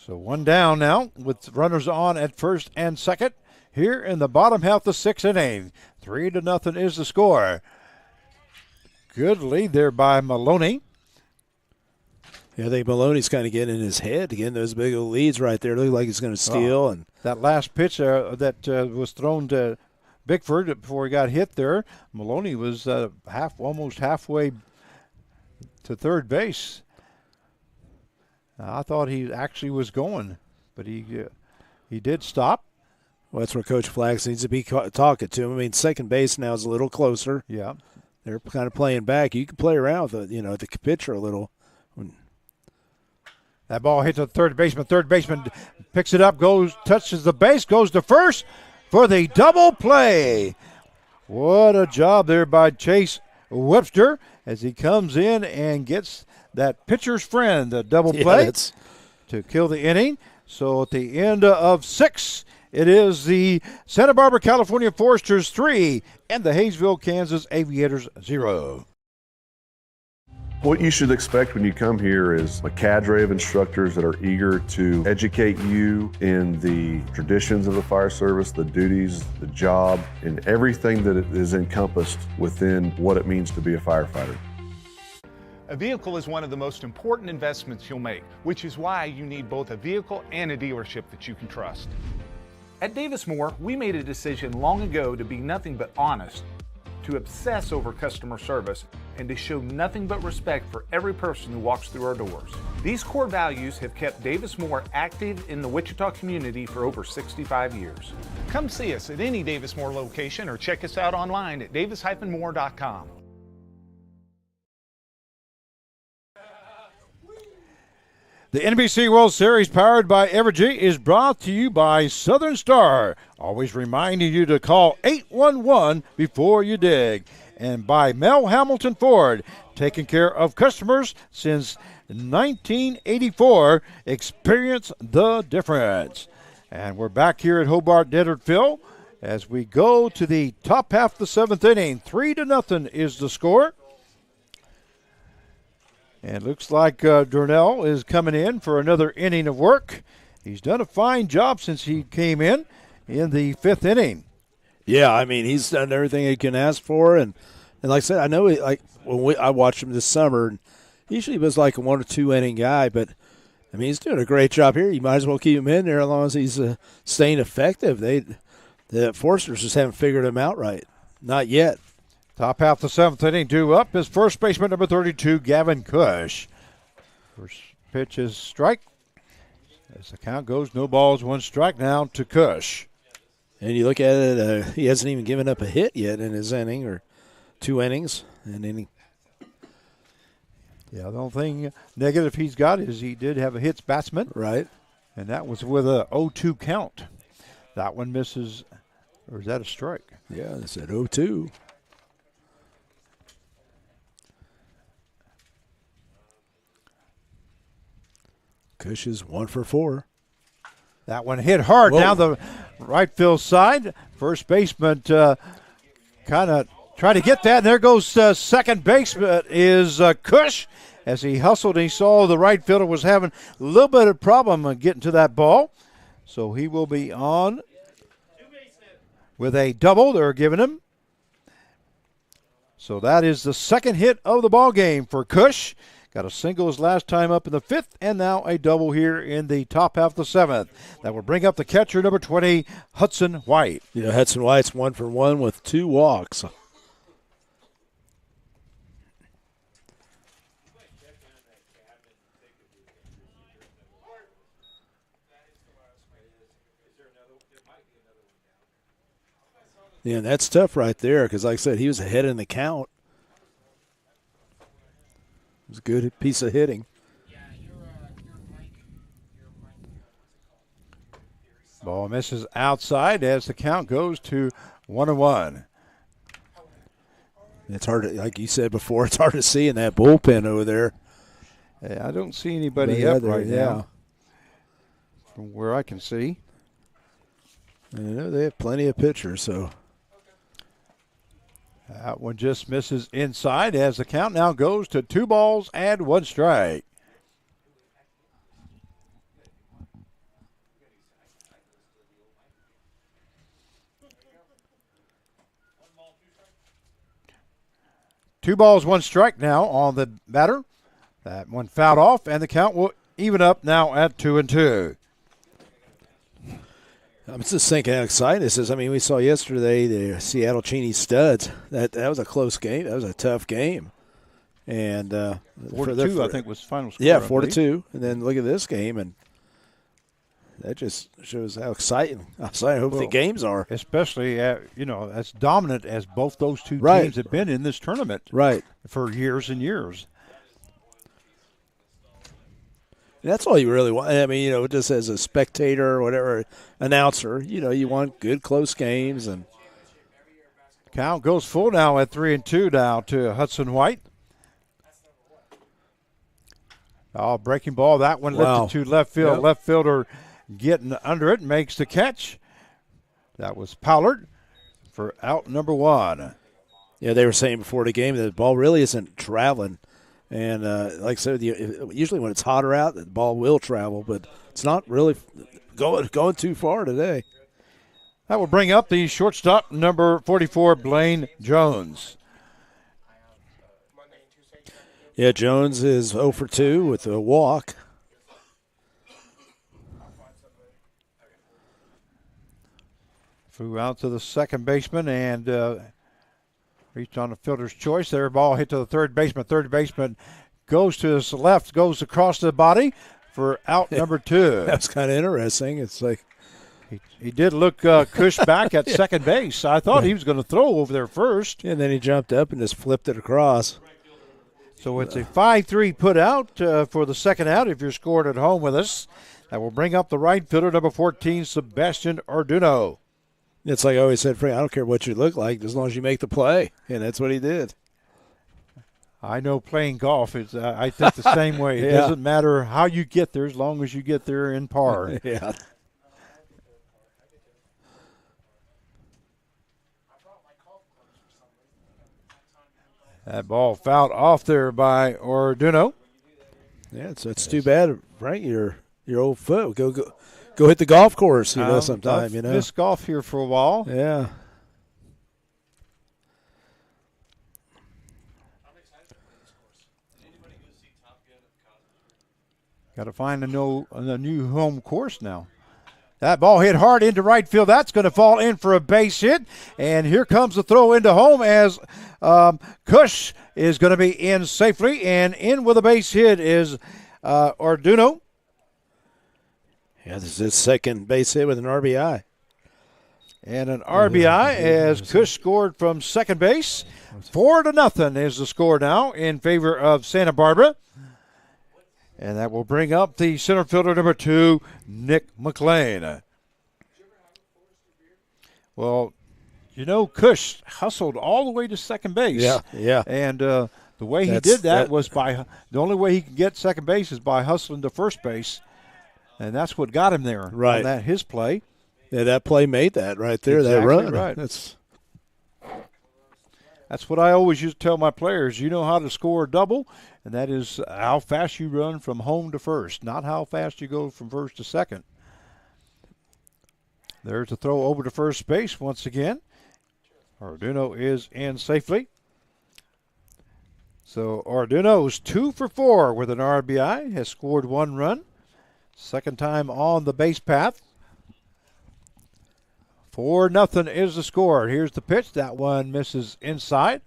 So 1 down now with runners on at first and second. Here in the bottom half of the 6th inning. 3-0 is the score. Good lead there by Maloney. Yeah, I think Maloney's kind of getting in his head, getting those big old leads right there. Look like he's going to steal. And that last pitch that was thrown to Bickford before he got hit there, Maloney was almost halfway to third base. I thought he actually was going, but he did stop. Well, that's where Coach Flax needs to be talking to him. I mean, second base now is a little closer. Yeah. They're kind of playing back. You can play around with the pitcher a little. That ball hits the third baseman. Third baseman picks it up, touches the base, goes to first for the double play. What a job there by Chase Webster as he comes in and gets that pitcher's friend, the double play to kill the inning. So at the end of 6, it is the Santa Barbara, California Foresters 3 and the Haysville, Kansas Aviators 0. What you should expect when you come here is a cadre of instructors that are eager to educate you in the traditions of the fire service, the duties, the job, and everything that is encompassed within what it means to be a firefighter. A vehicle is one of the most important investments you'll make, which is why you need both a vehicle and a dealership that you can trust. At Davis Moore, we made a decision long ago to be nothing but honest, to obsess over customer service, and to show nothing but respect for every person who walks through our doors. These core values have kept Davis Moore active in the Wichita community for over 65 years. Come see us at any Davis Moore location or check us out online at davis-moore.com. The NBC World Series powered by Evergy is brought to you by Southern Star, always reminding you to call 811 before you dig. And by Mel Hamilton Ford, taking care of customers since 1984. Experience the difference. And we're back here at Hobart Desert Phil as we go to the top half of the 7th inning. 3-0 is the score. And it looks like Durnell is coming in for another inning of work. He's done a fine job since he came in the 5th inning. Yeah, I mean, he's done everything he can ask for. And like I said, I know I watched him this summer, and usually he was like a 1 or 2 inning guy. But, I mean, he's doing a great job here. You might as well keep him in there as long as he's staying effective. The Foresters just haven't figured him out right. Not yet. Top half the 7th inning, due up is first baseman number 32, Gavin Cush. First pitch is strike. As the count goes, no balls, 1 strike now to Cush. And you look at it, he hasn't even given up a hit yet in his inning or 2 innings. Yeah, the only thing negative he's got is he did have a hits batsman. Right. And that was with a 0-2 count. That one misses, or is that a strike? Yeah, it's at 0-2. Cush is 1 for 4. That one hit hard down the right field side. First baseman kind of tried to get that, and there goes second baseman is Cush. As he hustled, he saw the right fielder was having a little bit of problem getting to that ball. So he will be on with a double they're giving him. So that is the second hit of the ball game for Cush. Got a single his last time up in the 5th, and now a double here in the top half of the 7th. That will bring up the catcher, number 20, Hudson White. You know, Hudson White's 1 for 1 with 2 walks. Yeah, that's tough right there because, like I said, he was ahead in the count. It was a good piece of hitting. Ball misses outside as the count goes to 1-1. It's hard to, like you said before, it's hard to see in that bullpen over there. Hey, I don't see anybody up right now from where I can see. I know they have plenty of pitchers, so. That one just misses inside as the count now goes to 2 balls and 1 strike. Two balls, 1 strike now on the batter. That one fouled off, and the count will even up now at 2-2. I'm just thinking how exciting this is. I mean, we saw yesterday the Seattle Cheney Studs. That was a close game. That was a tough game. And 4-2, I think, was final score. Yeah, 4-2. And then look at this game, and that just shows how exciting the games are. Especially, as dominant as both those two teams have been in this tournament. Right. For years and years. That's all you really want. I mean, just as a spectator or whatever, announcer, you want good, close games. And Count goes full now at 3-2 now to Hudson White. Oh, breaking ball. That one lifted to left field. Yep. Left fielder getting under it, makes the catch. That was Pollard for out number 1. Yeah, they were saying before the game that the ball really isn't traveling. And like I said, usually when it's hotter out, the ball will travel, but it's not really going too far today. That will bring up the shortstop, number 44, Blaine Jones. Yeah, Jones is 0 for 2 with a walk. Flew out to the second baseman and reached on the fielder's choice. Their ball hit to the third baseman. Third baseman goes to his left, goes across the body for out number 2. That's kind of interesting. It's like he did look Cush back at second base. I thought he was going to throw over there first. And then he jumped up and just flipped it across. So it's a 5-3 put out for the second out if you're scored at home with us. That will bring up the right fielder, number 14, Sebastian Arduino. It's like I always said, Frank, I don't care what you look like as long as you make the play. And that's what he did. I know playing golf is, I think the same way. It doesn't matter how you get there as long as you get there in par. Yeah. That ball fouled off there by Arduino. Yeah, so it's too bad, right? Your old foot. Go hit the golf course, sometime, I've missed golf here for a while. Yeah. Got to find a new home course now. That ball hit hard into right field. That's going to fall in for a base hit. And here comes the throw into home as Cush is going to be in safely. And in with a base hit is Arduino. Yeah, this is his second base hit with an RBI. And an RBI as Cush scored from second base. 4-0 is the score now in favor of Santa Barbara. And that will bring up the center fielder, number 2, Nick McLean. Well, Cush hustled all the way to second base. Yeah. And the way he did that was by the only way he could get second base is by hustling to first base. And that's what got him there. Right. On his play. Yeah, that play made that right there, exactly that run. Right. That's what I always used to tell my players. You know how to score a double, and that is how fast you run from home to first, not how fast you go from first to second. There's a throw over to first base once again. Arduino is in safely. So Arduino's 2 for 4 with an RBI, has scored 1 run. Second time on the base path. 4-0 is the score. Here's the pitch. That one misses inside.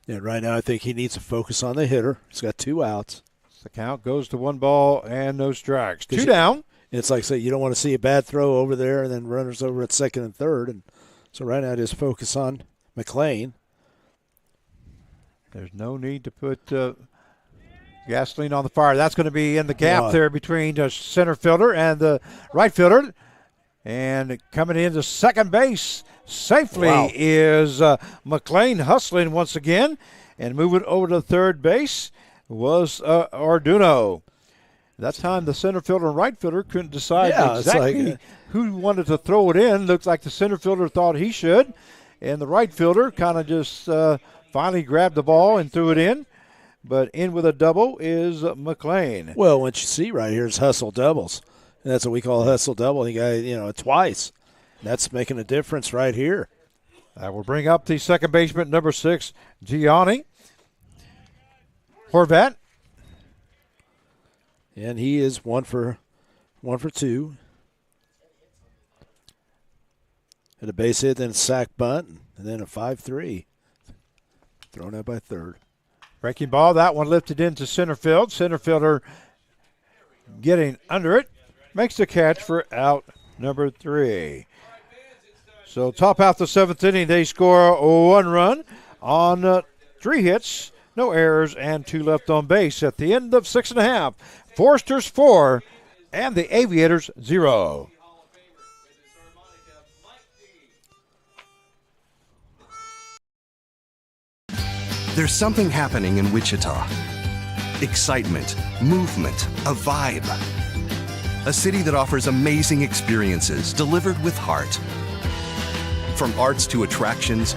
Yeah, right now I think he needs to focus on the hitter. He's got 2 outs. The count goes to 1 ball and no strikes. 2 down. It's like, say, you don't want to see a bad throw over there and then runners over at second and third. And so right now just focus on McLean. There's no need to put gasoline on the fire. That's going to be in the gap there between the center fielder and the right fielder. And coming into second base safely is McLean, hustling once again. And moving over to third base was Arduino. That time the center fielder and right fielder couldn't decide exactly who wanted to throw it in. Looked like the center fielder thought he should. And the right fielder kind of just finally grabbed the ball and threw it in. But in with a double is McLean. Well, what you see right here is hustle doubles. And that's what we call a hustle double. He got, twice. That's making a difference right here. That will bring up the second baseman, number 6, Gianni Horvat. And he is 1 for 2. Had a base hit, then a sac bunt, and then a 5-3. Thrown out by third. Breaking ball, that one lifted into center field. Center fielder getting under it. Makes the catch for out number 3. So top half the 7th inning, they score 1 run on 3 hits, no errors, and 2 left on base. At the end of 6.5, Foresters 4 and the Aviators 0. There's something happening in Wichita. Excitement, movement, a vibe. A city that offers amazing experiences delivered with heart. From arts to attractions,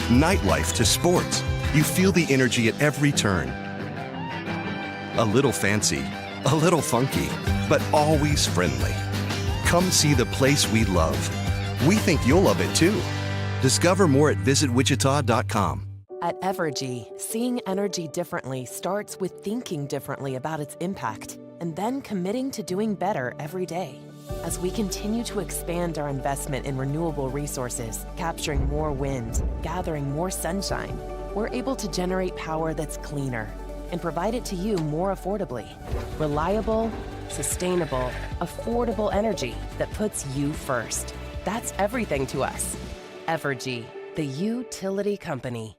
nightlife to sports, you feel the energy at every turn. A little fancy, a little funky, but always friendly. Come see the place we love. We think you'll love it too. Discover more at visitwichita.com. At Evergy, seeing energy differently starts with thinking differently about its impact and then committing to doing better every day. As we continue to expand our investment in renewable resources, capturing more wind, gathering more sunshine, we're able to generate power that's cleaner and provide it to you more affordably. Reliable, sustainable, affordable energy that puts you first. That's everything to us. Evergy, the utility company.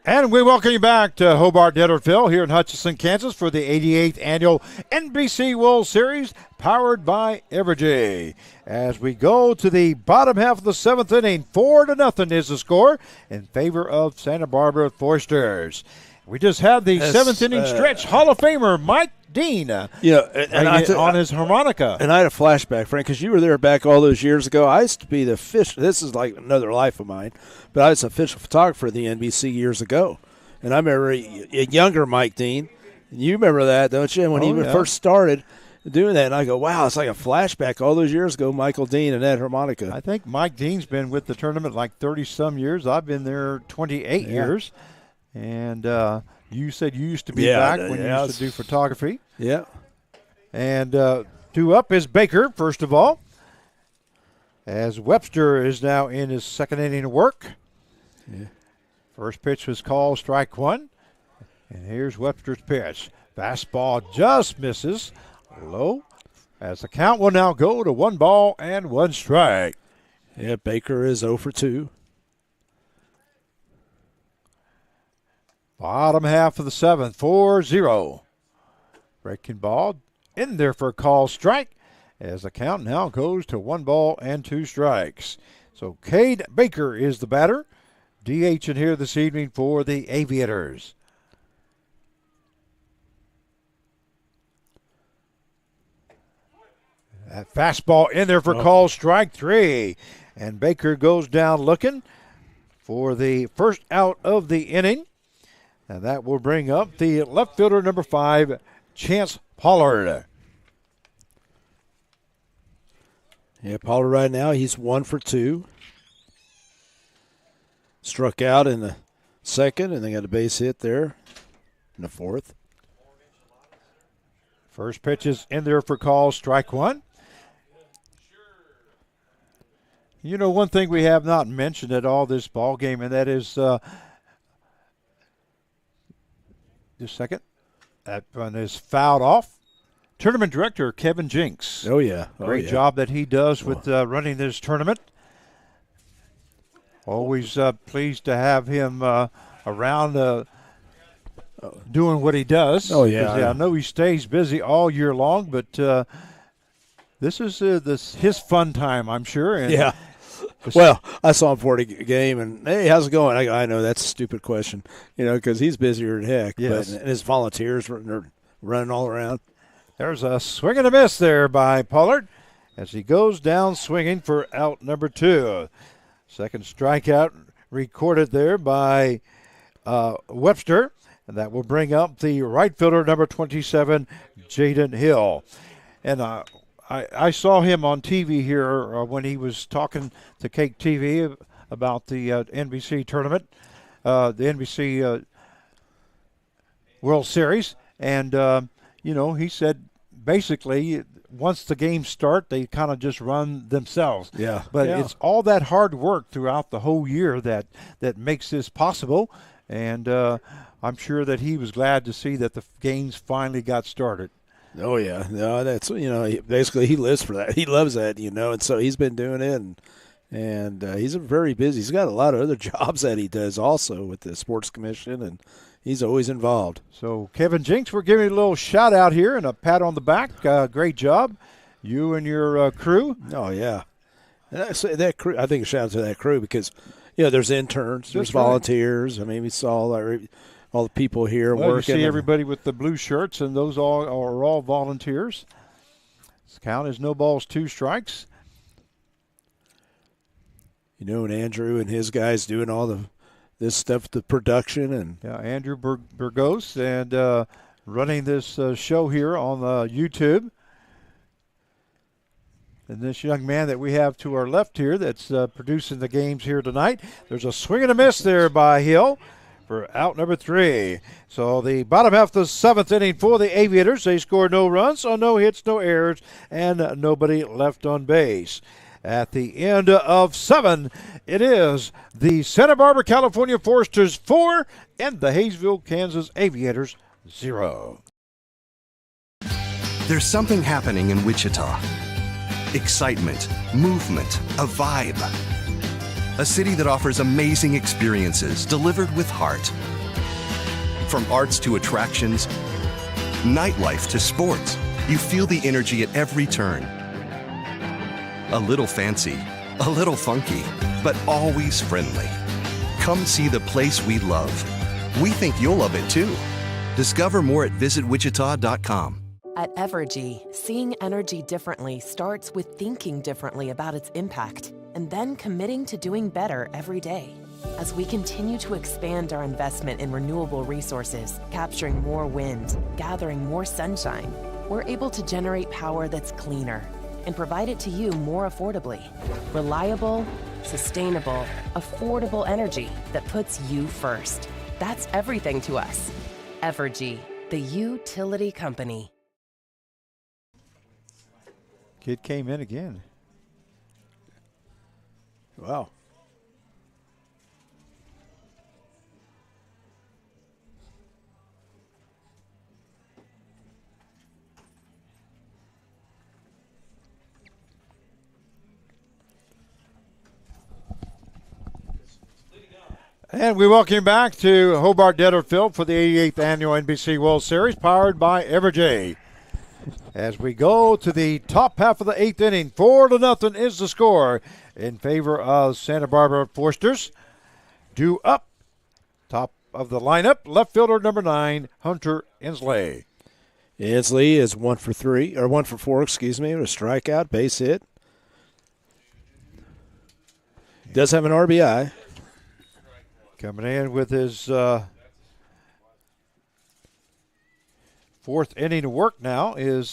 And we welcome you back to Hobart Netterville here in Hutchinson, Kansas for the 88th annual NBC World Series powered by Evergy. As we go to the bottom half of the seventh inning, 4-0 is the score in favor of Santa Barbara Foresters. We just had the seventh inning stretch. Hall of Famer Mike Dean on his harmonica. And I had a flashback, Frank, because you were there back all those years ago. I used to be the fish. This is like another life of mine, but I was an official photographer of the NBC years ago. And I remember a younger Mike Dean. You remember that, don't you? When he first started doing that, and I go, wow, it's like a flashback all those years ago, Michael Dean and that harmonica. I think Mike Dean's been with the tournament like 30-some years. I've been there 28 years. And you said you used to be back when you used to do photography. Yeah. And two up is Baker, first of all, as Webster is now in his second inning of work. Yeah. First pitch was called strike one. And here's Webster's pitch. Fastball just misses low, as the count will now go to 1-1 strike. Yeah, Baker is 0 for 2. Bottom half of the seventh, 4-0. Breaking ball in there for a call strike as the count now goes to 1-2 strikes. So Cade Baker is the batter. DH in here this evening for the Aviators. That fastball in there for call strike 3. And Baker goes down looking for the first out of the inning. And that will bring up the left fielder, number 5, Chance Pollard. Yeah, Pollard right now, he's 1 for 2. Struck out in the second, and they got a base hit there in the fourth. First pitch is in there for call, strike 1. You know, one thing we have not mentioned at all this ball game, and that is just a second. That one is fouled off. Tournament director Kevin Jinks. Oh, yeah. Great job that he does with running this tournament. Always pleased to have him around doing what he does. Oh, yeah. I know he stays busy all year long, but this is his fun time, I'm sure. And yeah. Well, I saw him for the game, and, hey, how's it going? I know that's a stupid question, because he's busier than heck. Yes. But his volunteers are running all around. There's a swing and a miss there by Pollard as he goes down swinging for out number 2. Second strikeout recorded there by Webster, and that will bring up the right fielder, number 27, Jaden Hill. And I saw him on TV here when he was talking to Cake TV about the NBC tournament, the NBC World Series. And, he said basically once the games start, they kind of just run themselves. Yeah. But it's all that hard work throughout the whole year that makes this possible. And I'm sure that he was glad to see that the games finally got started. Oh, yeah. No, that's, basically he lives for that. He loves that, and so he's been doing it, and he's very busy. He's got a lot of other jobs that he does also with the Sports Commission, and he's always involved. So, Kevin Jinks, we're giving you a little shout-out here and a pat on the back. Great job, you and your crew. Oh, yeah. And that crew, I think a shout-out to that crew because, there's interns, there's volunteers. I mean, we saw all the people here working. You see everybody with the blue shirts, and those are all volunteers. This count is no balls, 2 strikes. And Andrew and his guys doing all this stuff, the production. And Andrew Burgos and running this show here on YouTube. And this young man that we have to our left here that's producing the games here tonight. There's a swing and a miss there by Hill for out number 3. So the bottom half of the 7th inning for the Aviators. They scored no runs, so no hits, no errors, and nobody left on base. At the end of 7, it is the Santa Barbara, California Foresters 4 and the Haysville, Kansas Aviators 0. There's something happening in Wichita. Excitement, movement, a vibe. A city that offers amazing experiences delivered with heart. From arts to attractions, nightlife to sports, you feel the energy at every turn. A little fancy, a little funky, but always friendly. Come see the place we love. We think you'll love it too. Discover more at visitwichita.com. At Evergy, seeing energy differently starts with thinking differently about its impact and then committing to doing better every day. As we continue to expand our investment in renewable resources, capturing more wind, gathering more sunshine, we're able to generate power that's cleaner and provide it to you more affordably. Reliable, sustainable, affordable energy that puts you first. That's everything to us. Evergy, the utility company. Kid came in again. Wow. And we welcome you back to Hobart Detter Field for the 88th Annual NBC World Series, powered by Evergy. As we go to the top half of the 8th inning, 4-0 is the score in favor of Santa Barbara Foresters. Due up, top of the lineup, left fielder number 9, Hunter Inslee. Inslee is 1 for 4, with a strikeout, base hit. Does have an RBI. Coming in with his 4th inning of work now is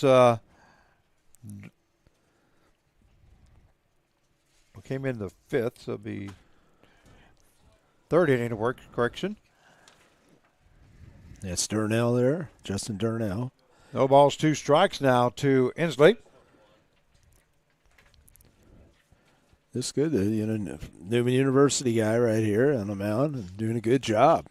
came in the 5th, so it'll be 3rd inning of work, correction. That's Durnell there, Justin Durnell. No balls, 2 strikes now to Inslee. This is good. Newman University guy right here on the mound and doing a good job.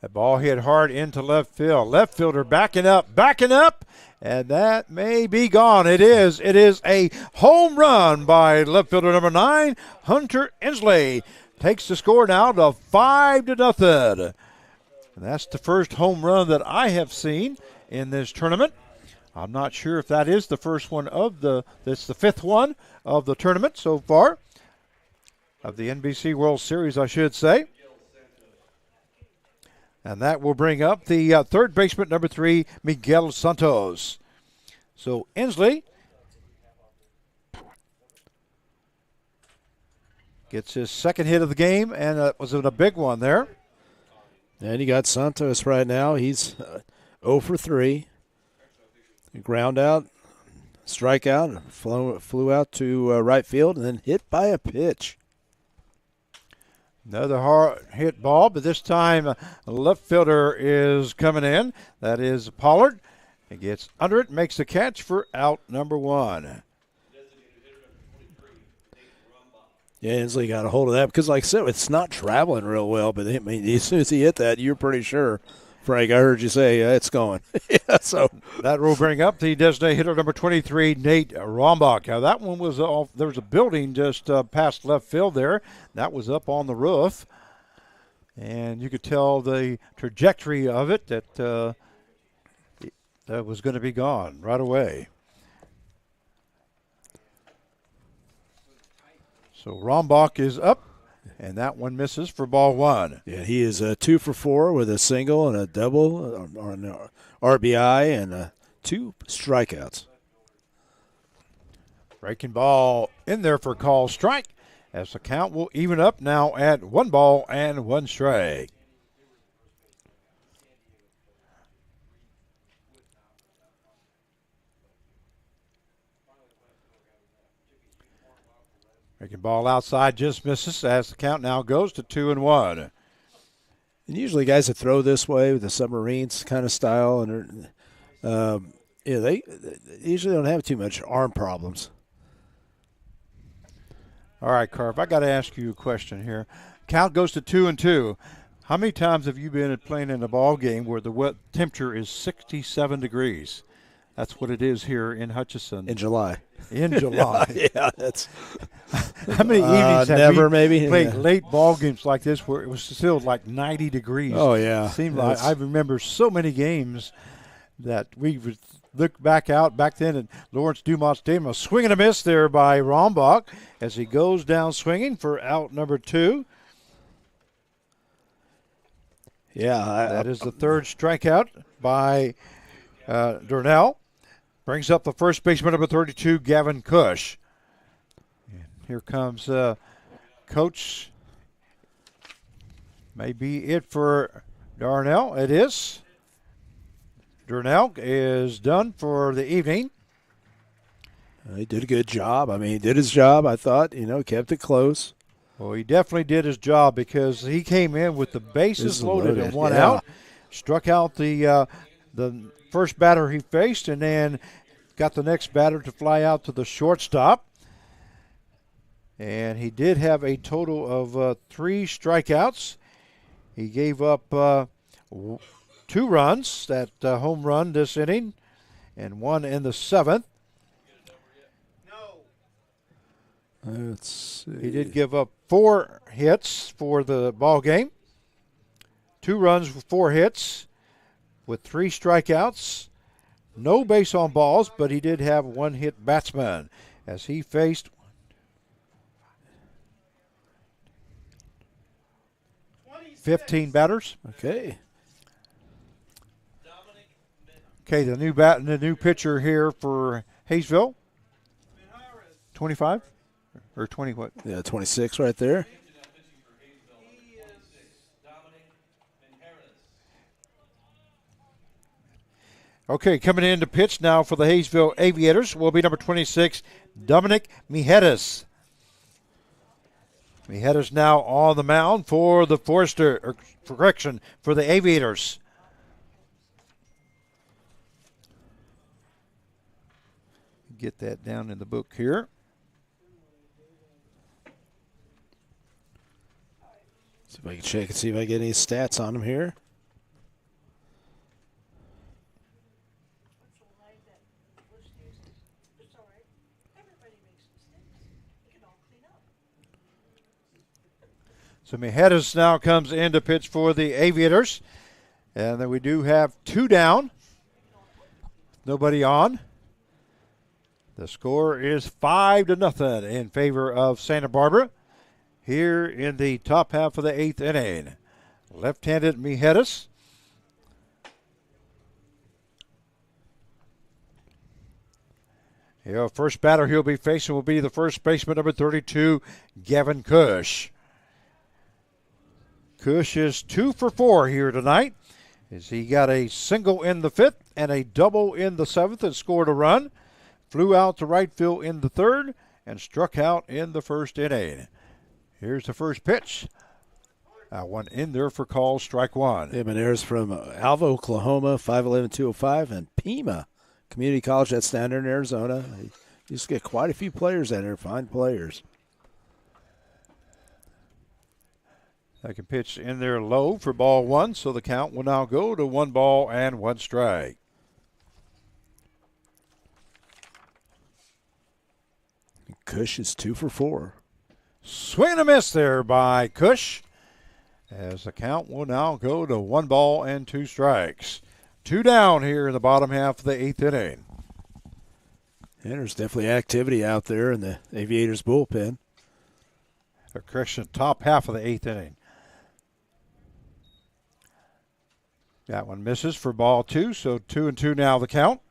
That ball hit hard into left field. Left fielder backing up, and that may be gone. It is a home run by left fielder number 9, Hunter Inslee. Takes the score now to 5-0. And that's the first home run that I have seen in this tournament. I'm not sure if that is the first one that's the 5th one of the tournament so far, of the NBC World Series, I should say. And that will bring up the third baseman, number 3, Miguel Santos. So Inslee gets his 2nd hit of the game, and it was a big one there. And you got Santos right now. He's 0 for 3. Ground out, strikeout, flew out to right field, and then hit by a pitch. Another hard hit ball, but this time a left fielder is coming in. That is Pollard. He gets under it, makes the catch for out number 1. Yeah, Inslee got a hold of that because, like I said, it's not traveling real well, but I mean, as soon as he hit that, you're pretty sure. Frank, I heard you say it's going. Yeah, so that will bring up the designated hitter number 23, Nate Rombach. Now that one was off. There was a building just past left field there. That was up on the roof, and you could tell the trajectory of it that that was going to be gone right away. So Rombach is up, and that one misses for ball one. Yeah, he is 2 for 4 with a single and a double, or an RBI, and 2 strikeouts. Breaking ball in there for call strike, as the count will even up now at 1 ball and 1 strike. Breaking ball outside just misses, as the count now goes to 2-1. And usually guys that throw this way with the Submarines kind of style, and they usually don't have too much arm problems. All right, Carp, I got to ask you a question here. Count goes to 2-2. How many times have you been playing in a ball game where the temperature is 67 degrees? That's what it is here in Hutchinson. In July. In July. Yeah, that's. How many evenings have never, we maybe played yeah. late ball games like this where it was still like 90 degrees? Oh, yeah. Seemed like I remember so many games that we would look back then, and Lawrence Dumont Stadium, a swing and a miss there by Rombach as he goes down swinging for out number 2. Yeah. That is the third strikeout by Darnell. Brings up the first baseman, number 32, Gavin Cush. And here comes Coach. May be it for Darnell. It is. Darnell is done for the evening. He did a good job. I mean, he did his job, I thought. Kept it close. Well, he definitely did his job because he came in with the bases loaded and one yeah. out. Struck out the first batter he faced, and then got the next batter to fly out to the shortstop. And he did have a total of 3 strikeouts. He gave up 2 runs, that home run this inning, and 1 in the 7th. Let's see. He did give up 4 hits for the ball game. 2 runs with 4 hits with 3 strikeouts. No base on balls, but he did have 1 hit batsman as he faced 15 batters. Okay. Okay, the new pitcher here for Haysville. 25 or 20 what? Yeah, 26 right there. Okay, coming in to pitch now for the Haysville Aviators will be number 26, Dominic Mijedes. Mijedes now on the mound for the for the Aviators. Get that down in the book here. See if I can check and see if I get any stats on him here. So Mijedes now comes in to pitch for the Aviators. And then we do have 2 down. Nobody on. The score is 5-0 in favor of Santa Barbara here in the top half of the 8th inning. Left-handed Mijedes. First batter he'll be facing will be the first baseman, number 32, Gavin Cush. Cush is 2 for 4 here tonight, as he got a single in the 5th and a double in the 7th and scored a run. Flew out to right field in the 3rd and struck out in the 1st inning. Here's the first pitch. One in there for call, strike 1. There's from Alva, Oklahoma, 5'11", 205, and Pima Community College, that's down there in Arizona. You just get quite a few players in there, fine players. Second pitch in there low for ball 1, so the count will now go to 1 ball and 1 strike. Cush is 2 for 4. Swing and a miss there by Cush, as the count will now go to 1 ball and 2 strikes. 2 down here in the bottom half of the 8th inning. And there's definitely activity out there in the Aviators bullpen. correction, top half of the 8th inning. That one misses for ball 2, so 2-2 now the count.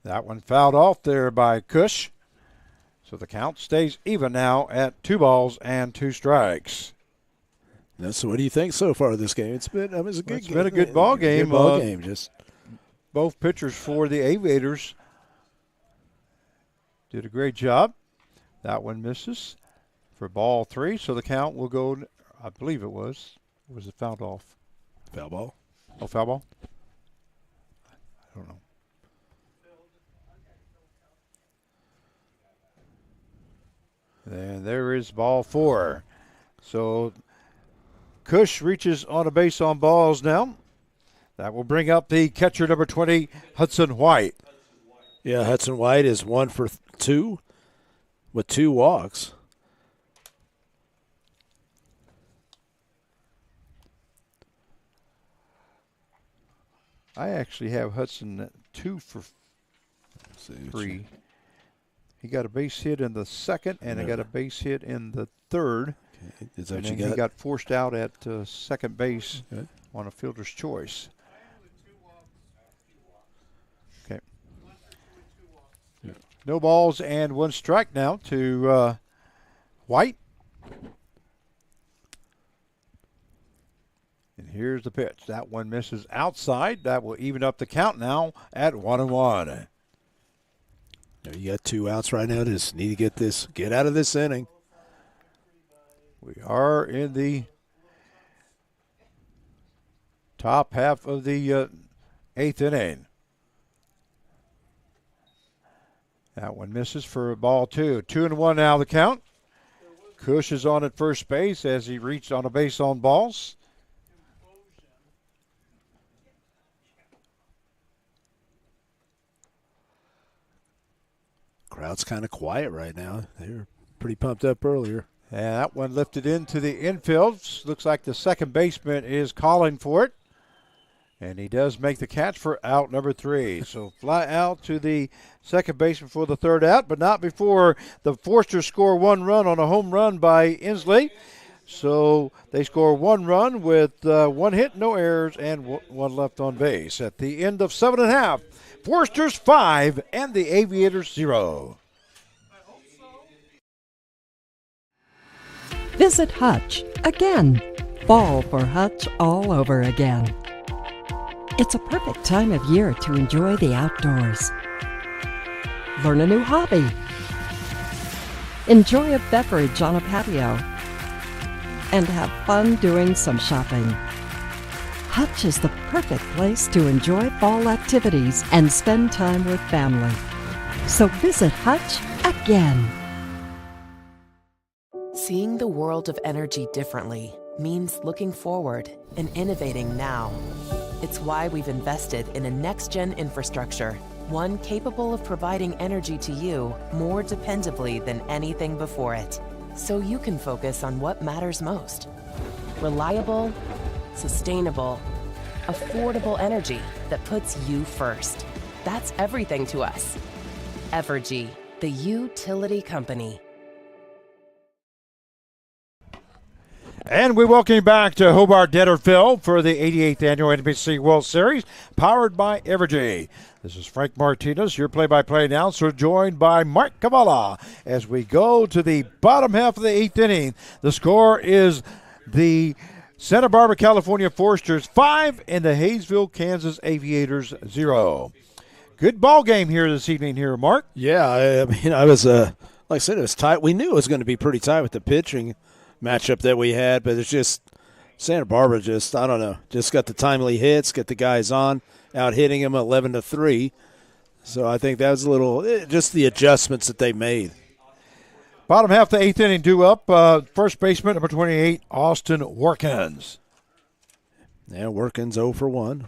That one fouled off there by Cush. So the count stays even now at 2 balls and 2 strikes. So what do you think so far of this game? It's been a good ball game. Good ball game. Just both pitchers for the Aviators did a great job. That one misses for ball 3, so the count will go, I believe it was it fouled off? Foul ball. Oh, foul ball? I don't know. And there is ball 4. So Cush reaches on a base on balls now. That will bring up the catcher, number 20, Hudson White. Yeah, Hudson White is 1 for 2 with 2 walks. I actually have Hudson 2 for 3. He got a base hit in the 2nd, and he got a base hit in the 3rd. Okay. Is that and what you then got? He got forced out at second base on a fielder's choice. Okay. No balls and 1 strike now to White. And here's the pitch. That one misses outside. That will even up the count now at 1-1. You got 2 outs right now. Just need to get out of this inning. We are in the top half of the 8th inning. That one misses for ball 2. 2-1 now the count. Cush is on at first base as he reached on a base on balls. Crowd's kind of quiet right now. They were pretty pumped up earlier. And that one lifted into the infield. Looks like the second baseman is calling for it. And he does make the catch for out number 3. So fly out to the second baseman for the 3rd out, but not before the Forsters score 1 run on a home run by Inslee. So they score 1 run with 1 hit, no errors, and 1 left on base. At the end of 7.5, Forsters 5 and the Aviators 0. Visit Hutch again. Fall for Hutch all over again. It's a perfect time of year to enjoy the outdoors. Learn a new hobby. Enjoy a beverage on a patio. And have fun doing some shopping. Hutch is the perfect place to enjoy fall activities and spend time with family. So visit Hutch again. Seeing the world of energy differently means looking forward and innovating now. It's why we've invested in a next-gen infrastructure, one capable of providing energy to you more dependably than anything before it, so you can focus on what matters most. Reliable, sustainable, affordable energy that puts you first. That's everything to us. Evergy, the utility company. And we welcome you back to Hobart Detterville for the 88th Annual NBC World Series, powered by Evergy. This is Frank Martinez, your play-by-play announcer, joined by Mark Cavala as we go to the bottom half of the 8th inning. The score is the Santa Barbara, California Forsters 5 and the Haysville, Kansas Aviators 0. Good ball game here this evening here, Mark. Yeah, I was, like I said, it was tight. We knew it was going to be pretty tight with the pitching matchup that we had, but it's just Santa Barbara I don't know, just got the timely hits, get the guys on, out hitting them 11-3. So I think that was a little, just the adjustments that they made. Bottom half of the 8th inning due up. First baseman, number 28, Austin Workins. Yeah, Workins 0 for 1.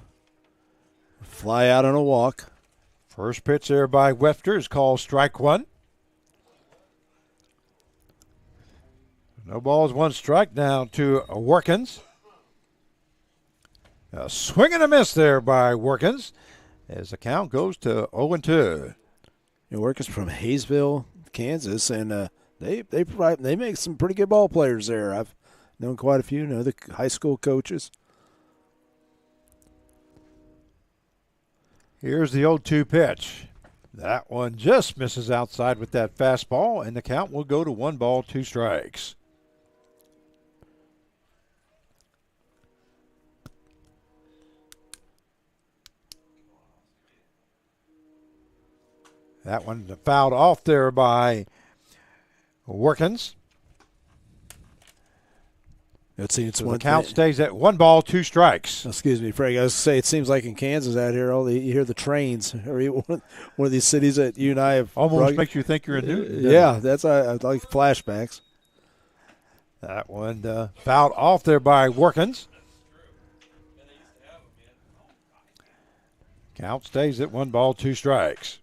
Fly out on a walk. First pitch there by Wefter is called strike 1. No balls, 1 strike now to Workins. A swing and a miss there by Workins as the count goes to 0-2. Workers from Haysville, Kansas, and they make some pretty good ball players there. I've known quite a few, know the high school coaches. Here's the 0-2 pitch. That one just misses outside with that fastball, and the count will go to 1 ball, 2 strikes. That one fouled off there by Workins. So the count stays at 1 ball, 2 strikes. Excuse me, Frank. I was going to say, it seems like in Kansas out here, you hear the trains. Or one of these cities that you and I have. Almost makes you think you're in Newton. Yeah, that's I like flashbacks. That one fouled off there by Workins. Count stays at 1 ball, 2 strikes.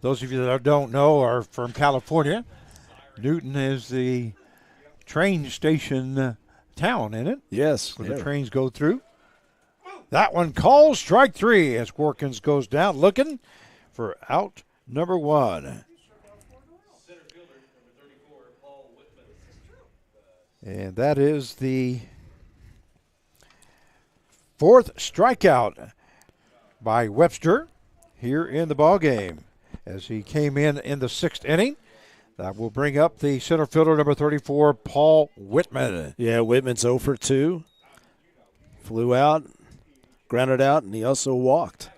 Those of you that don't know are from California. Newton is the train station town, isn't it? Yes. Where the trains go through. That one calls strike 3 as Workins goes down looking for out number 1. And that is the 4th strikeout by Webster here in the ball game as he came in the 6th inning. That will bring up the center fielder, number 34, Paul Whitman. Yeah, Whitman's 0 for 2. Flew out, grounded out, and he also walked.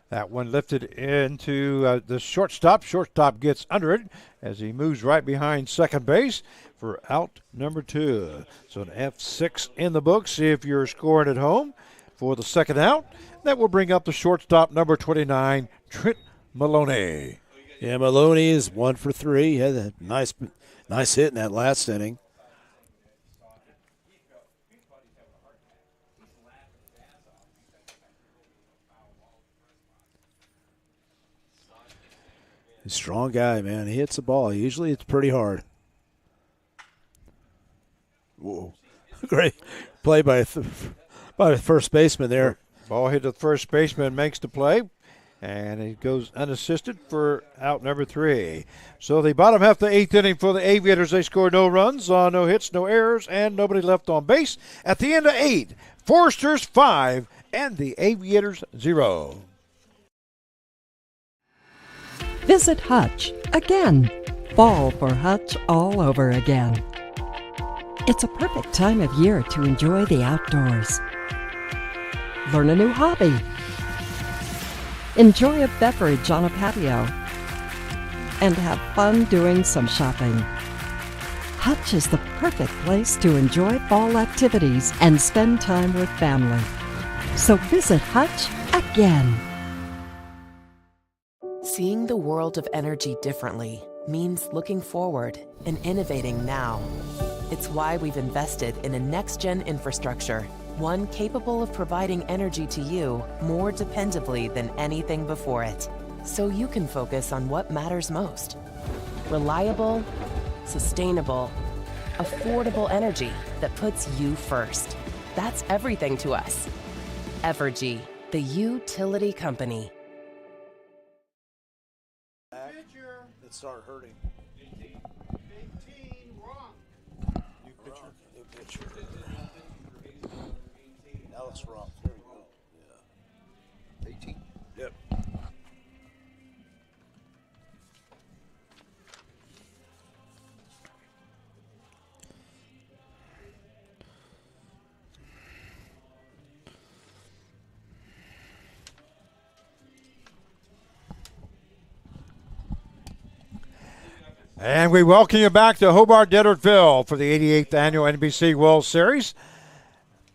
That one lifted into the shortstop. Shortstop gets under it as he moves right behind second base for out number 2. So an F6 in the books if you're scoring at home for the second out. That will bring up the shortstop, number 29, Trent Maloney. Yeah, Maloney is 1 for 3. He had a nice hit in that last inning. He's a strong guy, man. He hits the ball. Usually it's pretty hard. Whoa. Great play by the first baseman there. Ball hit to the first baseman, makes the play. And he goes unassisted for out number 3. So the bottom half of the 8th inning for the Aviators, they scored no runs, no hits, no errors, and nobody left on base. At the end of 8, Foresters 5 and the Aviators 0. Visit Hutch again. Fall for Hutch all over again. It's a perfect time of year to enjoy the outdoors. Learn a new hobby. Enjoy a beverage on a patio, and have fun doing some shopping. Hutch is the perfect place to enjoy fall activities and spend time with family. So visit Hutch again. Seeing the world of energy differently means looking forward and innovating now. It's why we've invested in a next-gen infrastructure, one capable of providing energy to you more dependably than anything before it, so you can focus on what matters most. Reliable, sustainable, affordable energy that puts you first. That's everything to us. Evergy, the utility company. It started hurting. Alex Rock. There we go. Yeah. 18. Yep. And we welcome you back to Hobart Desertville for the 88th Annual NBC World Series,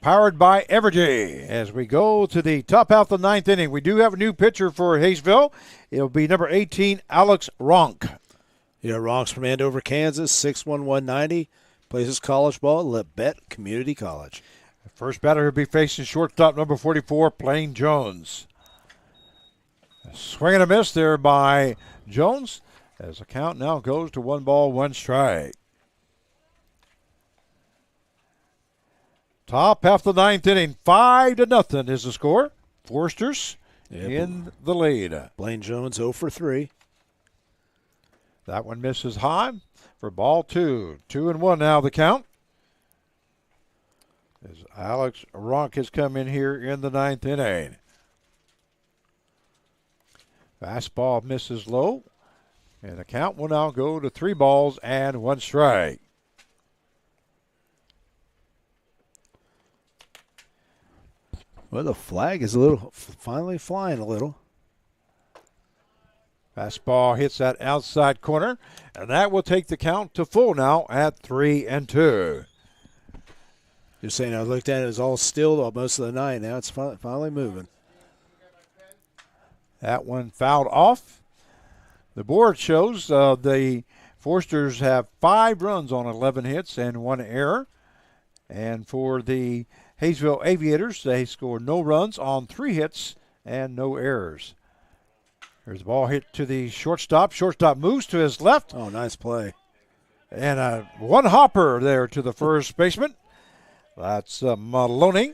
powered by Evergy. As we go to the top half of the 9th inning, we do have a new pitcher for Haysville. It'll be number 18, Alex Ronk. Yeah, Ronk's from Andover, Kansas, 6'1", 190. Plays his college ball at Labette Community College. The first batter will be facing shortstop number 44, Plain Jones. A swing and a miss there by Jones, as the count now goes to 1 ball, 1 strike. Top half of the 9th inning, 5-0 is the score. Forsters in the lead. Blaine Jones 0 for 3. That one misses high for ball 2. 2-1 now the count. As Alex Ronk has come in here in the 9th inning. Fastball misses low. And the count will now go to 3 balls and 1 strike. Well, the flag is finally flying a little. Fastball hits that outside corner, and that will take the count to full now at 3-2. Just saying, I looked at it, it was all still most of the night. Now it's finally moving. That one fouled off. The board shows the Forsters have 5 runs on 11 hits and 1 error. And for the Haysville Aviators, they scored no runs on 3 hits and no errors. There's the ball hit to the shortstop. Shortstop moves to his left. Oh, nice play. And one hopper there to the first baseman. That's Maloney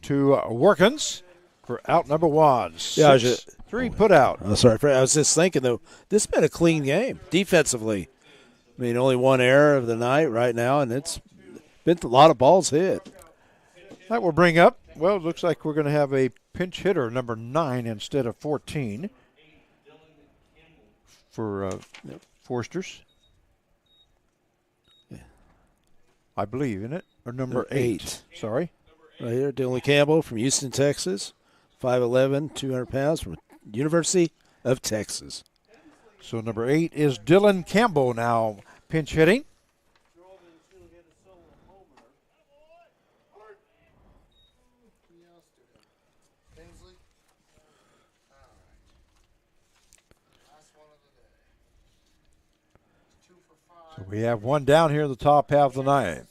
to Workins for out number 1. 6-3 put out. Oh, sorry, Fred. I was just thinking, though, this has been a clean game defensively. I mean, only 1 error of the night right now, and it's been a lot of balls hit. That will bring up, well, it looks like we're going to have a pinch hitter, number 9 instead of 14 for Forsters. I believe, isn't it? Or number 8. Sorry. Right here, Dylan Campbell from Houston, Texas. 5'11", 200 pounds from University of Texas. So number 8 is Dylan Campbell now pinch hitting. So we have one down here in the top half of the 9th.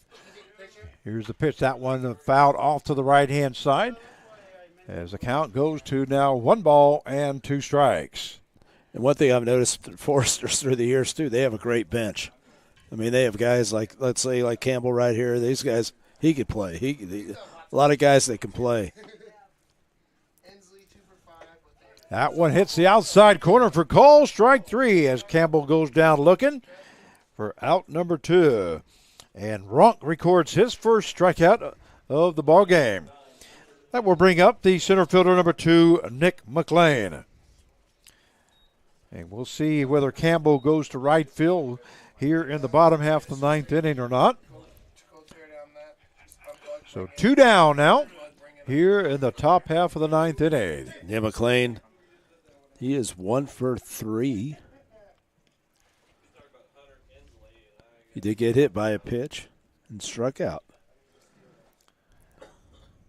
Here's the pitch. That one fouled off to the right-hand side as the count goes to now 1 ball and 2 strikes. And one thing I've noticed for Forsters through the years, too, they have a great bench. I mean, they have guys like, let's say, like Campbell right here. These guys, he could play. A lot of guys that can play. That one hits the outside corner for Cole. Strike 3 as Campbell goes down looking for out number 2. And Ronk records his first strikeout of the ball game. That will bring up the center fielder number 2, Nick McLean. And we'll see whether Campbell goes to right field here in the bottom half of the 9th inning or not. So 2 down now here in the top half of the 9th inning. Yeah, McLean, he is 1 for 3. He did get hit by a pitch and struck out.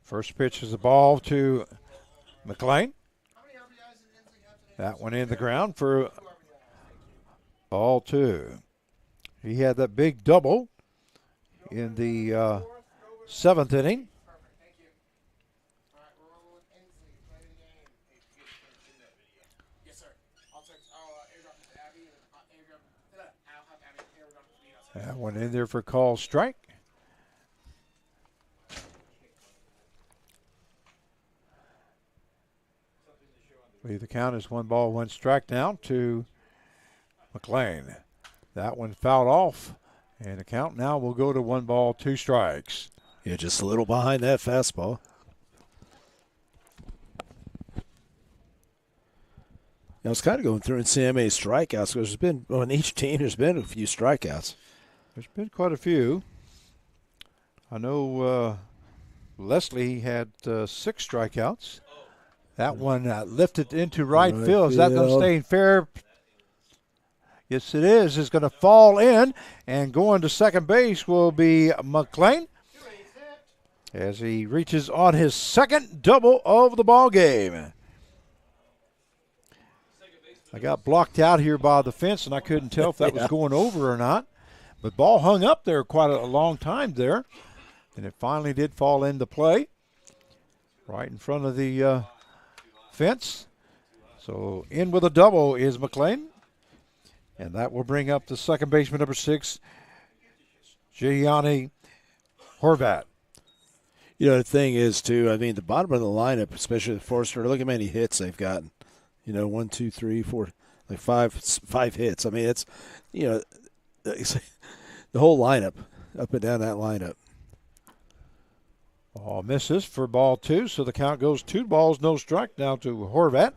First pitch is a ball to McLean. That one in the ground for ball 2. He had that big double in the 7th inning. That one in there for call strike. I believe the count is 1 ball, 1 strike now to McLean. That one fouled off, and the count now will go to 1 ball, 2 strikes. Yeah, just a little behind that fastball. I was kind of going through in CMA strikeouts because there's been, on each team, there's been a few strikeouts. There's been quite a few. I know Leslie had 6 strikeouts. That one lifted into right field. Is that going to stay in fair? Yes, it is. It's going to fall in, and going to second base will be McLean as he reaches on his 2nd double of the ball game. I got blocked out here by the fence, and I couldn't tell if that was going over or not. But ball hung up there quite a long time there, and it finally did fall into play right in front of the fence. So in with a double is McLean, and that will bring up the second baseman, number 6, Gianni Horvat. You know, the thing is, too, I mean, the bottom of the lineup, especially the Forster, look how many hits they've gotten. You know, 1, 2, 3, 4, like five hits. I mean, it's, you know, it's the whole lineup, up and down that lineup. Ball misses for ball 2, so the count goes 2 balls, no strike now to Horvat.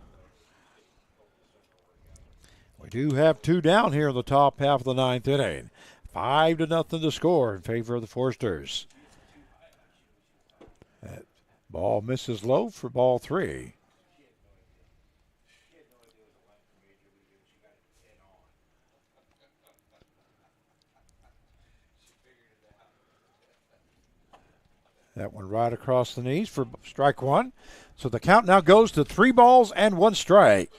We do have 2 down here in the top half of the 9th inning. 5-0 to score in favor of the Forsters. That ball misses low for ball 3. That one right across the knees for strike 1. So the count now goes to 3 balls and 1 strike.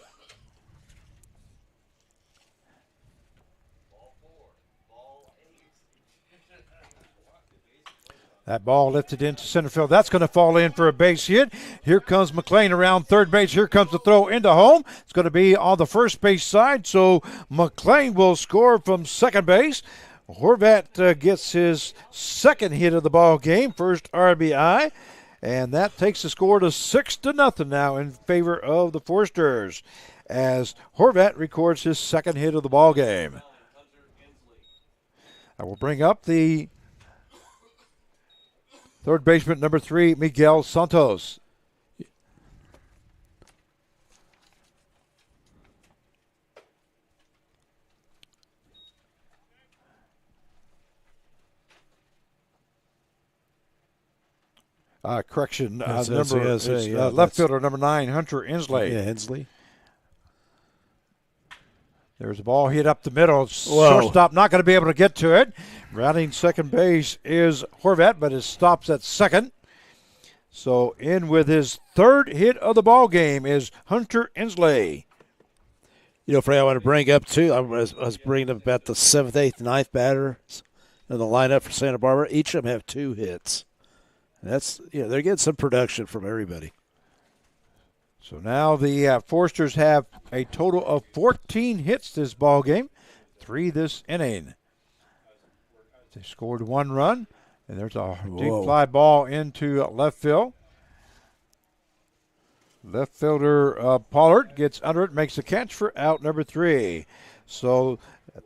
That ball lifted into center field. That's going to fall in for a base hit. Here comes McLean around third base. Here comes the throw into home. It's going to be on the first base side, so McLean will score from second base. Horvat gets his second hit of the ball game, first RBI, and that takes the score to 6-0 now in favor of the Forsters as Horvat records his second hit of the ball game. I will bring up the third baseman, number 3, Miguel Santos. Correction, left fielder, number 9, Hunter Inslee. Yeah, Inslee. There's a ball hit up the middle. Shortstop not going to be able to get to it. Rounding second base is Horvat, but it stops at second. So in with his third hit of the ball game is Hunter Inslee. You know, Frey, I want to bring up, too, I was bringing up about the 7th, 8th, 9th batters in the lineup for Santa Barbara. Each of them have 2 hits. That's, you know, they're getting some production from everybody. So now the Forsters have a total of 14 hits this ball game, 3 this inning. They scored 1 run, and there's a deep fly ball into left field. Left fielder Pollard gets under it, makes the catch for out number 3. So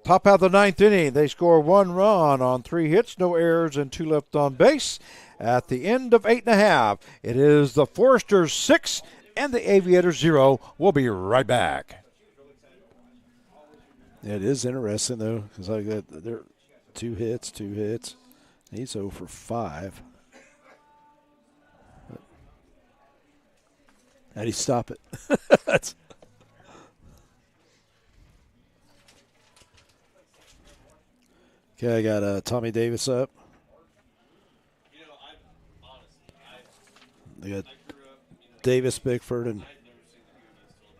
top half of the 9th inning, they score 1 run on 3 hits, no errors, and 2 left on base. At the end of 8 1/2, it is the Forsters 6 and the Aviators 0. We'll be right back. Yeah, it is interesting, though, because like that, they're 2 hits. He's 0 for 5. How'd he stop it? Okay, I got Tommy Davis up. I got Davis, Bickford, and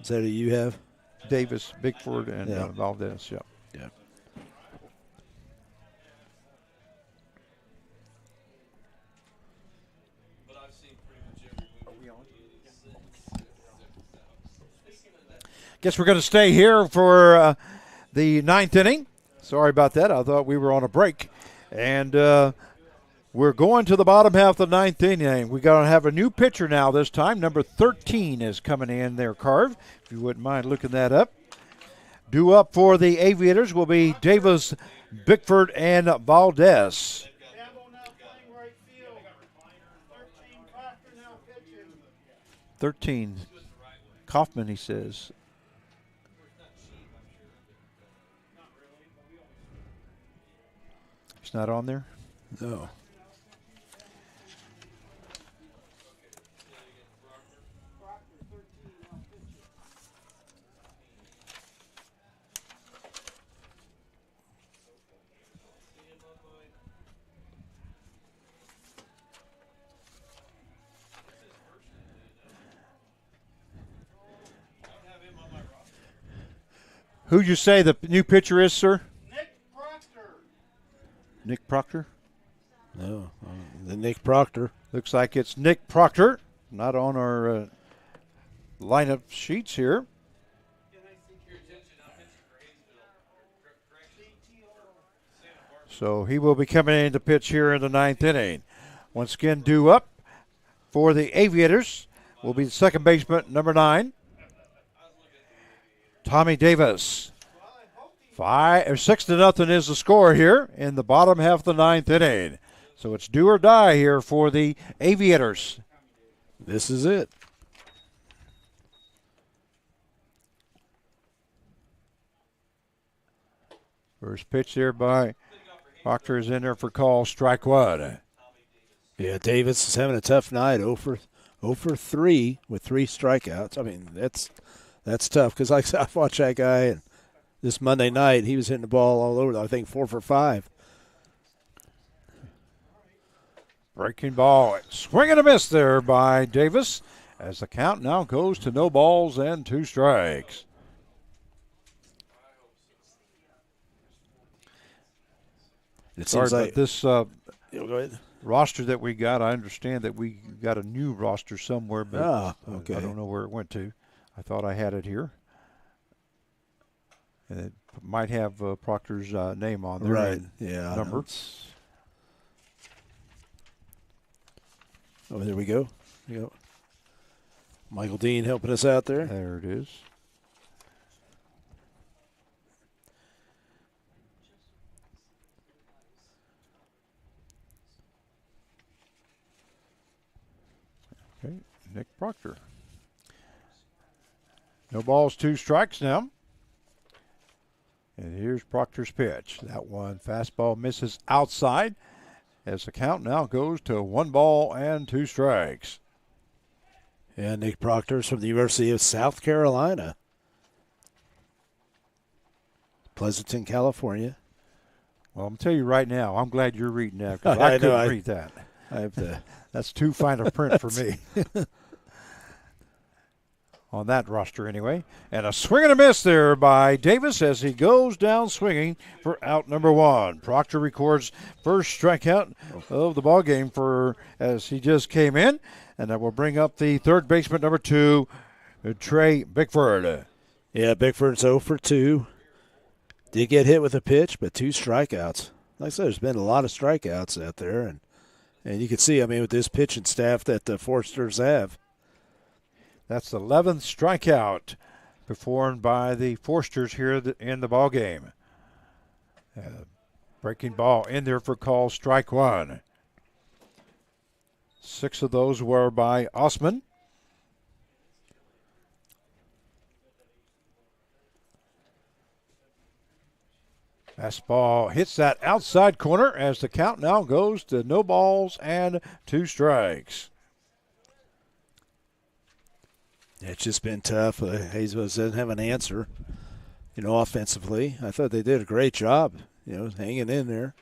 is that who you have? Davis, Bickford, and Valdez, yeah. Guess we're going to stay here for the 9th inning. Sorry about that. I thought we were on a break. And we're going to the bottom half of the 9th inning. We're going to have a new pitcher now this time. Number 13 is coming in there, Carve, if you wouldn't mind looking that up. Due up for the Aviators will be Davis, Bickford, and Valdez. 13. Kaufman, he says. He's not on there? No. Who'd you say the new pitcher is, sir? Nick Proctor? No, the Nick Proctor. Looks like it's Nick Proctor, not on our lineup sheets here. So he will be coming in to pitch here in the 9th inning. Once again, due up for the Aviators will be the second baseman, number 9, Tommy Davis. 6-0 is the score here in the bottom half of the 9th inning. So it's do or die here for the Aviators. This is it. First pitch there by Proctor is in there for call, strike 1. Yeah, Davis is having a tough night, 0 for 3 with 3 strikeouts. I mean, that's tough because I watched that guy, and this Monday night he was hitting the ball all over. I think 4 for 5. Breaking ball, swing and a miss there by Davis as the count now goes to no balls and 2 strikes. It seems like this go ahead. roster that we got, I understand that we got a new roster somewhere, but okay. I don't know where it went to. I thought I had it here. And it might have Proctor's name on there. Right, yeah. Number. Oh, there we go. Yep. Michael Dean helping us out there. There it is. Okay, Nick Proctor. No balls, 2 strikes now. And here's Proctor's pitch. That one fastball misses outside as the count now goes to 1 ball and 2 strikes. And Nick Proctor's from the University of South Carolina. Pleasanton, California. Well, I'm going to tell you right now, I'm glad you're reading that because I couldn't read that. I have to. That's too fine a print for me. On that roster anyway. And a swing and a miss there by Davis as he goes down swinging for out number 1. Proctor records first strikeout of the ball game as he just came in. And that will bring up the third baseman, number 2, Trey Bickford. Yeah, Bickford's 0 for 2. Did get hit with a pitch, but 2 strikeouts. Like I said, there's been a lot of strikeouts out there. And you can see, I mean, with this pitching staff that the Forsters have. That's the 11th strikeout performed by the Forsters here in the ball game. Breaking ball in there for call, strike 1. 6 of those were by Osman. Fastball hits that outside corner as the count now goes to no balls and 2 strikes. It's just been tough. Haysville doesn't have an answer, offensively. I thought they did a great job, hanging in there.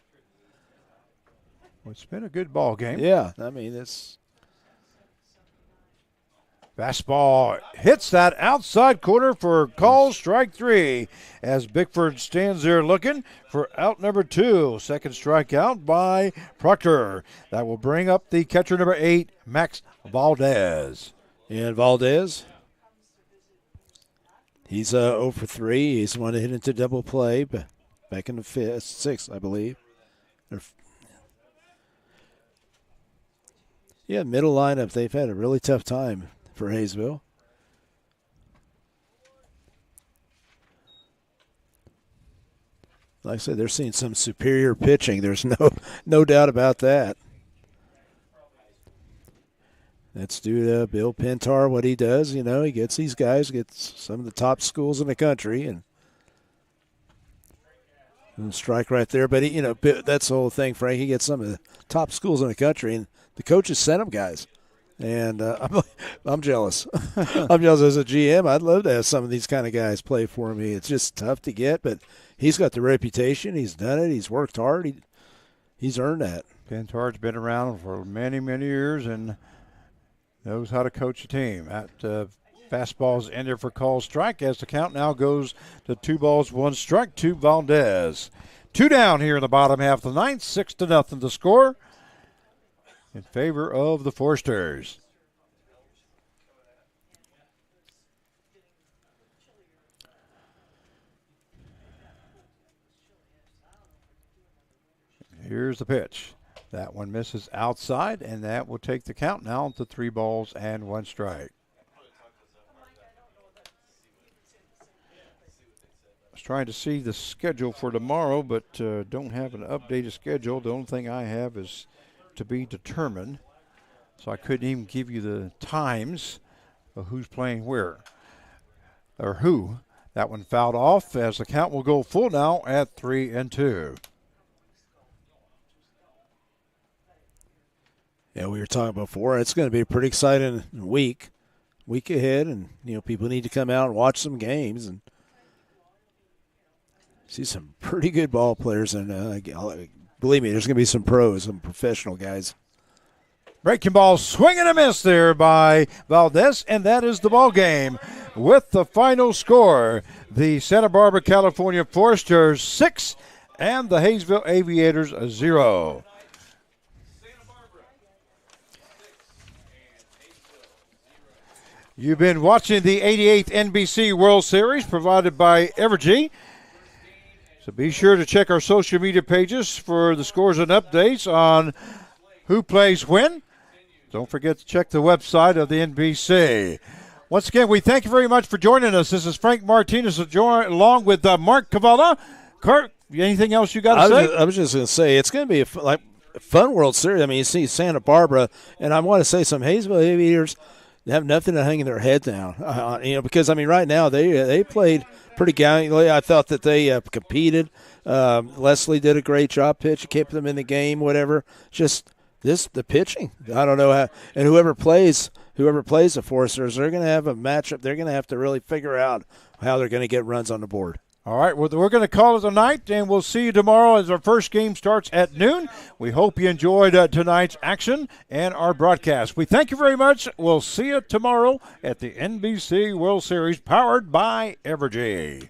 Well, it's been a good ball game. Yeah, I mean, it's. Fastball hits that outside corner for call, strike 3 as Bickford stands there looking for out number 2. Second strikeout by Proctor. That will bring up the catcher number 8, Max Valdez. And Valdez, he's 0 for 3. He's the one that hit into double play back in the 6th, I believe. Yeah, middle lineup, they've had a really tough time for Haysville. Like I said, they're seeing some superior pitching. There's no doubt about that. That's due to Bill Pintar, what he does. He gets these guys, gets some of the top schools in the country, and strike right there. But, that's the whole thing, Frank. He gets some of the top schools in the country, and the coaches sent him guys. And I'm jealous. I'm jealous as a GM. I'd love to have some of these kind of guys play for me. It's just tough to get, but he's got the reputation. He's done it. He's worked hard. He's earned that. Pintar's been around for many, many years and knows how to coach a team. That fastball's in there for call strike as the count now goes to 2 balls, 1 strike to Valdez. 2 down here in the bottom half of the 9th, 6-0 to score in favor of the Forsters. Here's the pitch. That one misses outside, and that will take the count now to 3 balls and 1 strike. I was trying to see the schedule for tomorrow, but don't have an updated schedule. The only thing I have is to be determined. So I couldn't even give you the times of who's playing where or who. That one fouled off as the count will go full now at 3-2. Yeah, we were talking before. It's going to be a pretty exciting week ahead, and people need to come out and watch some games and see some pretty good ball players. And believe me, there's going to be some pros, some professional guys. Breaking ball, swing and a miss there by Valdez, and that is the ball game. With the final score, the Santa Barbara, California Foresters 6 and the Haysville Aviators 0. You've been watching the 88th NBC World Series provided by Evergy. So be sure to check our social media pages for the scores and updates on who plays when. Don't forget to check the website of the NBC. Once again, we thank you very much for joining us. This is Frank Martinez along with Mark Cavalla. Kurt, anything else you got to say? I was just going to say, it's going to be a fun World Series. I mean, you see Santa Barbara, and I want to say some Haysville Aviators have nothing to hang their head down, because, right now they played pretty gallantly. I thought that they competed. Leslie did a great job pitching, kept them in the game, whatever. Just the pitching. I don't know how, and whoever plays the Foresters, they're going to have a matchup. They're going to have to really figure out how they're going to get runs on the board. All right, well, we're going to call it a night, and we'll see you tomorrow as our first game starts at noon. We hope you enjoyed tonight's action and our broadcast. We thank you very much. We'll see you tomorrow at the NBC World Series powered by Evergy.